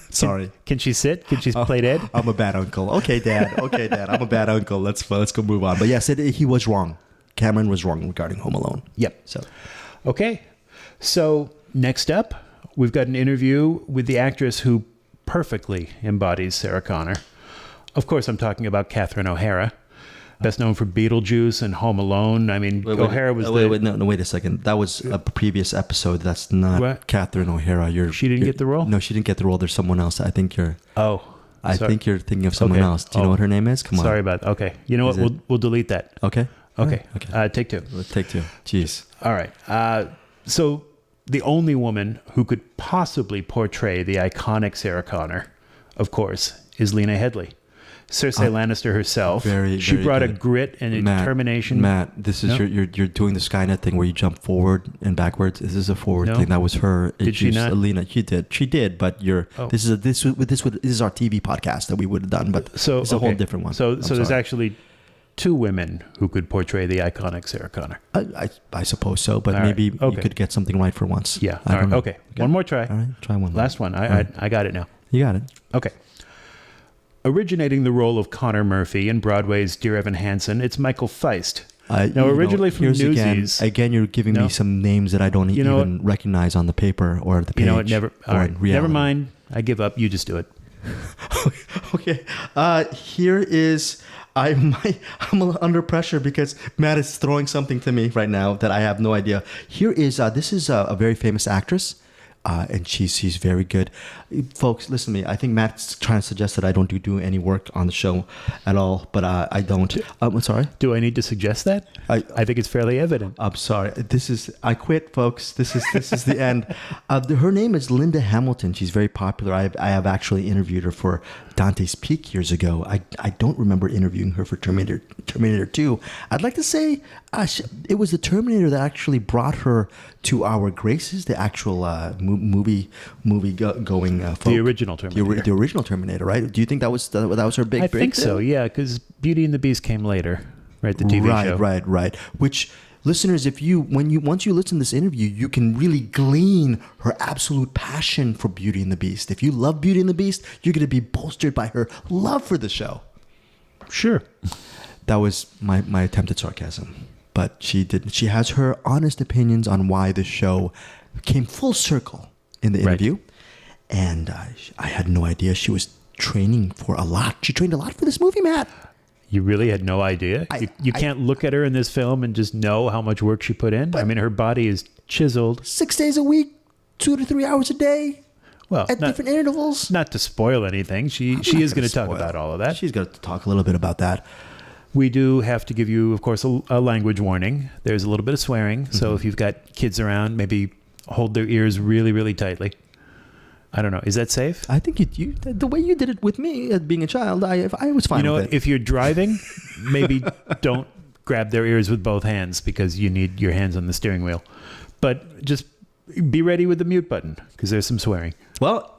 Sorry. Can she sit? Can she play dead? I'm a bad uncle. Okay, Dad. I'm a bad uncle. Let's go move on. But yes, he was wrong. Cameron was wrong regarding Home Alone. Yep. So, okay. So next up, we've got an interview with the actress who perfectly embodies Sarah Connor. Of course, I'm talking about Catherine O'Hara, best known for Beetlejuice and Home Alone. I mean, O'Hara was wait a second. That was a previous episode. That's not Catherine O'Hara. She didn't get the role? No, she didn't get the role. There's someone else. I think you're... I think you're thinking of someone else. Do you know what her name is? Come on. Sorry about that. Okay. You know what? We'll delete that. Okay. Okay. Okay. Take two. Take two. Jeez. All right. So the only woman who could possibly portray the iconic Sarah Connor, of course, is Lena Headey. Cersei Lannister herself. She brought a grit and a determination. Matt, this is you're doing the Skynet thing where you jump forward and backwards. This is a forward thing. That was her. Did she not? Lena, she did. But this is our TV podcast that we would have done. But it's a whole different one. So there's actually two women who could portray the iconic Sarah Connor. I suppose so, but maybe you could get something right for once. Yeah. All right. Okay. One more try. All right. Try one. Last one. I got it now. You got it. Okay. Originating the role of Connor Murphy in Broadway's Dear Evan Hansen, it's Michael Feist. Now, originally from Newsies. Again, you're giving me some names that I don't even recognize on the paper or the page. You know what? Never mind. I give up. You just do it. Okay. Here is... I'm under pressure because Matt is throwing something to me right now that I have no idea. Here is... this is a very famous actress. And she's very good. Folks, listen to me. I think Matt's trying to suggest that I don't do any work on the show at all, but I don't. I'm sorry? Do I need to suggest that? I think it's fairly evident. I'm sorry. I quit, folks. This is the end. Her name is Linda Hamilton. She's very popular. I have actually interviewed her for Dante's Peak years ago. I don't remember interviewing her for Terminator 2. I'd like to say it was the Terminator that actually brought her to our graces, the actual movie going folk. The original Terminator. The original Terminator, right? Do you think that was her big break? I think so, yeah, because Beauty and the Beast came later, right? The TV show. Right. Which, listeners, once you listen to this interview, you can really glean her absolute passion for Beauty and the Beast. If you love Beauty and the Beast, you're going to be bolstered by her love for the show. Sure. That was my attempt at sarcasm. But she has her honest opinions on why the show came full circle in the interview. And I had no idea she was training for a lot. She trained a lot for this movie, Matt. You really had no idea? You can't look at her in this film and just know how much work she put in? I mean, her body is chiseled. 6 days a week, 2 to 3 hours a day. Well, at different intervals. Not to spoil anything. She is going to talk about all of that. She's going to talk a little bit about that. We do have to give you, of course, a language warning. There's a little bit of swearing. Mm-hmm. So if you've got kids around, maybe hold their ears really, really tightly. I don't know. Is that safe? I think you the way you did it with me as being a child, I was fine with it. If you're driving, maybe don't grab their ears with both hands because you need your hands on the steering wheel. But just be ready with the mute button because there's some swearing. Well,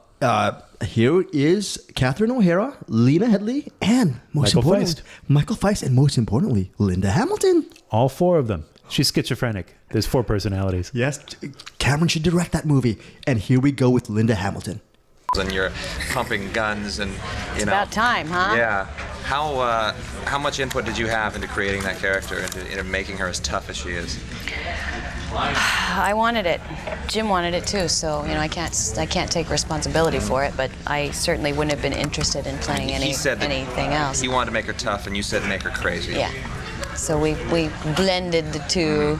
here is Catherine O'Hara, Lena Headey, and Michael Feist, and most importantly, Linda Hamilton. All four of them. She's schizophrenic. There's 4 personalities. Yes, Cameron should direct that movie. And here we go with Linda Hamilton. And you're pumping guns, and it's about time, huh? Yeah. How much input did you have into creating that character, into making her as tough as she is? I wanted it. Jim wanted it too, so I can't take responsibility for it. But I certainly wouldn't have been interested in playing anything else. He wanted to make her tough, and you said make her crazy. Yeah. So we blended the two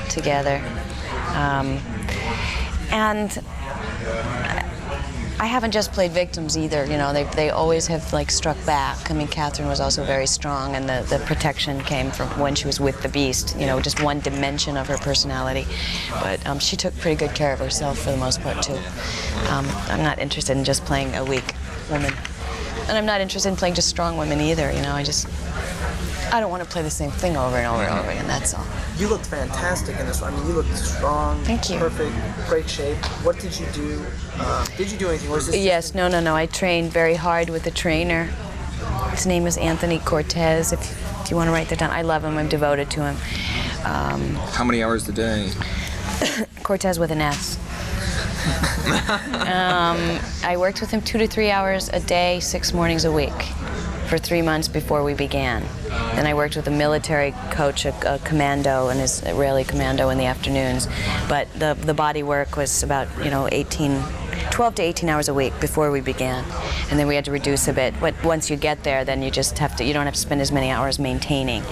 together, and I haven't just played victims either. You know, they always have like struck back. I mean, Catherine was also very strong, and the protection came from when she was with the beast. You know, just one dimension of her personality. But she took pretty good care of herself for the most part too. I'm not interested in just playing a weak woman, and I'm not interested in playing just strong women either. You know, I don't want to play the same thing over and over and over again. That's all. You looked fantastic in this one. I mean, you looked strong. Thank you. Perfect, great shape. What did you do? Did you do anything? Or was this Yes, no. I trained very hard with a trainer. His name is Anthony Cortez. If you want to write that down, I love him. I'm devoted to him. How many hours a day? Cortez with an S. I worked with him 2 to 3 hours a day, 6 mornings a week, for 3 months before we began. Then I worked with a military coach, a commando, an Israeli commando in the afternoons. But the body work was about 12 to 18 hours a week before we began, and then we had to reduce a bit. But once you get there, then you don't have to spend as many hours maintaining.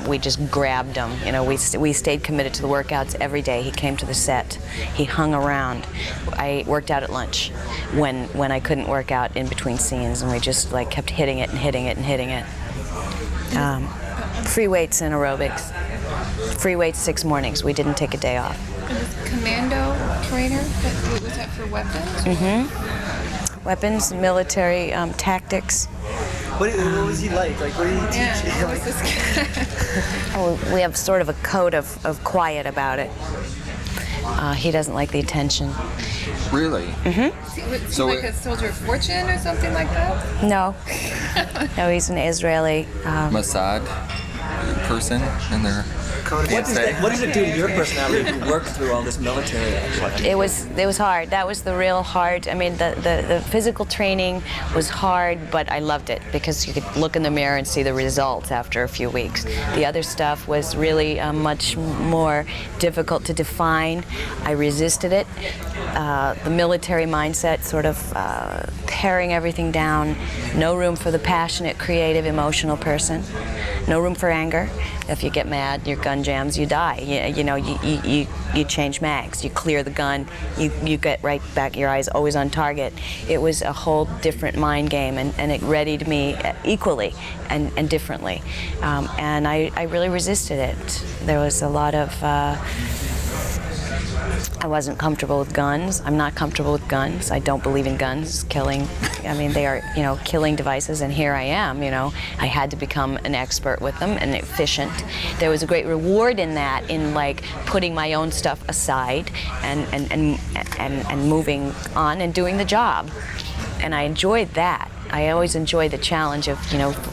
We just grabbed him. You know, we stayed committed to the workouts every day. He came to the set. He hung around. I worked out at lunch when I couldn't work out in between scenes, and we just like kept hitting it and hitting it and hitting it. Free weights and aerobics. Free weights 6 mornings. We didn't take a day off. Commando trainer? Was that for weapons? Mm-hmm. Weapons, military tactics. What was he like? Like, what did he teach you? What was this guy? We have sort of a code of quiet about it. He doesn't like the attention. Really? Mm-hmm. Was he like a soldier of fortune or something like that? No. No, he's an Israeli. Mossad person in their. What does it do to your personality to work through all this military? It was hard. That was the real hard. I mean, the physical training was hard, but I loved it because you could look in the mirror and see the results after a few weeks. The other stuff was really much more difficult to define. I resisted it. The military mindset, sort of paring everything down. No room for the passionate, creative, emotional person. No room for anger. If you get mad, your gun jams, you die. You change mags, you clear the gun, you get right back, your eyes always on target. It was a whole different mind game, and it readied me equally and differently. And I really resisted it. There was a lot of, I wasn't comfortable with guns. I'm not comfortable with guns. I don't believe in guns, killing. I mean, they are, killing devices, and here I am, I had to become an expert with them and efficient. There was a great reward in that, in like putting my own stuff aside and moving on and doing the job. And I enjoyed that. I always enjoy the challenge of,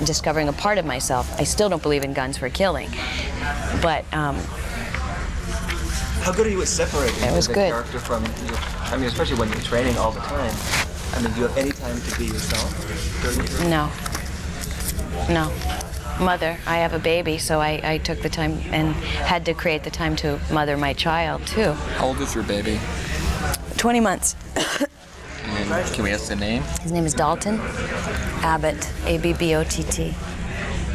discovering a part of myself. I still don't believe in guns for killing, but how good are you at separating the good. character from you? I mean, especially when you're training all the time. I mean, do you have any time to be yourself? No. Mother, I have a baby, so I took the time and had to create the time to mother my child, too. How old is your baby? 20 months. And can we ask the name? His name is Dalton Abbott, A-B-B-O-T-T.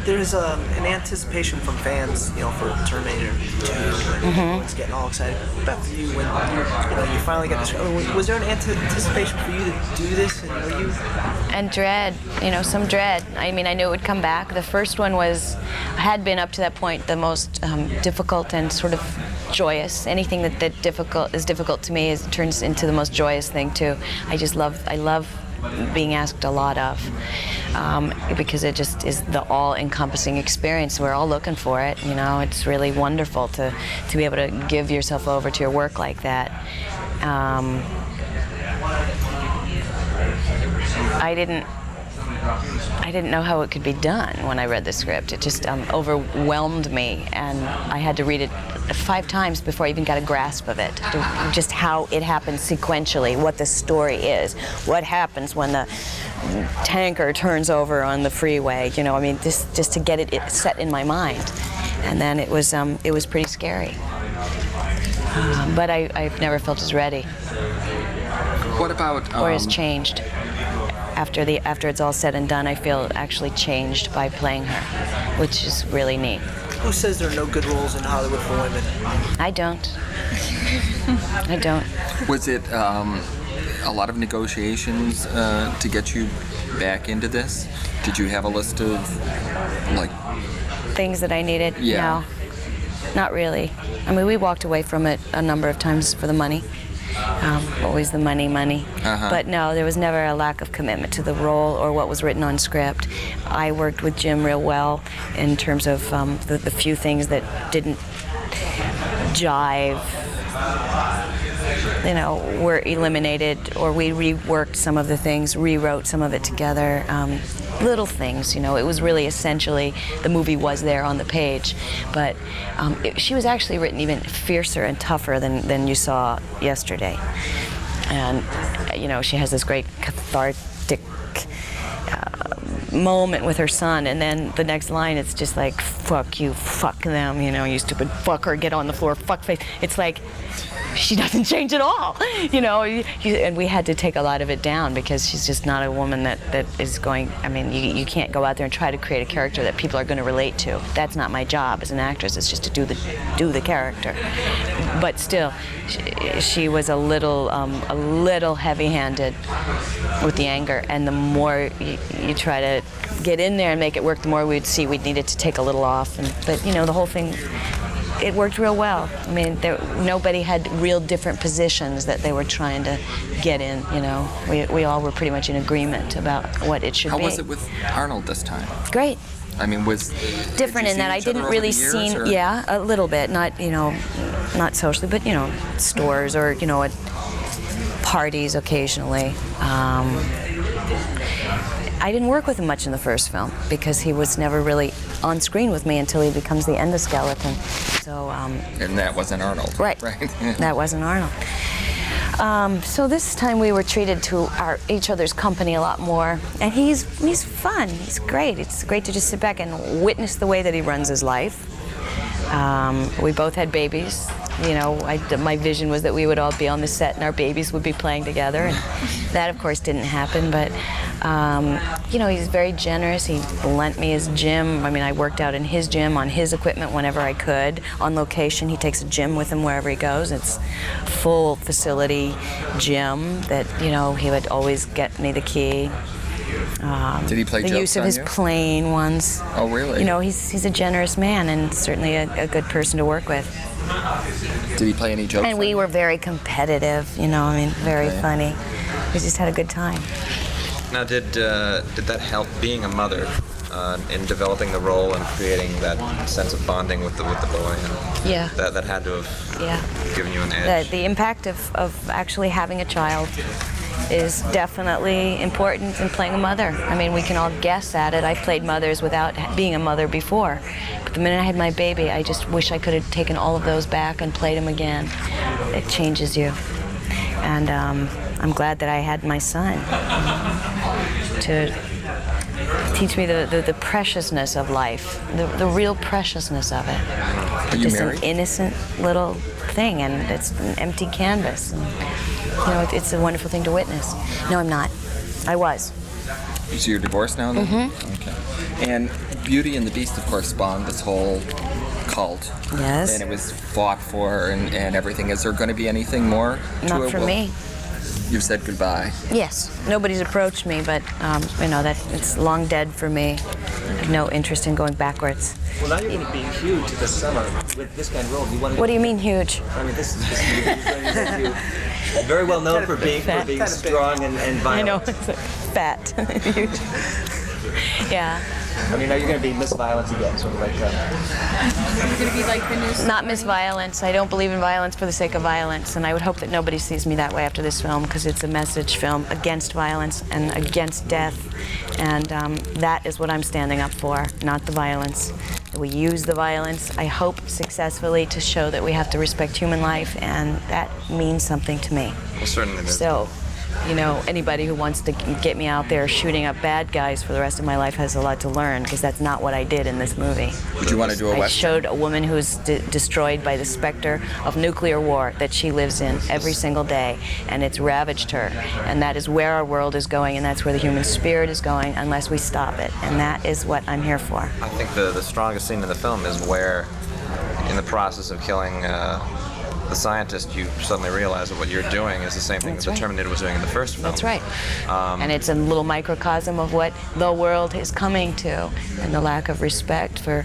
There's an anticipation from fans, for Terminator 2. Everyone's getting all excited. What about for you when you finally got this? Was there an anticipation for you to do this? And were you? And dread, some dread. I mean, I knew it would come back. The first one had been up to that point the most difficult and sort of joyous. Anything that is difficult to me turns into the most joyous thing too. I love being asked a lot of, because it just is the all-encompassing experience. We're all looking for it, It's really wonderful to be able to give yourself over to your work like that. I didn't know how it could be done when I read the script. It just overwhelmed me, and I had to read it 5 times before I even got a grasp of it. Just how it happens sequentially, what the story is, what happens when the tanker turns over on the freeway. I mean, just to get it set in my mind, and then it was pretty scary. But I've never felt as ready. What about? Or as changed. After it's all said and done, I feel actually changed by playing her, which is really neat. Who says there are no good roles in Hollywood for women? I don't. Was it a lot of negotiations to get you back into this? Did you have a list of like things that I needed? Yeah. No, not really. I mean, we walked away from it a number of times for the money. Always the money. Uh-huh. But no, there was never a lack of commitment to the role or what was written on script. I worked with Jim real well in terms of the few things that didn't jive, were eliminated, or we reworked some of the things, rewrote some of it together. Little things, it was really essentially the movie was there on the page, but she was actually written even fiercer and tougher than you saw yesterday. And she has this great cathartic moment with her son, and then the next line it's just like, fuck you, fuck them, you stupid fucker, get on the floor, fuck face. It's like she doesn't change at all, and we had to take a lot of it down because she's just not a woman that is going, you can't go out there and try to create a character that people are going to relate to. That's not my job as an actress. It's just to do the character. But still, she was a little heavy-handed with the anger, and the more you try to get in there and make it work, the more we'd see we'd needed to take a little off. But the whole thing, it worked real well. Nobody had real different positions that they were trying to get in. We all were pretty much in agreement about what it should be. How was it with Arnold this time? Great. Was different in that I didn't really see, a little bit, not socially, but stores or at parties occasionally. I didn't work with him much in the first film because he was never really on screen with me until he becomes the endoskeleton. So. And that wasn't Arnold. Right. That wasn't Arnold. So this time we were treated to each other's company a lot more, and he's fun. He's great. It's great to just sit back and witness the way that he runs his life. We both had babies. My vision was that we would all be on the set and our babies would be playing together, and that of course didn't happen, but he's very generous. He lent me his gym. I worked out in his gym on his equipment whenever I could. On location, he takes a gym with him wherever he goes. It's full facility gym that, he would always get me the key. Did he play jokes the use of on his you? Plain ones. Oh, really? He's a generous man and certainly a good person to work with. Did he play any jokes? And we were very competitive, very funny. We just had a good time. Now, did that help being a mother in developing the role and creating that sense of bonding with the boy? And yeah. That had to have given you an edge. The impact of actually having a child is definitely important in playing a mother. We can all guess at it. I played mothers without being a mother before. But the minute I had my baby, I just wish I could have taken all of those back and played them again. It changes you. And I'm glad that I had my son to teach me the preciousness of life, the real preciousness of it. Are you just married? An innocent little thing, and it's an empty canvas. And, it's a wonderful thing to witness. No, I'm not. I was. So you're divorced now, then? Mm-hmm. Okay. And Beauty and the Beast, of course, spawned this whole cult. Yes. And it was fought for and everything. Is there going to be anything more to it? Not for me. You've said goodbye. Yes. Nobody's approached me, but that it's long dead for me. I have no interest in going backwards. Well, now you're going to be huge this summer with this kind of role. What do you mean huge? This is you. Very well known for being strong and violent. I know, it's like fat. Huge. Yeah. Now you're going to be Miss Violence again, sort of like that. You're going to be like the new... Not Miss Violence. I don't believe in violence for the sake of violence, and I would hope that nobody sees me that way after this film, because it's a message film against violence and against death, and that is what I'm standing up for, not the violence. We use the violence, I hope successfully, to show that we have to respect human life, and that means something to me. Well, certainly does. So, anybody who wants to get me out there shooting up bad guys for the rest of my life has a lot to learn, because that's not what I did in this movie. Would you want to do a I Western? showed a woman who's destroyed by the specter of nuclear war that she lives in every single day, and it's ravaged her. And that is where our world is going, and that's where the human spirit is going, unless we stop it. And that is what I'm here for. I think the strongest scene in the film is where, in the process of killing the scientist, you suddenly realize that what you're doing is the same thing that the Terminator was doing in the first film. That's right. And it's a little microcosm of what the world is coming to, and the lack of respect for,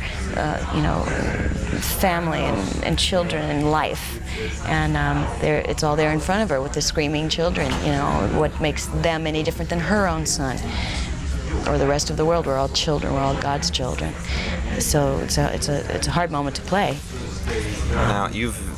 family and children and life. And it's all there in front of her with the screaming children. What makes them any different than her own son or the rest of the world? We're all children. We're all God's children. So it's a hard moment to play. Now, you've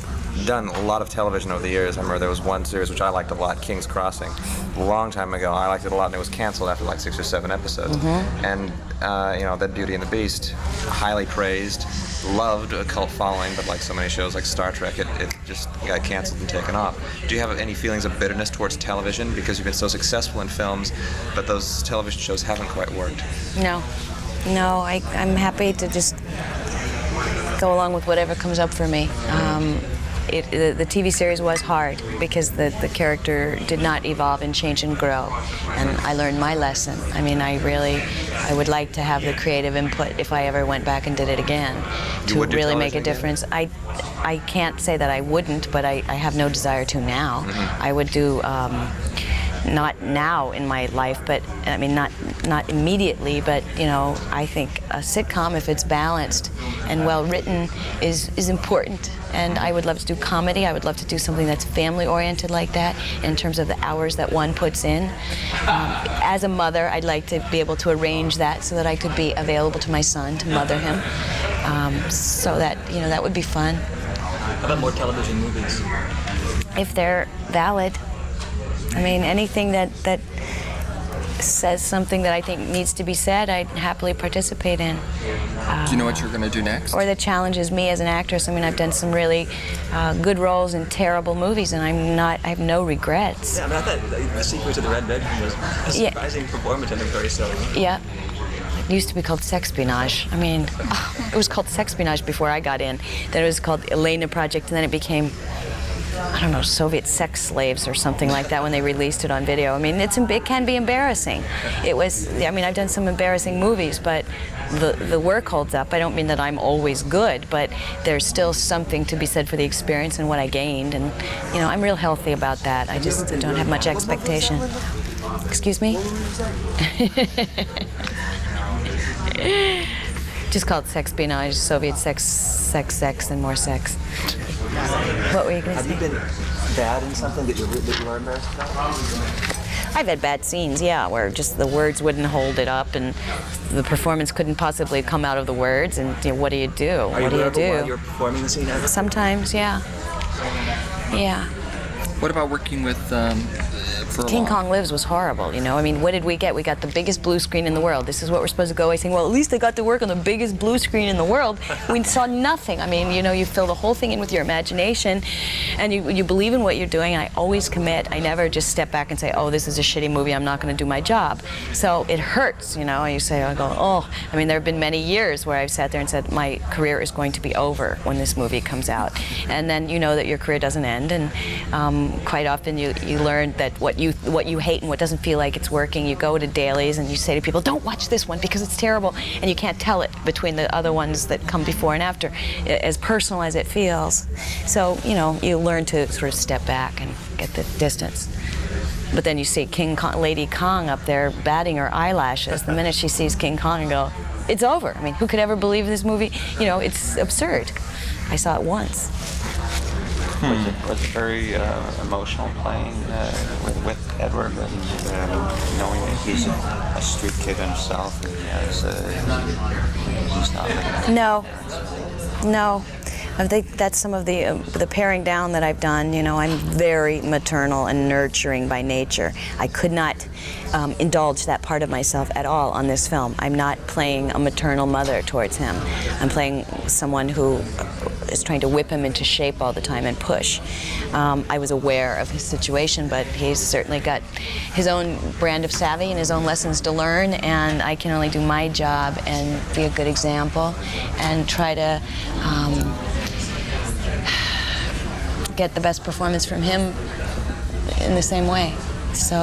done a lot of television over the years. I remember there was one series which I liked a lot, King's Crossing. A long time ago, I liked it a lot, and it was canceled after like 6 or 7 episodes. And then Beauty and the Beast, highly praised, loved, a cult following, but like so many shows like Star Trek, it just got canceled and taken off. Do you have any feelings of bitterness towards television because you've been so successful in films, but those television shows haven't quite worked? No, I'm happy to just go along with whatever comes up for me. The TV series was hard because the character did not evolve and change and grow, and I learned my lesson. I mean, I would like to have the creative input if I ever went back and did it again to really make a difference. I can't say that I wouldn't, but I have no desire to now. I would do not now in my life, but I mean not immediately, but I think a sitcom, if it's balanced and well written, is important. And I would love to do comedy. I would love to do something that's family oriented like that in terms of the hours that one puts in. As a mother, I'd like to be able to arrange that so that I could be available to my son to mother him. So that that would be fun. How about more television movies? If they're valid. I mean, anything that says something that I think needs to be said, I'd happily participate in. Do you know what you're going to do next? Or that challenges me as an actress. I mean, I've done some really good roles in terrible movies, and I have no regrets. Yeah, I thought the Secret of the Red Bedroom was a surprising performance and a very silly. Yeah. It used to be called Sexpionage. I mean, it was called Sexpionage before I got in. Then it was called Elena Project, and then it became, I don't know, Soviet sex slaves or something like that when they released it on video. I mean, it can be embarrassing. I've done some embarrassing movies, but the work holds up. I don't mean that I'm always good, but there's still something to be said for the experience and what I gained, and I'm real healthy about that. I just don't have much expectation. Excuse me? Just called Sexpionage, Soviet sex, and more sex. What were you going to say? Have you been bad in something that you are embarrassed about? I've had bad scenes, yeah, where just the words wouldn't hold it up, and the performance couldn't possibly come out of the words. And what do you do? Are you vulnerable while you're performing the scene? Sometimes, yeah. Yeah. What about working with Furlong? King Kong Lives was horrible, I mean, what did we get? We got the biggest blue screen in the world. This is what we're supposed to go away saying, well, at least I got to work on the biggest blue screen in the world. We saw nothing. I mean, you fill the whole thing in with your imagination, and you believe in what you're doing. I always commit. I never just step back and say, oh, this is a shitty movie, I'm not going to do my job. So it hurts, and I go, oh. I mean, there have been many years where I've sat there and said, my career is going to be over when this movie comes out. And then you know that your career doesn't end, and quite often you learn that what you hate and what doesn't feel like it's working, you go to dailies and you say to people, don't watch this one because it's terrible, and you can't tell it between the other ones that come before and after, as personal as it feels. So, you learn to sort of step back and get the distance. But then you see Lady Kong up there batting her eyelashes. The minute she sees King Kong and go, it's over. I mean, who could ever believe this movie? It's absurd. I saw it once. Was it very emotional playing with Edward, and knowing that he's a street kid himself, and he's not No. I think that's some of the paring down that I've done. I'm very maternal and nurturing by nature. I could not indulge that part of myself at all on this film. I'm not playing a maternal mother towards him. I'm playing someone who is trying to whip him into shape all the time and push. I was aware of his situation, but he's certainly got his own brand of savvy and his own lessons to learn, and I can only do my job and be a good example and try to get the best performance from him in the same way. So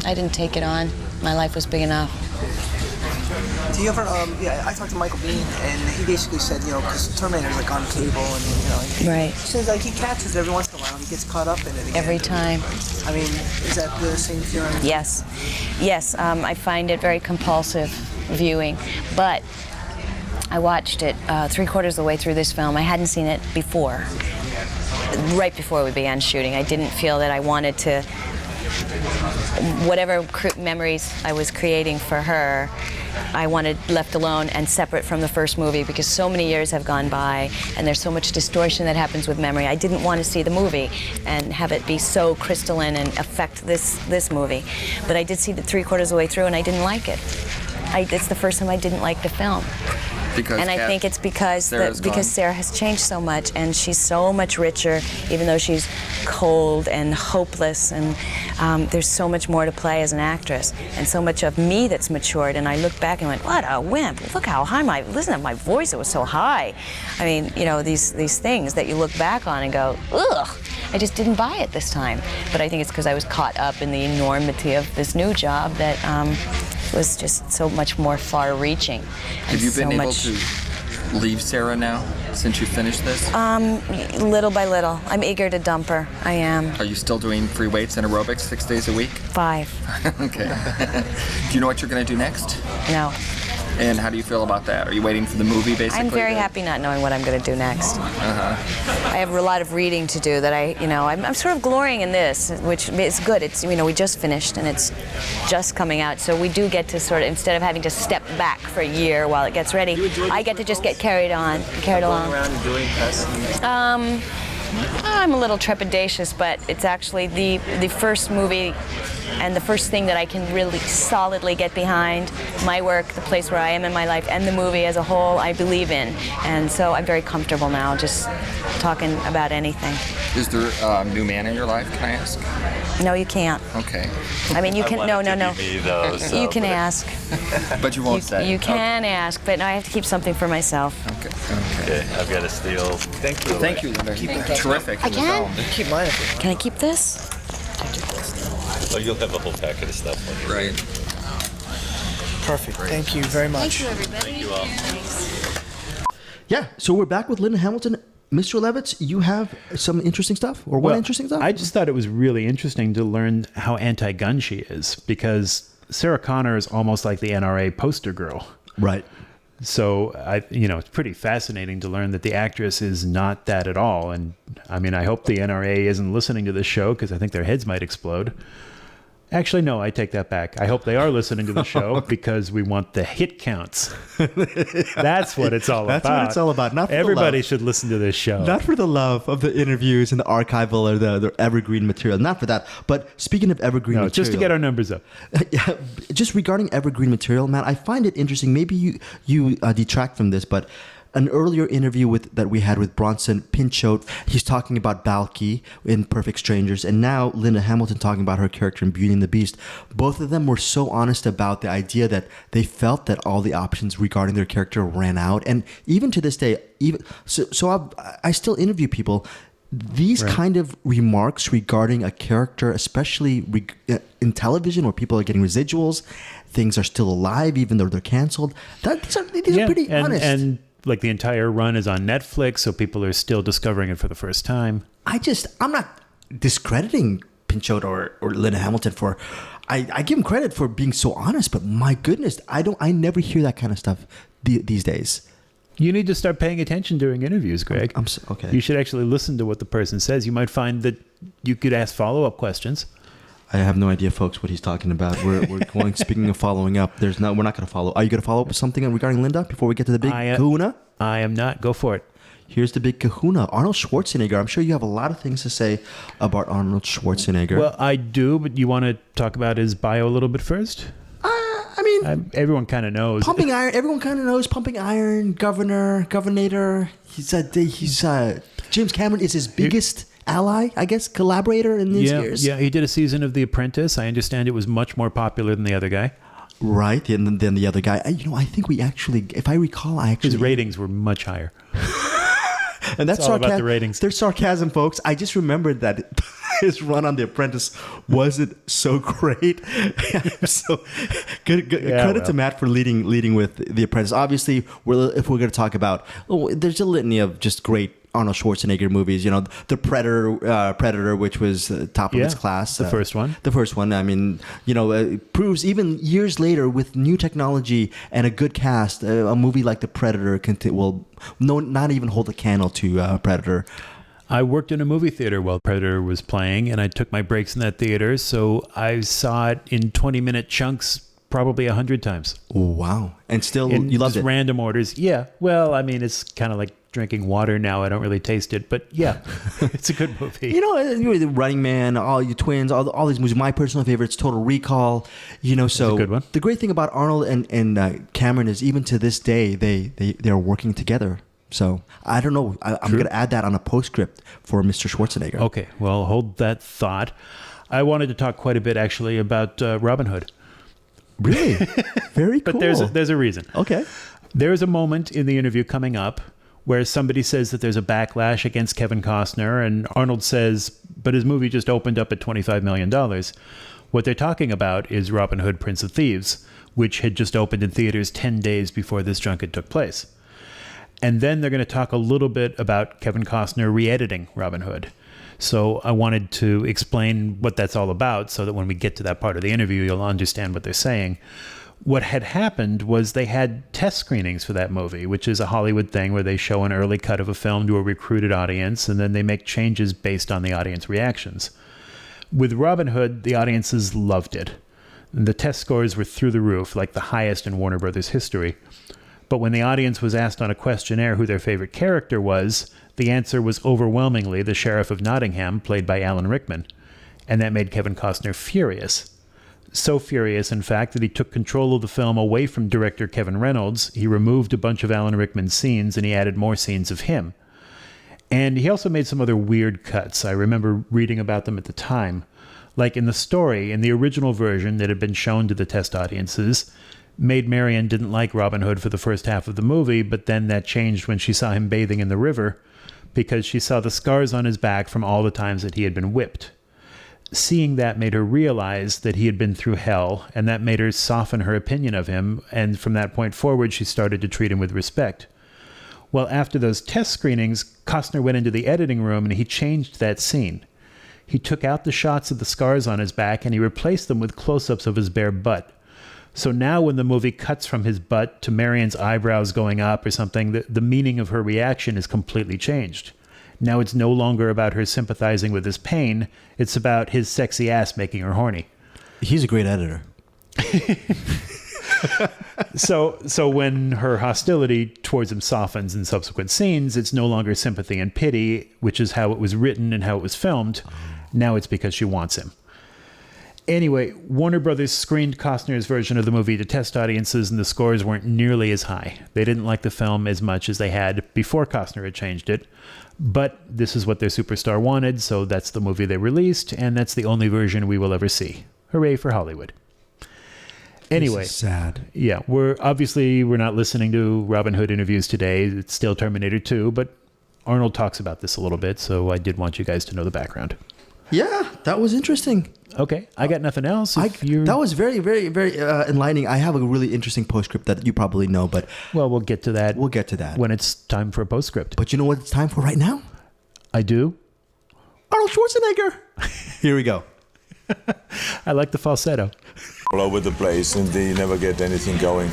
I didn't take it on. My life was big enough. Do you ever? I talked to Michael Biehn, and he basically said, because Terminator's like on cable, and Right. He says like he catches it every once in a while. He gets caught up in it again. Every time. I mean, is that the same feeling? Yes. I find it very compulsive viewing, but I watched it 3/4 of the way through this film. I hadn't seen it before. Right before we began shooting, I didn't feel that I wanted to. Whatever memories I was creating for her, I wanted left alone and separate from the first movie, because so many years have gone by and there's so much distortion that happens with memory. I didn't want to see the movie and have it be so crystalline and affect this movie. But I did see it 3/4 of the way through, and I didn't like it. It's the first time I didn't like the film. And I think it's because Sarah has changed so much, and she's so much richer, even though she's cold and hopeless, and there's so much more to play as an actress, and so much of me that's matured. And I looked back and went, what a wimp. Look how high listen to my voice, it was so high. I mean, these things that you look back on and go, ugh. I just didn't buy it this time. But I think it's because I was caught up in the enormity of this new job that was just so much more far-reaching. Have you been able to leave Sarah now since you finished this? Little by little. I'm eager to dump her. I am. Are you still doing free weights and aerobics 6 days a week? 5. Okay. Do you know what you're going to do next? No. And how do you feel about that? Are you waiting for the movie, basically? I'm very happy not knowing what I'm going to do next. I have a lot of reading to do that I'm sort of glorying in this, which is good. It's, we just finished and it's just coming out. So we do get to sort of, instead of having to step back for a year while it gets ready, I get to just get carried along. Going around and doing press? I'm a little trepidatious, but it's actually the first movie and the first thing that I can really solidly get behind. My work, the place where I am in my life, and the movie as a whole, I believe in. And so I'm very comfortable now just talking about anything. Is there a new man in your life, can I ask? No, you can't. Okay. I mean, you can, no. Me, though, so, you can ask. But you won't say. You can ask, but I have to keep something for myself. Okay, I've got to steal. Thank you, Linda. Terrific. I can? Keep mine. Can I keep this? Oh, you'll have a whole packet of stuff. Right. Perfect. Thank you very much. Thank you, everybody. Thank you all. Yeah, so we're back with Linda Hamilton. Mr. Levitz, you have some interesting stuff, or what interesting stuff? I just thought it was really interesting to learn how anti-gun she is, because Sarah Connor is almost like the NRA poster girl. Right. So it's pretty fascinating to learn that the actress is not that at all. And I mean, I hope the NRA isn't listening to this show, because I think their heads might explode. Actually, no, I take that back. I hope they are listening to the show, because we want the hit counts. That's what it's all about. That's what it's all about. Not for Everybody the love. should listen to this show. Not for the love of the interviews and the archival or the evergreen material. Not for that. But speaking of evergreen material. Just to get our numbers up. Yeah, just regarding evergreen material, man, I find it interesting. Maybe you detract from this, but an earlier interview that we had with Bronson Pinchot, he's talking about Balky in Perfect Strangers, and now Linda Hamilton talking about her character in Beauty and the Beast. Both of them were so honest about the idea that they felt that all the options regarding their character ran out, and even to this day, I still interview people. These kind of remarks regarding a character, especially in television where people are getting residuals, things are still alive even though they're canceled. These are pretty honest. And like the entire run is on Netflix, so people are still discovering it for the first time. I'm not discrediting Pinchot or Linda Hamilton for. I give them credit for being so honest, but my goodness, I never hear that kind of stuff these days. You need to start paying attention during interviews, Greg. Okay. You should actually listen to what the person says. You might find that you could ask follow-up questions. I have no idea, folks, what he's talking about. We're going. Speaking of following up, we're not going to follow. Are you going to follow up with something regarding Linda before we get to the big kahuna? I am not. Go for it. Here's the big kahuna. Arnold Schwarzenegger. I'm sure you have a lot of things to say about Arnold Schwarzenegger. Well, I do, but you want to talk about his bio a little bit first? I mean, everyone kind of knows. Pumping Iron. Everyone kind of knows Pumping Iron. Governator. He's James Cameron is his biggest ally, I guess, collaborator in these years. Yeah, he did a season of The Apprentice. I understand it was much more popular than the other guy. Right, and then the other guy. I think we actually, if I recall, his ratings were much higher. And that's all about the ratings. There's sarcasm, folks. I just remembered that his run on The Apprentice wasn't so great. So good credit to Matt for leading with The Apprentice. Obviously, if we're going to talk about, there's a litany of just great Arnold Schwarzenegger movies. You know, The Predator, which was top of its class. The first one. The first one. I mean, you know, it proves even years later with new technology and a good cast, a movie like The Predator will not even hold a candle to Predator. I worked in a movie theater while Predator was playing, and I took my breaks in that theater, so I saw it in 20-minute chunks probably 100 times. Wow. And still, you loved it? Random orders. Yeah. Well, I mean, it's kind of like drinking water now. I don't really taste it, but yeah, it's a good movie. You know, The Running Man, all your twins, all these movies. My personal favorites, Total Recall. You know, so that's a good one. The great thing about Arnold and Cameron is even to this day they are working together. So I don't know. I'm going to add that on a postscript for Mr. Schwarzenegger. Okay, well, hold that thought. I wanted to talk quite a bit actually about Robin Hood. Really? Very cool. But there's a reason. Okay. There's a moment in the interview coming up where somebody says that there's a backlash against Kevin Costner, and Arnold says, but his movie just opened up at $25 million. What they're talking about is Robin Hood, Prince of Thieves, which had just opened in theaters 10 days before this junket took place. And then they're going to talk a little bit about Kevin Costner re-editing Robin Hood. So I wanted to explain what that's all about so that when we get to that part of the interview, you'll understand what they're saying. What had happened was they had test screenings for that movie, which is a Hollywood thing where they show an early cut of a film to a recruited audience, and then they make changes based on the audience reactions. With Robin Hood, the audiences loved it. The test scores were through the roof, like the highest in Warner Brothers history. But when the audience was asked on a questionnaire who their favorite character was, the answer was overwhelmingly the Sheriff of Nottingham, played by Alan Rickman. And that made Kevin Costner furious. So furious, in fact, that he took control of the film away from director Kevin Reynolds. He removed a bunch of Alan Rickman's scenes, and he added more scenes of him. And he also made some other weird cuts. I remember reading about them at the time. Like in the story, in the original version that had been shown to the test audiences, Maid Marian didn't like Robin Hood for the first half of the movie, but then that changed when she saw him bathing in the river, because she saw the scars on his back from all the times that he had been whipped. Seeing that made her realize that he had been through hell, and that made her soften her opinion of him, and from that point forward, she started to treat him with respect. Well, after those test screenings, Costner went into the editing room and he changed that scene. He took out the shots of the scars on his back and he replaced them with close-ups of his bare butt. So now when the movie cuts from his butt to Marian's eyebrows going up or something, the meaning of her reaction is completely changed. Now it's no longer about her sympathizing with his pain. It's about his sexy ass making her horny. He's a great editor. So when her hostility towards him softens in subsequent scenes, it's no longer sympathy and pity, which is how it was written and how it was filmed. Now it's because she wants him. Anyway, Warner Brothers screened Costner's version of the movie to test audiences, and the scores weren't nearly as high. They didn't like the film as much as they had before Costner had changed it. But this is what their superstar wanted, so that's the movie they released, and that's the only version we will ever see. Hooray for Hollywood. Anyway, this is sad. Yeah, we're not listening to Robin Hood interviews today. It's still Terminator 2, but Arnold talks about this a little bit, so I did want you guys to know the background. Yeah, that was interesting. Okay, I got nothing else. That was very, very, very enlightening. I have a really interesting postscript that you probably know, but... Well, we'll get to that. We'll get to that. When it's time for a postscript. But you know what it's time for right now? I do? Arnold Schwarzenegger! Here we go. I like the falsetto. All over the place, and they never get anything going.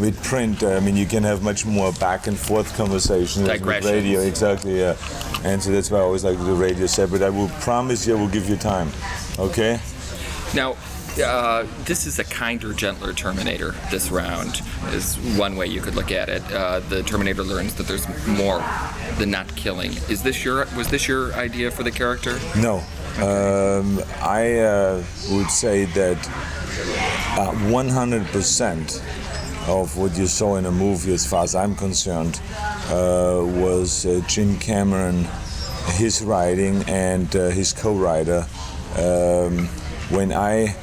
With print, I mean, you can have much more back and forth conversations. With radio, exactly, yeah. And so that's why I always like the radio separate. I will promise you I will give you time, okay? Now, this is a kinder, gentler Terminator this round, is one way you could look at it. The Terminator learns that there's more than not killing. Was this your idea for the character? No. I would say that 100% of what you saw in a movie, as far as I'm concerned, was Jim Cameron, his writing, and his co-writer. When I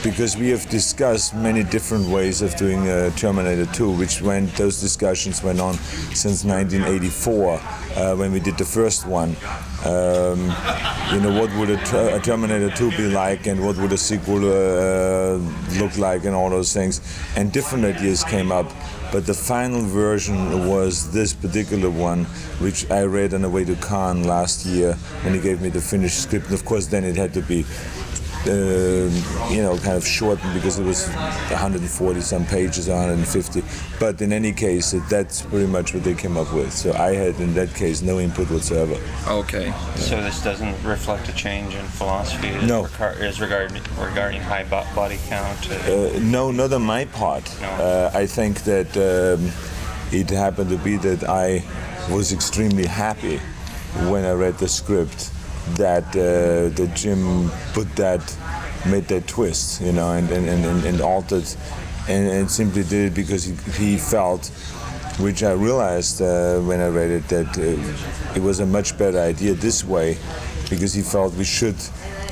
because we have discussed many different ways of doing Terminator 2, those discussions went on since 1984 when we did the first one. What would a Terminator 2 be like, and what would a sequel look like, and all those things. And different ideas came up, but the final version was this particular one, which I read on the way to Cannes last year when he gave me the finished script. And of course, then it had to be kind of shortened because it was 140 some pages, 150. But in any case, that's pretty much what they came up with. So I had, in that case, no input whatsoever. Okay. So this doesn't reflect a change in philosophy No. regarding high body count? No, not on my part. No. I think that it happened to be that I was extremely happy when I read the script that Jim made that twist, and altered, and simply did it because he felt, which I realized when I read it, that it was a much better idea this way, because he felt we should,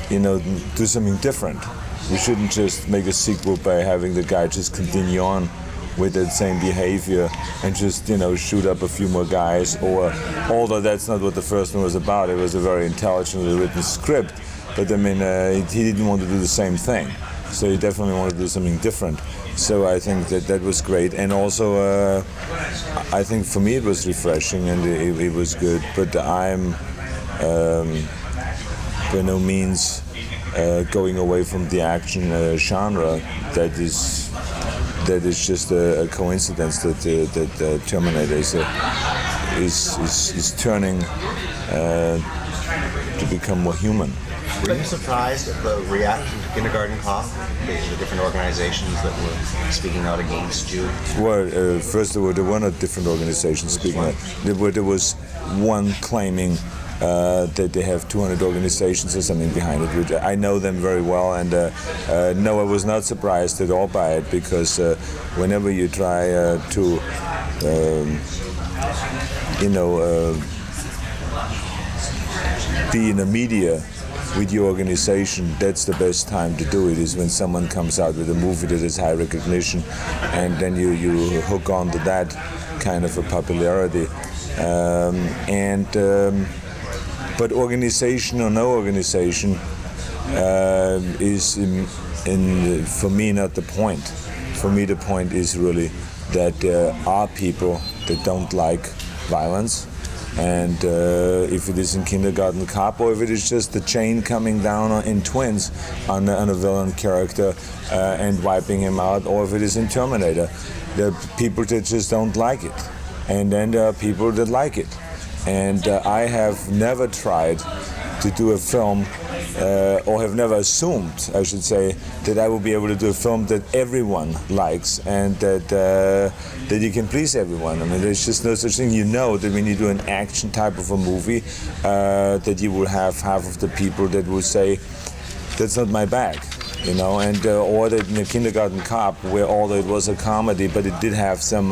do something different. We shouldn't just make a sequel by having the guy just continue on with that same behavior and just shoot up a few more guys, or although that's not what the first one was about. It was a very intelligently written script, but he didn't want to do the same thing, so he definitely wanted to do something different. So I think that was great, and also I think for me it was refreshing, and it was good, but I'm by no means going away from the action genre. That is just a coincidence that Terminator is turning to become more human. Were you surprised at the reaction to Kindergarten Cop, the different organizations that were speaking out against you? Well, first of all, there were not different organizations speaking out. There was one claiming that they have 200 organizations or something behind it, which I know them very well, and no, I was not surprised at all by it, because whenever you try to be in the media with your organization, that's the best time to do it, is when someone comes out with a movie that has high recognition, and then you hook on to that kind of a popularity. But organization or no organization is, for me, not the point. For me, the point is really that there are people that don't like violence, and if it is in Kindergarten Cop, or if it is just the chain coming down in Twins on a villain character and wiping him out, or if it is in Terminator, there are people that just don't like it, and then there are people that like it. And I have never tried to do a film, or have never assumed, I should say, that I will be able to do a film that everyone likes, and that you can please everyone. I mean, there's just no such thing. That when you do an action type of a movie, that you will have half of the people that will say, that's not my bag. Or that in the Kindergarten Cop, where although it was a comedy, but it did have some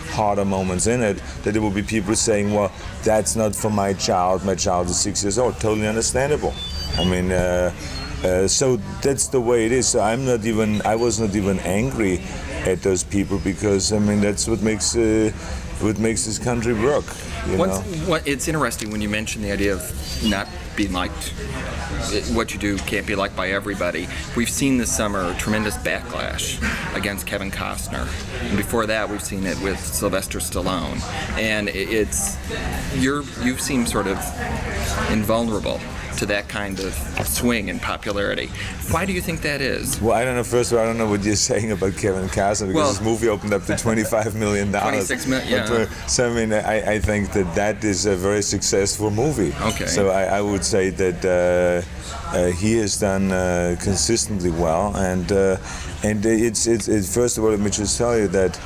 harder moments in it, that there will be people saying, well, that's not for my child is 6 years old. Totally understandable. I mean, so that's the way it is. So I was not even angry at those people, because, I mean, that's what makes this country work. It's interesting when you mention the idea of not being liked. What you do can't be liked by everybody. We've seen this summer tremendous backlash against Kevin Costner, and before that we've seen it with Sylvester Stallone. And you seem sort of invulnerable to that kind of swing in popularity. Why do you think that is? Well, I don't know. First of all, I don't know what you're saying about Kevin Costner, because his movie opened up to $25 million. 26 million, yeah. So, I mean, I think that is a very successful movie. Okay. So I would say that he has done consistently well, and it's first of all, let me just tell you that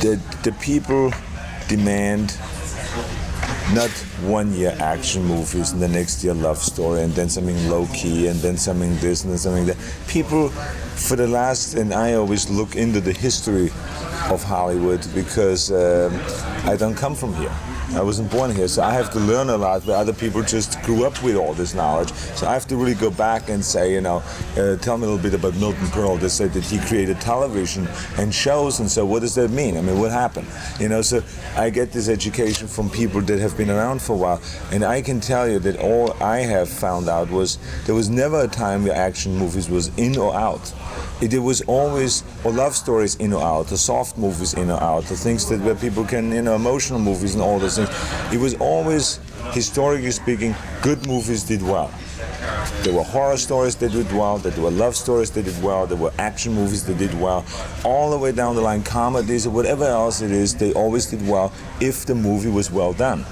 the people demand not 1 year action movies and the next year love story and then something low key and then something this and then something that. People for the last, and I always look into the history of Hollywood, because I don't come from here. I wasn't born here, so I have to learn a lot where other people just grew up with all this knowledge. So I have to really go back and say, tell me a little bit about Milton Berle. They said that he created television and shows, and so what does that mean? I mean, what happened? So I get this education from people that have been around for a while, and I can tell you that all I have found out was there was never a time where action movies was in or out. It was always, or love stories in or out, the soft movies in or out, the things that where people can, emotional movies and all those things. It was always, historically speaking, good movies did well. There were horror stories that did well, there were love stories that did well, there were action movies that did well. All the way down the line, comedies or whatever else it is, they always did well if the movie was well done.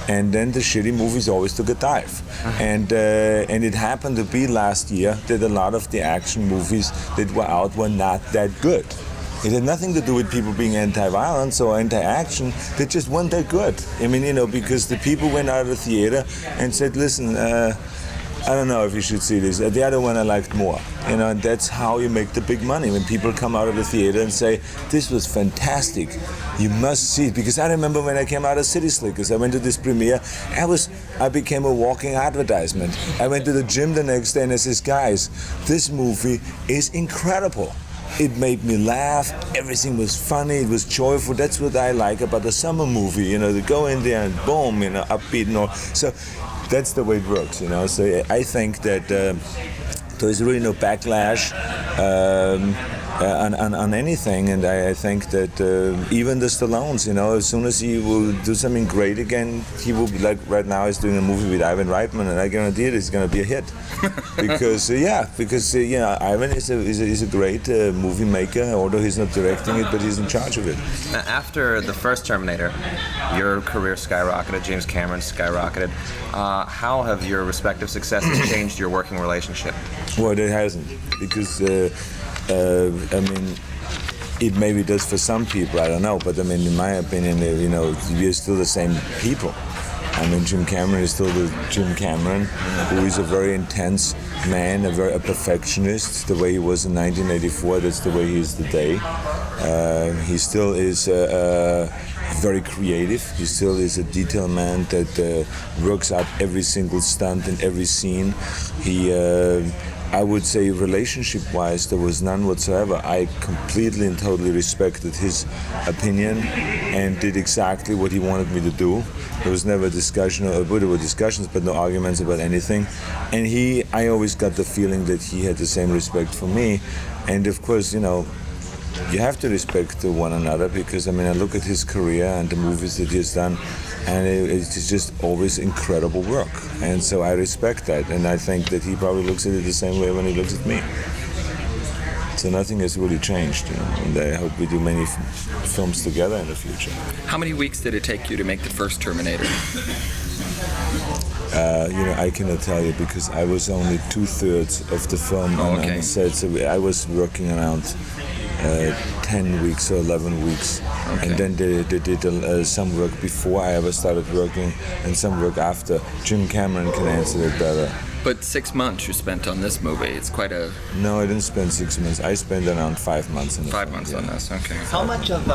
And then the shitty movies always took a dive. And it happened to be last year that a lot of the action movies that were out were not that good. It had nothing to do with people being anti-violence or anti-action. They just weren't that good. I mean, because the people went out of the theater and said, listen, I don't know if you should see this. The other one I liked more. And that's how you make the big money. When people come out of the theater and say, this was fantastic, you must see it. Because I remember when I came out of City Slickers, I went to this premiere, I became a walking advertisement. I went to the gym the next day and I says, guys, this movie is incredible. It made me laugh, everything was funny, it was joyful. That's what I like about a summer movie, to go in there and boom, upbeat and all. So that's the way it works, So I think that there is really no backlash on anything, and I think that even the Stallones, as soon as he will do something great again, he will be like right now he's doing a movie with Ivan Reitman, and I guarantee it's going to be a hit. Because Ivan is a great movie maker, although he's not directing it, but he's in charge of it. After the first Terminator, your career skyrocketed, James Cameron's skyrocketed. How have your respective successes changed your working relationship? Well, it hasn't, because it maybe does for some people, I don't know, but in my opinion, we're still the same people. Jim Cameron is still the Jim Cameron, who is a very intense man, a perfectionist. The way he was in 1984, that's the way he is today. He still is very creative. He still is a detail man that works out every single stunt in every scene. I would say relationship-wise, there was none whatsoever. I completely and totally respected his opinion and did exactly what he wanted me to do. There was never a discussion, there were discussions, but no arguments about anything. And I always got the feeling that he had the same respect for me. And of course, you have to respect one another, because I look at his career and the movies that he's done, and it's just always incredible work. And so I respect that, and I think that he probably looks at it the same way when he looks at me. So nothing has really changed, and I hope we do many films together in the future. How many weeks did it take you to make the first Terminator? I cannot tell you, because I was only 2/3 of the film on the set, so I was working around 10 weeks or 11 weeks. Okay. And then they did some work before I ever started working and some work after. Jim Cameron can answer it better. But 6 months you spent on this movie. It's quite a... No, I didn't spend 6 months. I spent around 5 months. 5 months on this, okay. How much of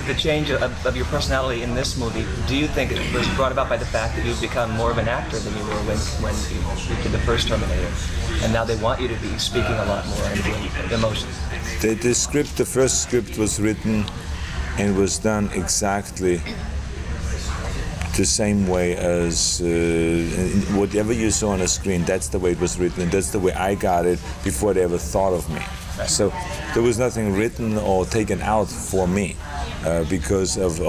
the change of your personality in this movie do you think it was brought about by the fact that you've become more of an actor than you were when you did the first Terminator? And now they want you to be speaking a lot more and the emotions. The first script was written and was done exactly the same way as whatever you saw on the screen. That's the way it was written, and that's the way I got it before they ever thought of me. So there was nothing written or taken out for me because of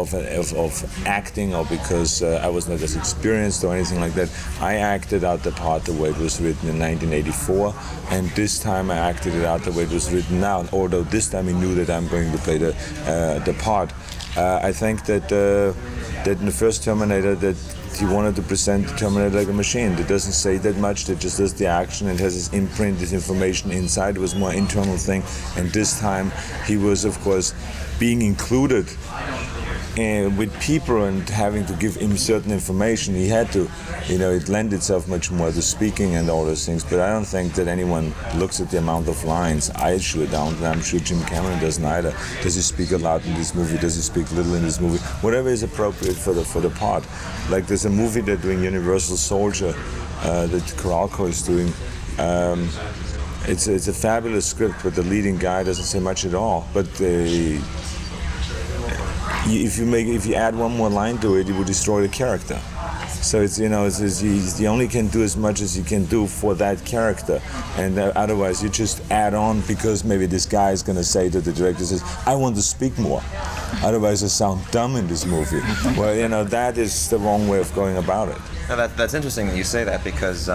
acting, or because I was not as experienced or anything like that. I acted out the part the way it was written in 1984, and this time I acted it out the way it was written now. Although this time he knew that I'm going to play the part. I think that in the first Terminator, that he wanted to present the Terminator like a machine that doesn't say that much, that just does the action and has his imprint, his information inside. It was more internal thing. And this time he was, of course, being included with people and having to give him certain information, he had to, it lent itself much more to speaking and all those things. But I don't think that anyone looks at the amount of lines. I sure don't, and I'm sure Jim Cameron doesn't either. Does he speak a lot in this movie? Does he speak little in this movie? Whatever is appropriate for the part. Like there's a movie they're doing, Universal Soldier, that Coralco is doing. It's a fabulous script, but the leading guy doesn't say much at all. But if you add one more line to it, you will destroy the character. So you only can do as much as you can do for that character, and otherwise you just add on because maybe this guy is going to say to the director, says, "I want to speak more." Otherwise, I sound dumb in this movie. Well, that is the wrong way of going about it. Now that's interesting that you say that, because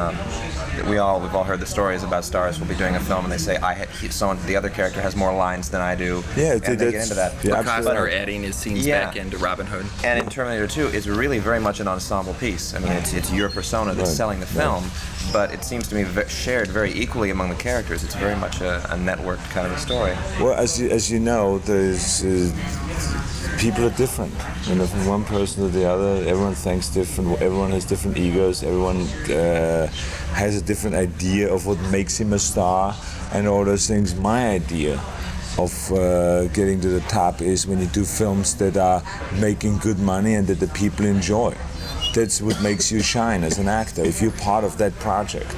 we've all heard the stories about stars who'll be doing a film and they say the other character has more lines than I do. Yeah, and they get into that. Yeah, Costner adding his scenes back into Robin Hood. And in Terminator 2, it's really very much an ensemble piece. I mean, it's your persona that's selling the film, but it seems to me shared very equally among the characters. It's very much a networked kind of a story. Well, as you know, there's people are different. From one person to the other, everyone thinks different. Everyone has different egos. Everyone has a different idea of what makes him a star, and all those things. My idea of getting to the top is when you do films that are making good money and that the people enjoy. That's what makes you shine as an actor, if you're part of that project.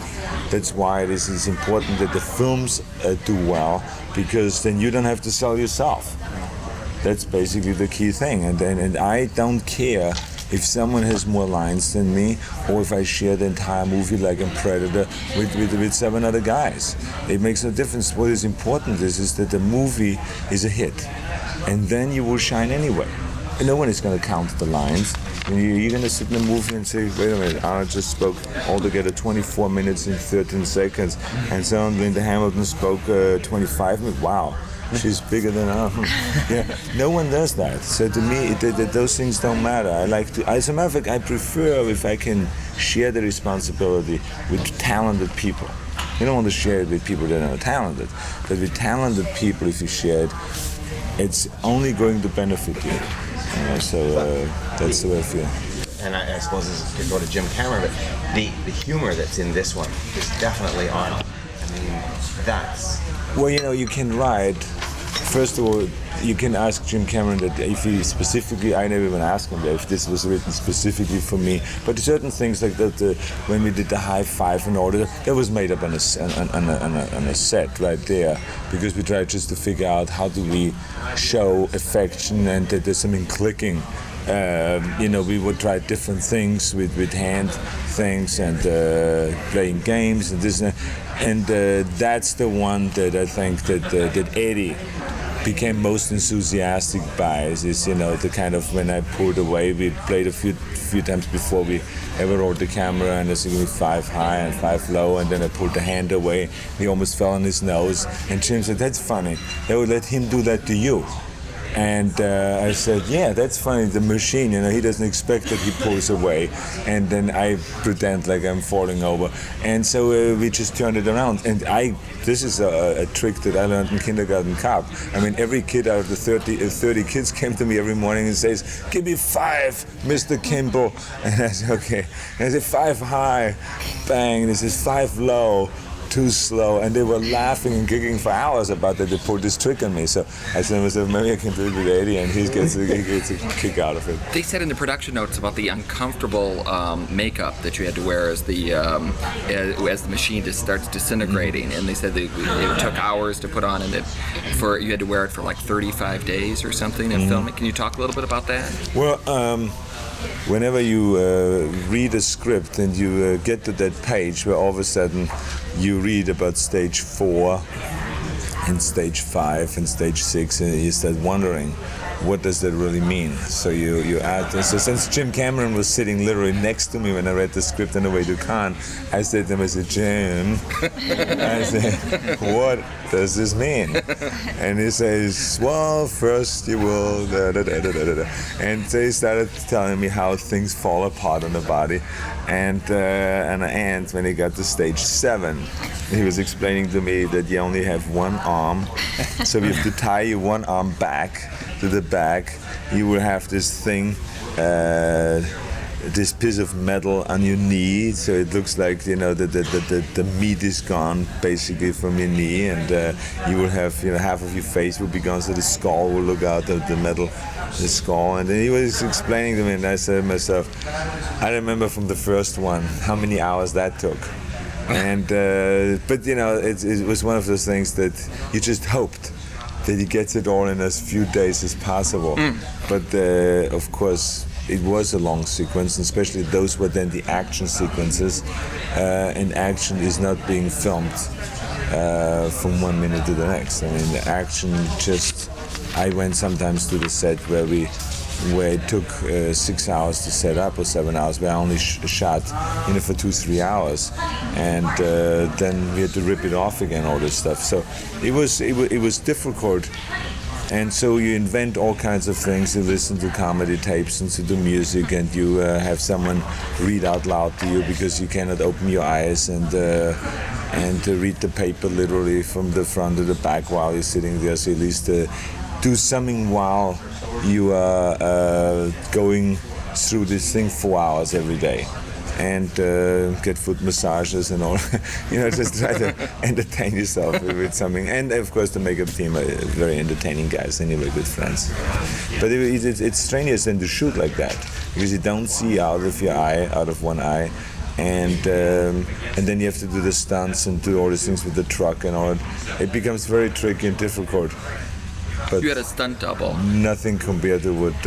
That's why it is important that the films do well, because then you don't have to sell yourself. That's basically the key thing. And I don't care if someone has more lines than me, or if I share the entire movie like in Predator with 7 other guys. It makes no difference. What is important is that the movie is a hit, and then you will shine anyway. And no one is going to count the lines. You're going to sit in the movie and say, wait a minute, Arnold just spoke altogether 24 minutes and 13 seconds, and so Linda Hamilton spoke 25 minutes. Wow. She's bigger than Arnold. Yeah, no one does that. So to me, those things don't matter. As a matter of fact, I prefer if I can share the responsibility with talented people. You don't want to share it with people that are not talented, but with talented people, if you share it, it's only going to benefit you. That's the way I feel. And I suppose this is to go to Jim Cameron, but the humor that's in this one is definitely Arnold. I mean, that's... Well, you can write. First of all, you can ask Jim Cameron that if he specifically, I never even asked him that if this was written specifically for me. But certain things like that, when we did the high five and all that was made up on a set right there, because we tried just to figure out how do we show affection and that there's something clicking. We would try different things with hand things and playing games and this and that's the one that I think that Eddie became most enthusiastic by is the kind of when I pulled away. We played a few times before we ever rolled the camera, and there's going to be 5 high and 5 low, and then I pulled the hand away. He almost fell on his nose, and Jim said, "That's funny. They would let him do that to you." And I said, "Yeah, that's funny. The machine, he doesn't expect that he pulls away." And then I pretend like I'm falling over. And so we just turned it around. And this is a trick that I learned in Kindergarten Cop. I mean, every kid out of the 30 kids came to me every morning and says, "Give me 5, Mr. Kimball." And I said, "Okay." And I said, 5 high, bang. And he says, 5 low. Too slow, and they were laughing and giggling for hours about that. They pulled this trick on me. So I said to myself, maybe I can do it with Eddie, and he gets a kick out of it. They said in the production notes about the uncomfortable makeup that you had to wear as the machine just starts disintegrating, and they said that it took hours to put on, and you had to wear it for like 35 days or something in filming. Can you talk a little bit about that? Well, whenever you read a script and you get to that page where all of a sudden you read about stage 4 and stage 5 and stage 6, and you start wondering, what does that really mean? So you add this. So since Jim Cameron was sitting literally next to me when I read the script on the way to Cannes, I said to him, I said, "Jim," I said, "what does this mean?" And he says, "Well, first you will da-da-da-da-da-da." And so he started telling me how things fall apart on the body. And when he got to stage 7, he was explaining to me that you only have one arm, so you have to tie your one arm back, to the back, you will have this thing, this piece of metal on your knee, so it looks like, you know, the meat is gone basically from your knee, and you will have, you know, half of your face will be gone, so the skull will look out of the metal, the skull. And then he was explaining to me, and I said to myself, I remember from the first one how many hours that took. And but you know, it was one of those things that you just hoped that he gets it all in as few days as possible. But of course, it was a long sequence, and especially those were then the action sequences, and action is not being filmed from 1 minute to the next. I mean, the action just, I went sometimes to the set where it took 6 hours to set up, or 7 hours, where I only shot, you know, for 2-3 hours, and then we had to rip it off again, all this stuff. So it was difficult. And so you invent all kinds of things. You listen to comedy tapes and to do music, and you have someone read out loud to you because you cannot open your eyes, and read the paper literally from the front to the back while you're sitting there. So at least do something while you are going through this thing 4 hours every day. And get foot massages and all, you know, just try to entertain yourself with something. And of course, the makeup team are very entertaining guys, anyway, good friends. But it's strenuous then to shoot like that, because you don't see out of your eye, out of one eye, and then you have to do the stunts and do all these things with the truck and all. It becomes very tricky and difficult. But you had a stunt double. Nothing compared to what,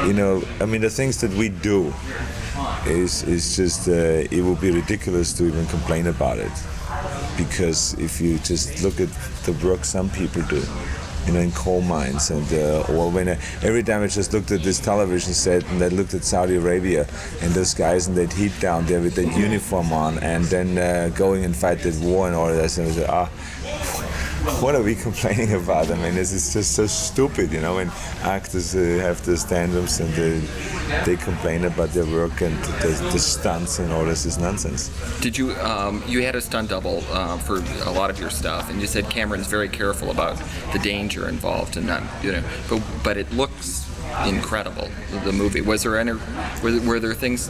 you know, I mean, the things that we do is just, it would be ridiculous to even complain about it. Because if you just look at the work some people do, you know, in coal mines, and or when every time I just looked at this television set and I looked at Saudi Arabia and those guys in that heat down there with that uniform on, and then going and fight that war and all that, and I said, what are we complaining about? I mean, this is just so stupid, you know, when actors have those tandems and they complain about their work and the stunts and all this is nonsense. Did you, you had a stunt double for a lot of your stuff, and you said Cameron's very careful about the danger involved and not, you know, but it looks incredible, the movie. Was there any, were there things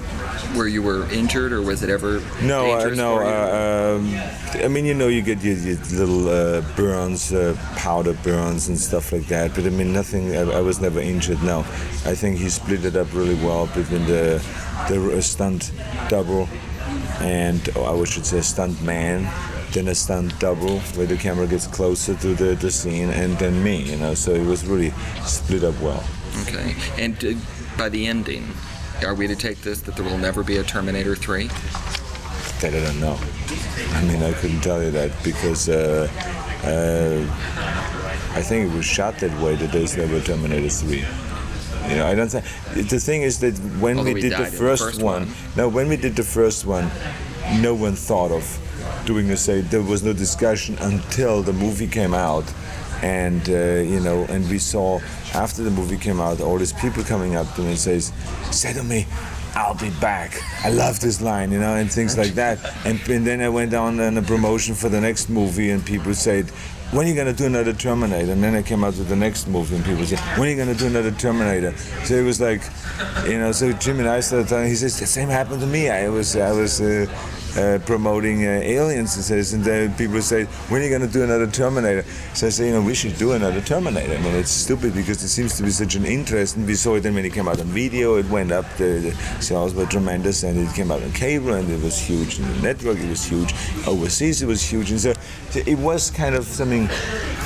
where you were injured, or was it ever dangerous for you? I mean, you know, you get your little burns, powder burns and stuff like that, but I mean, nothing, I was never injured, no. I think he split it up really well between the stunt double and, I should say, stunt man, then a stunt double where the camera gets closer to the scene, and then me, you know, so it was really split up well. Okay, and by the ending, are we to take this that there will never be a Terminator 3? That I don't know. I mean, I couldn't tell you that, because I think it was shot that way that there's never Terminator 3. You know, I don't think. The thing is that when we did the first one, when we did the first one, no one thought of doing a say. There was no discussion until the movie came out. And you know, and we saw after the movie came out, all these people coming up to me and say to me, "I'll be back. I love this line," you know, and things like that. And then I went on a promotion for the next movie, and people said, "When are you gonna do another Terminator?" And then I came out with the next movie, and people said, "When are you gonna do another Terminator?" So it was like, you know, so Jim and I started talking. He says, "The same happened to me. I was promoting Aliens," and says, and then people say, "When are you going to do another Terminator?" So I say, you know, we should do another Terminator. I mean, it's stupid because there seems to be such an interest, and we saw it then when it came out on video, it went up, the sales were tremendous, and it came out on cable, and it was huge, and the network, it was huge, overseas, it was huge, and so it was kind of something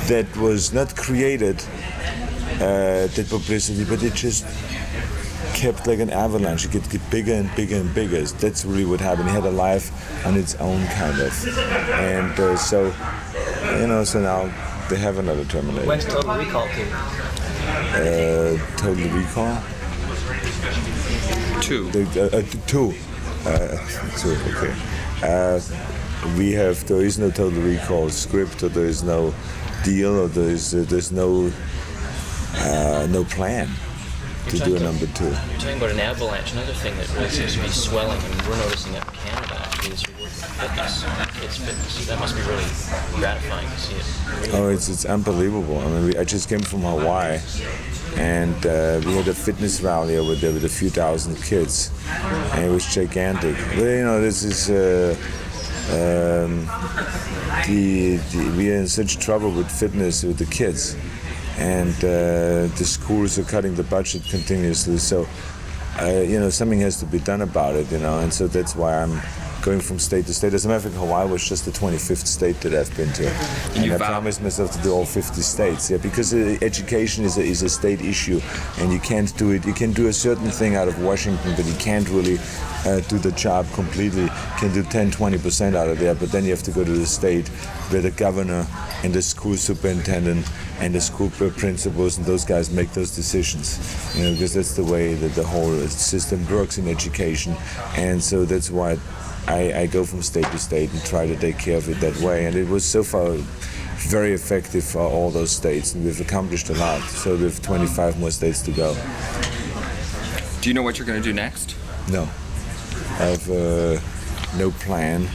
that was not created, that publicity, but it just kept like an avalanche. It get bigger and bigger and bigger. That's really what happened. It had a life on its own, kind of. And so, you know, so now they have another Terminator. When's Total Recall to? Total Recall? 2. 2. 2, okay. There is no Total Recall script, or there is no deal, or there's no plan to do a number 2. You're talking about an avalanche. Another thing that really seems to be swelling, and we're noticing that in Canada actually, is fitness. It's fitness. That must be really gratifying to see it. Oh, it's unbelievable. I mean, I just came from Hawaii, and we had a fitness rally over there with a few thousand kids, and it was gigantic. But, you know, this is we are in such trouble with fitness with the kids, and the schools are cutting the budget continuously. So, you know, something has to be done about it. You know, and so that's why I'm going from state to state. As a matter of fact, Hawaii was just the 25th state that I've been to. And I promised myself to do all 50 states. Yeah, because education is a state issue, and you can't do it. You can do a certain thing out of Washington, but you can't really do the job completely. You can do 10-20% out of there, but then you have to go to the state where the governor and the school superintendent and the school principals and those guys make those decisions. You know, because that's the way that the whole system works in education. And so that's why I go from state to state and try to take care of it that way. And it was so far very effective for all those states, and we've accomplished a lot. So we have 25 more states to go. Do you know what you're going to do next? No. I have no plan.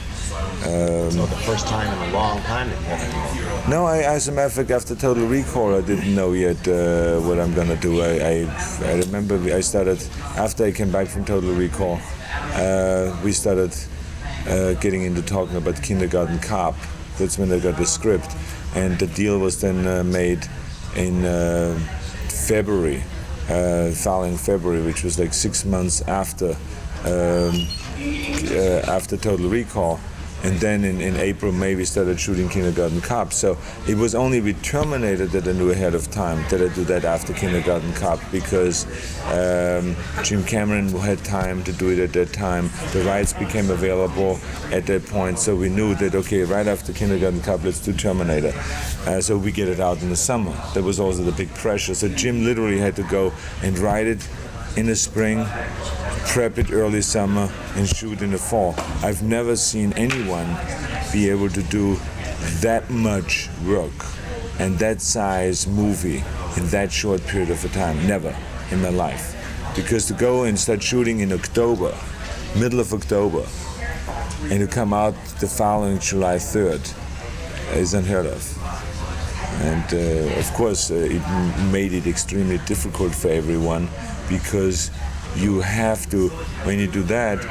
So the first time in a long time that you haven't. No, as a matter of fact, after Total Recall, I didn't know yet what I'm going to do. I remember I started, after I came back from Total Recall, we started getting into talking about Kindergarten Cop. That's when I got the script. And the deal was then made in February, following February, which was like 6 months after Total Recall. And then in April, May, we started shooting Kindergarten Cop. So it was only with Terminator that I knew ahead of time that I do that after Kindergarten Cop, because Jim Cameron had time to do it at that time. The rights became available at that point. So we knew that, okay, right after Kindergarten Cop, let's do Terminator. So we get it out in the summer. That was also the big pressure. So Jim literally had to go and write it in the spring, prep it early summer, and shoot in the fall. I've never seen anyone be able to do that much work and that size movie in that short period of a time. Never in my life. Because to go and start shooting in October, middle of October, and to come out the following July 3rd is unheard of. And of course, it made it extremely difficult for everyone, because you have to, when you do that,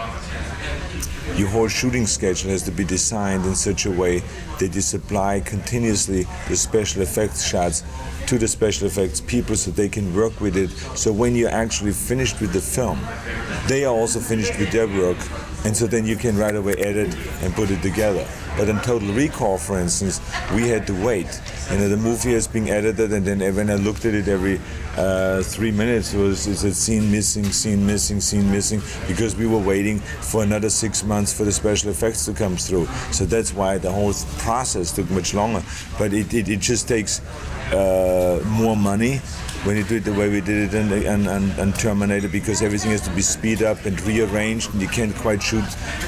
your whole shooting schedule has to be designed in such a way that you supply continuously the special effects shots to the special effects people so they can work with it. So when you're actually finished with the film, they are also finished with their work, and so then you can right away edit and put it together. But in Total Recall, for instance, we had to wait. You know, the movie is being edited, and then when I looked at it every 3 minutes, it's a scene missing, because we were waiting for another 6 months for the special effects to come through. So that's why the whole process took much longer. But it just takes more money when you do it the way we did it on Terminator, because everything has to be speed up and rearranged, and you can't quite shoot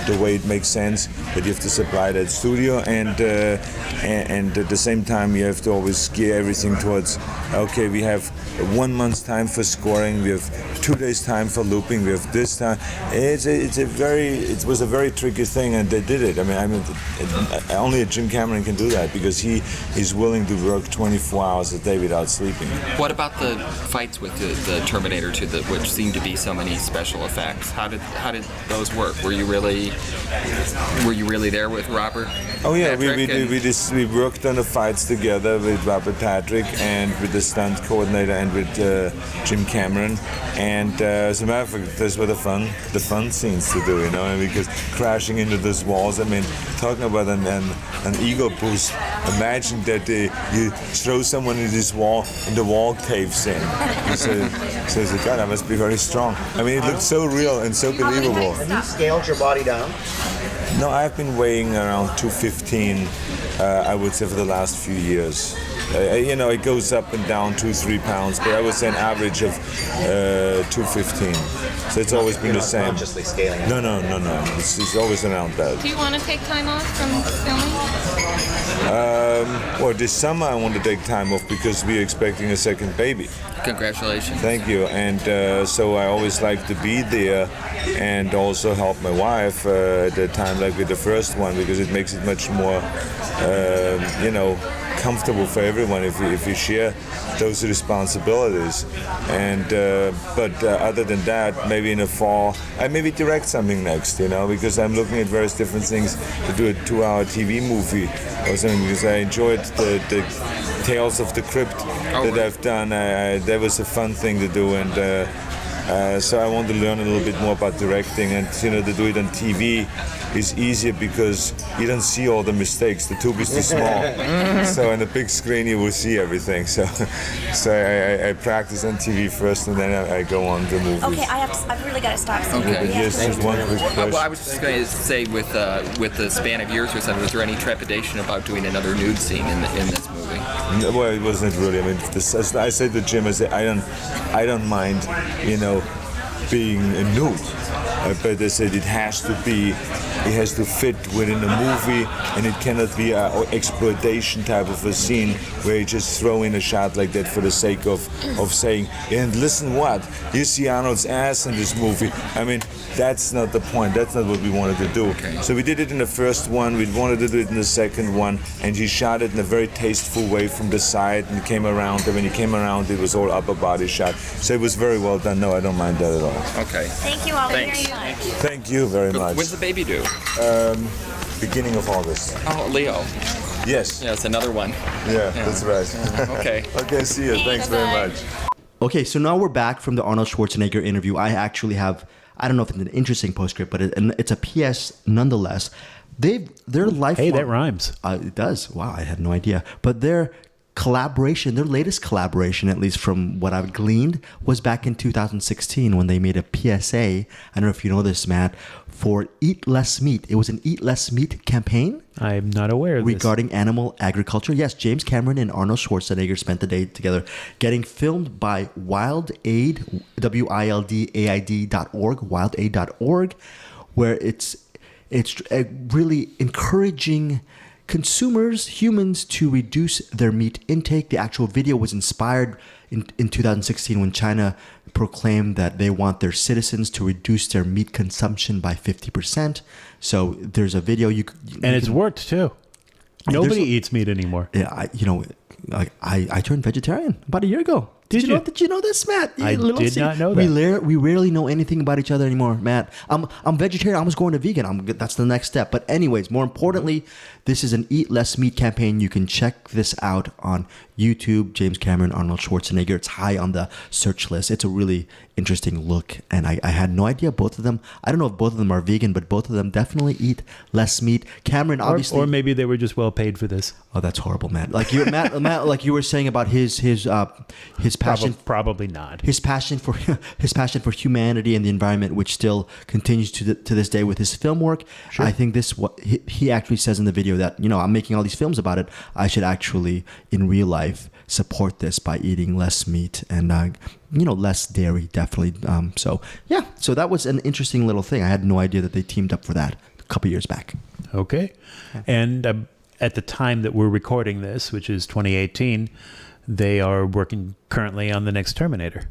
the way it makes sense, but you have to supply that studio, and at the same time you have to always gear everything towards, okay, we have 1 month's time for scoring, we have 2 days time for looping, we have this time. It was a very tricky thing, and they did it. I mean, only Jim Cameron can do that, because he is willing to work 24 hours a day without sleeping. What about the fights with the Terminator 2, which seemed to be so many special effects? How did those work? Were you really there with Robert? Oh yeah, we worked on the fights together with Robert Patrick and with the stunt coordinator and with Jim Cameron. And as a matter of fact, those were the fun scenes to do, you know, because crashing into those walls. I mean, talking about an ego boost. Imagine that you throw someone into this wall and the wall caves in. So God, I must be very strong. I mean, it looked so real and so believable. Have you scaled your body down? No, I've been weighing around 215, I would say, for the last few years. You know, it goes up and down 2-3 pounds, but I would say an average of 215. So it's always been the same. You're not consciously scaling? No. It's always around that. Do you want to take time off from filming? Well, this summer I want to take time off because we're expecting a second baby. Congratulations. Thank you. And so I always like to be there and also help my wife at the time like with the first one, because it makes it much more, comfortable for everyone if you share those responsibilities. And but other than that, maybe in the fall I maybe direct something next, because I'm looking at various different things to do a 2-hour TV movie or something, because I enjoyed the Tales of the Crypt that I've done. That was a fun thing to do, and so I want to learn a little bit more about directing, and to do it on TV is easier because you don't see all the mistakes. The tube is too small, so on the big screen you will see everything. So I practice on TV first, and then I go on the movies. Okay, I've really got to stop. Okay. Yes, just one quick question. Well, I was just going to say, with the span of years or so, was there any trepidation about doing another nude scene in this movie? No, well, it wasn't really. I mean, I said to Jim, I don't mind, being a nude. But they said it has to fit within a movie, and it cannot be an exploitation type of a scene where you just throw in a shot like that for the sake of saying, and listen what, you see Arnold's ass in this movie. I mean, that's not the point. That's not what we wanted to do. Okay. So we did it in the first one, we wanted to do it in the second one, and he shot it in a very tasteful way from the side and came around, and when he came around it was all upper body shot. So it was very well done. No, I don't mind that at all. Okay. Thank you all. Thanks. Thank you very much. When's the baby due? Beginning of August. Oh, Leo. Yes. Yeah, it's another one. Yeah, that's right. Okay. Okay, see you. Thanks very much. Okay, so now we're back from the Arnold Schwarzenegger interview. I actually have, I don't know if it's an interesting postscript, but it's a PS nonetheless. Their lifelong... Hey, that rhymes. It does. Wow, I had no idea. But their latest collaboration, at least from what I've gleaned, was back in 2016 when they made a PSA. I don't know if you know this, Matt, for Eat Less Meat. It was an Eat Less Meat campaign. I'm not aware of regarding animal agriculture. Yes, James Cameron and Arnold Schwarzenegger spent the day together getting filmed by Wild Aid, WILDAID.org, wildaid.org, where it's really encouraging humans to reduce their meat intake. The actual video was inspired in 2016 when China proclaimed that they want their citizens to reduce their meat consumption by 50%. So there's a video it's worked too. Nobody eats meat anymore. Yeah, I turned vegetarian about a year ago. Did you know this, Matt? I did not know that. We rarely know anything about each other anymore, Matt. I'm vegetarian. I was going to vegan. That's the next step. But anyways, more importantly, this is an Eat Less Meat campaign. You can check this out on YouTube. James Cameron, Arnold Schwarzenegger. It's high on the search list. It's a really interesting look, and I had no idea both of them. I don't know if both of them are vegan, but both of them definitely eat less meat. Cameron, obviously, or maybe they were just well paid for this. Oh, that's horrible, Matt. Like Matt, like you were saying about his passion. Probably not. His passion for humanity and the environment, which still continues to this day with his film work. Sure. I think he actually says in the video that I'm making all these films about it. I should actually in real life support this by eating less meat and less dairy, definitely. So that was an interesting little thing. I had no idea that they teamed up for that a couple years back. Okay, and at the time that we're recording this, which is 2018. They are working currently on the next Terminator.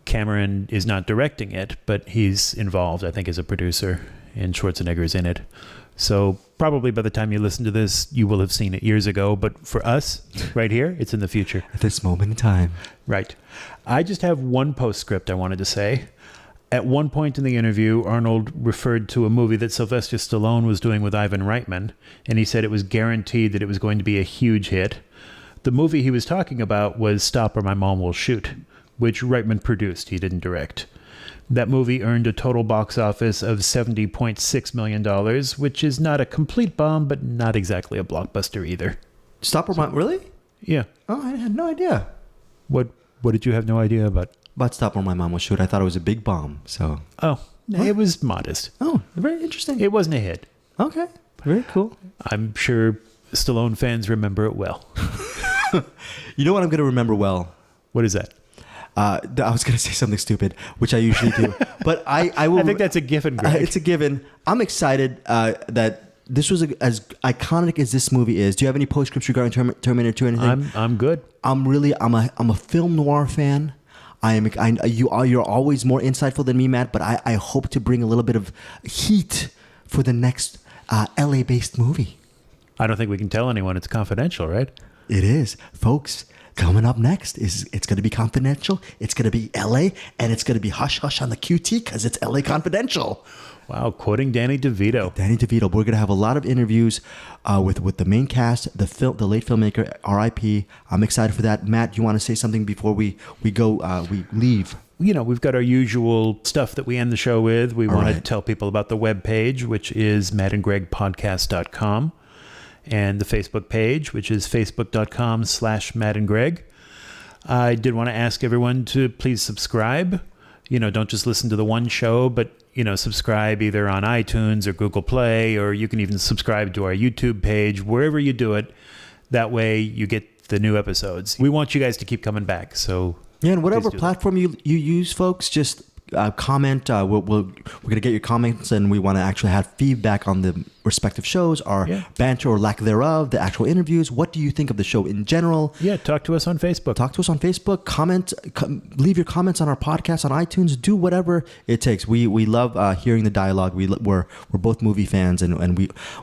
Cameron is not directing it, but he's involved, I think, as a producer, and Schwarzenegger's in it. So probably by the time you listen to this, you will have seen it years ago. But for us, right here, it's in the future. At this moment in time. Right. I just have one postscript I wanted to say. At one point in the interview, Arnold referred to a movie that Sylvester Stallone was doing with Ivan Reitman, and he said it was guaranteed that it was going to be a huge hit. The movie he was talking about was Stop or My Mom Will Shoot, which Reitman produced. He didn't direct. That movie earned a total box office of $70.6 million, which is not a complete bomb, but not exactly a blockbuster either. Stop or My... Really? Yeah. Oh, I had no idea. What did you have no idea about? About Stop or My Mom Will Shoot. I thought it was a big bomb, so... Oh, it was modest. Oh, very interesting. It wasn't a hit. Okay, very cool. I'm sure Stallone fans remember it well. You know what I'm going to remember well? What is that? I was going to say something stupid, which I usually do. But I will... I think that's a given, Greg. It's a given. I'm excited that this was as iconic as this movie is. Do you have any postscripts regarding Terminator 2 or anything? I'm good. I'm a film noir fan. You're always more insightful than me, Matt, but I hope to bring a little bit of heat for the next LA-based movie. I don't think we can tell anyone. It's confidential, right? It is. Folks, coming up next it's going to be confidential. It's going to be LA, and it's going to be hush hush on the QT because it's LA Confidential. Wow, quoting Danny DeVito. We're going to have a lot of interviews with the main cast, the late filmmaker, R.I.P. I'm excited for that. Matt, you want to say something before we leave? We've got our usual stuff that we end the show with. We want to tell people about the webpage, which is mattandgregpodcast.com, and the Facebook page, which is facebook.com/mattandgreg. I did want to ask everyone to please subscribe. Don't just listen to the one show, but subscribe either on iTunes or Google Play, or you can even subscribe to our YouTube page, wherever you do it. That way you get the new episodes. We want you guys to keep coming back. So yeah, and whatever platform you use, folks, just comment. We're going to get your comments, and we want to actually have feedback on the respective shows, our banter or lack thereof, the actual interviews. What do you think of the show in general? Yeah, talk to us on Facebook. Comment, leave your comments on our podcast on iTunes. Do whatever it takes. We love hearing the dialogue. We're both movie fans, and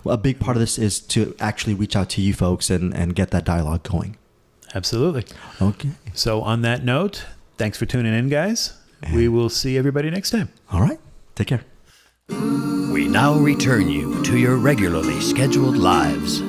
a big part of this is to actually reach out to you folks and get that dialogue going. Absolutely. Okay. So on that note, thanks for tuning in, guys. We will see everybody next time. All right. Take care. We now return you to your regularly scheduled lives.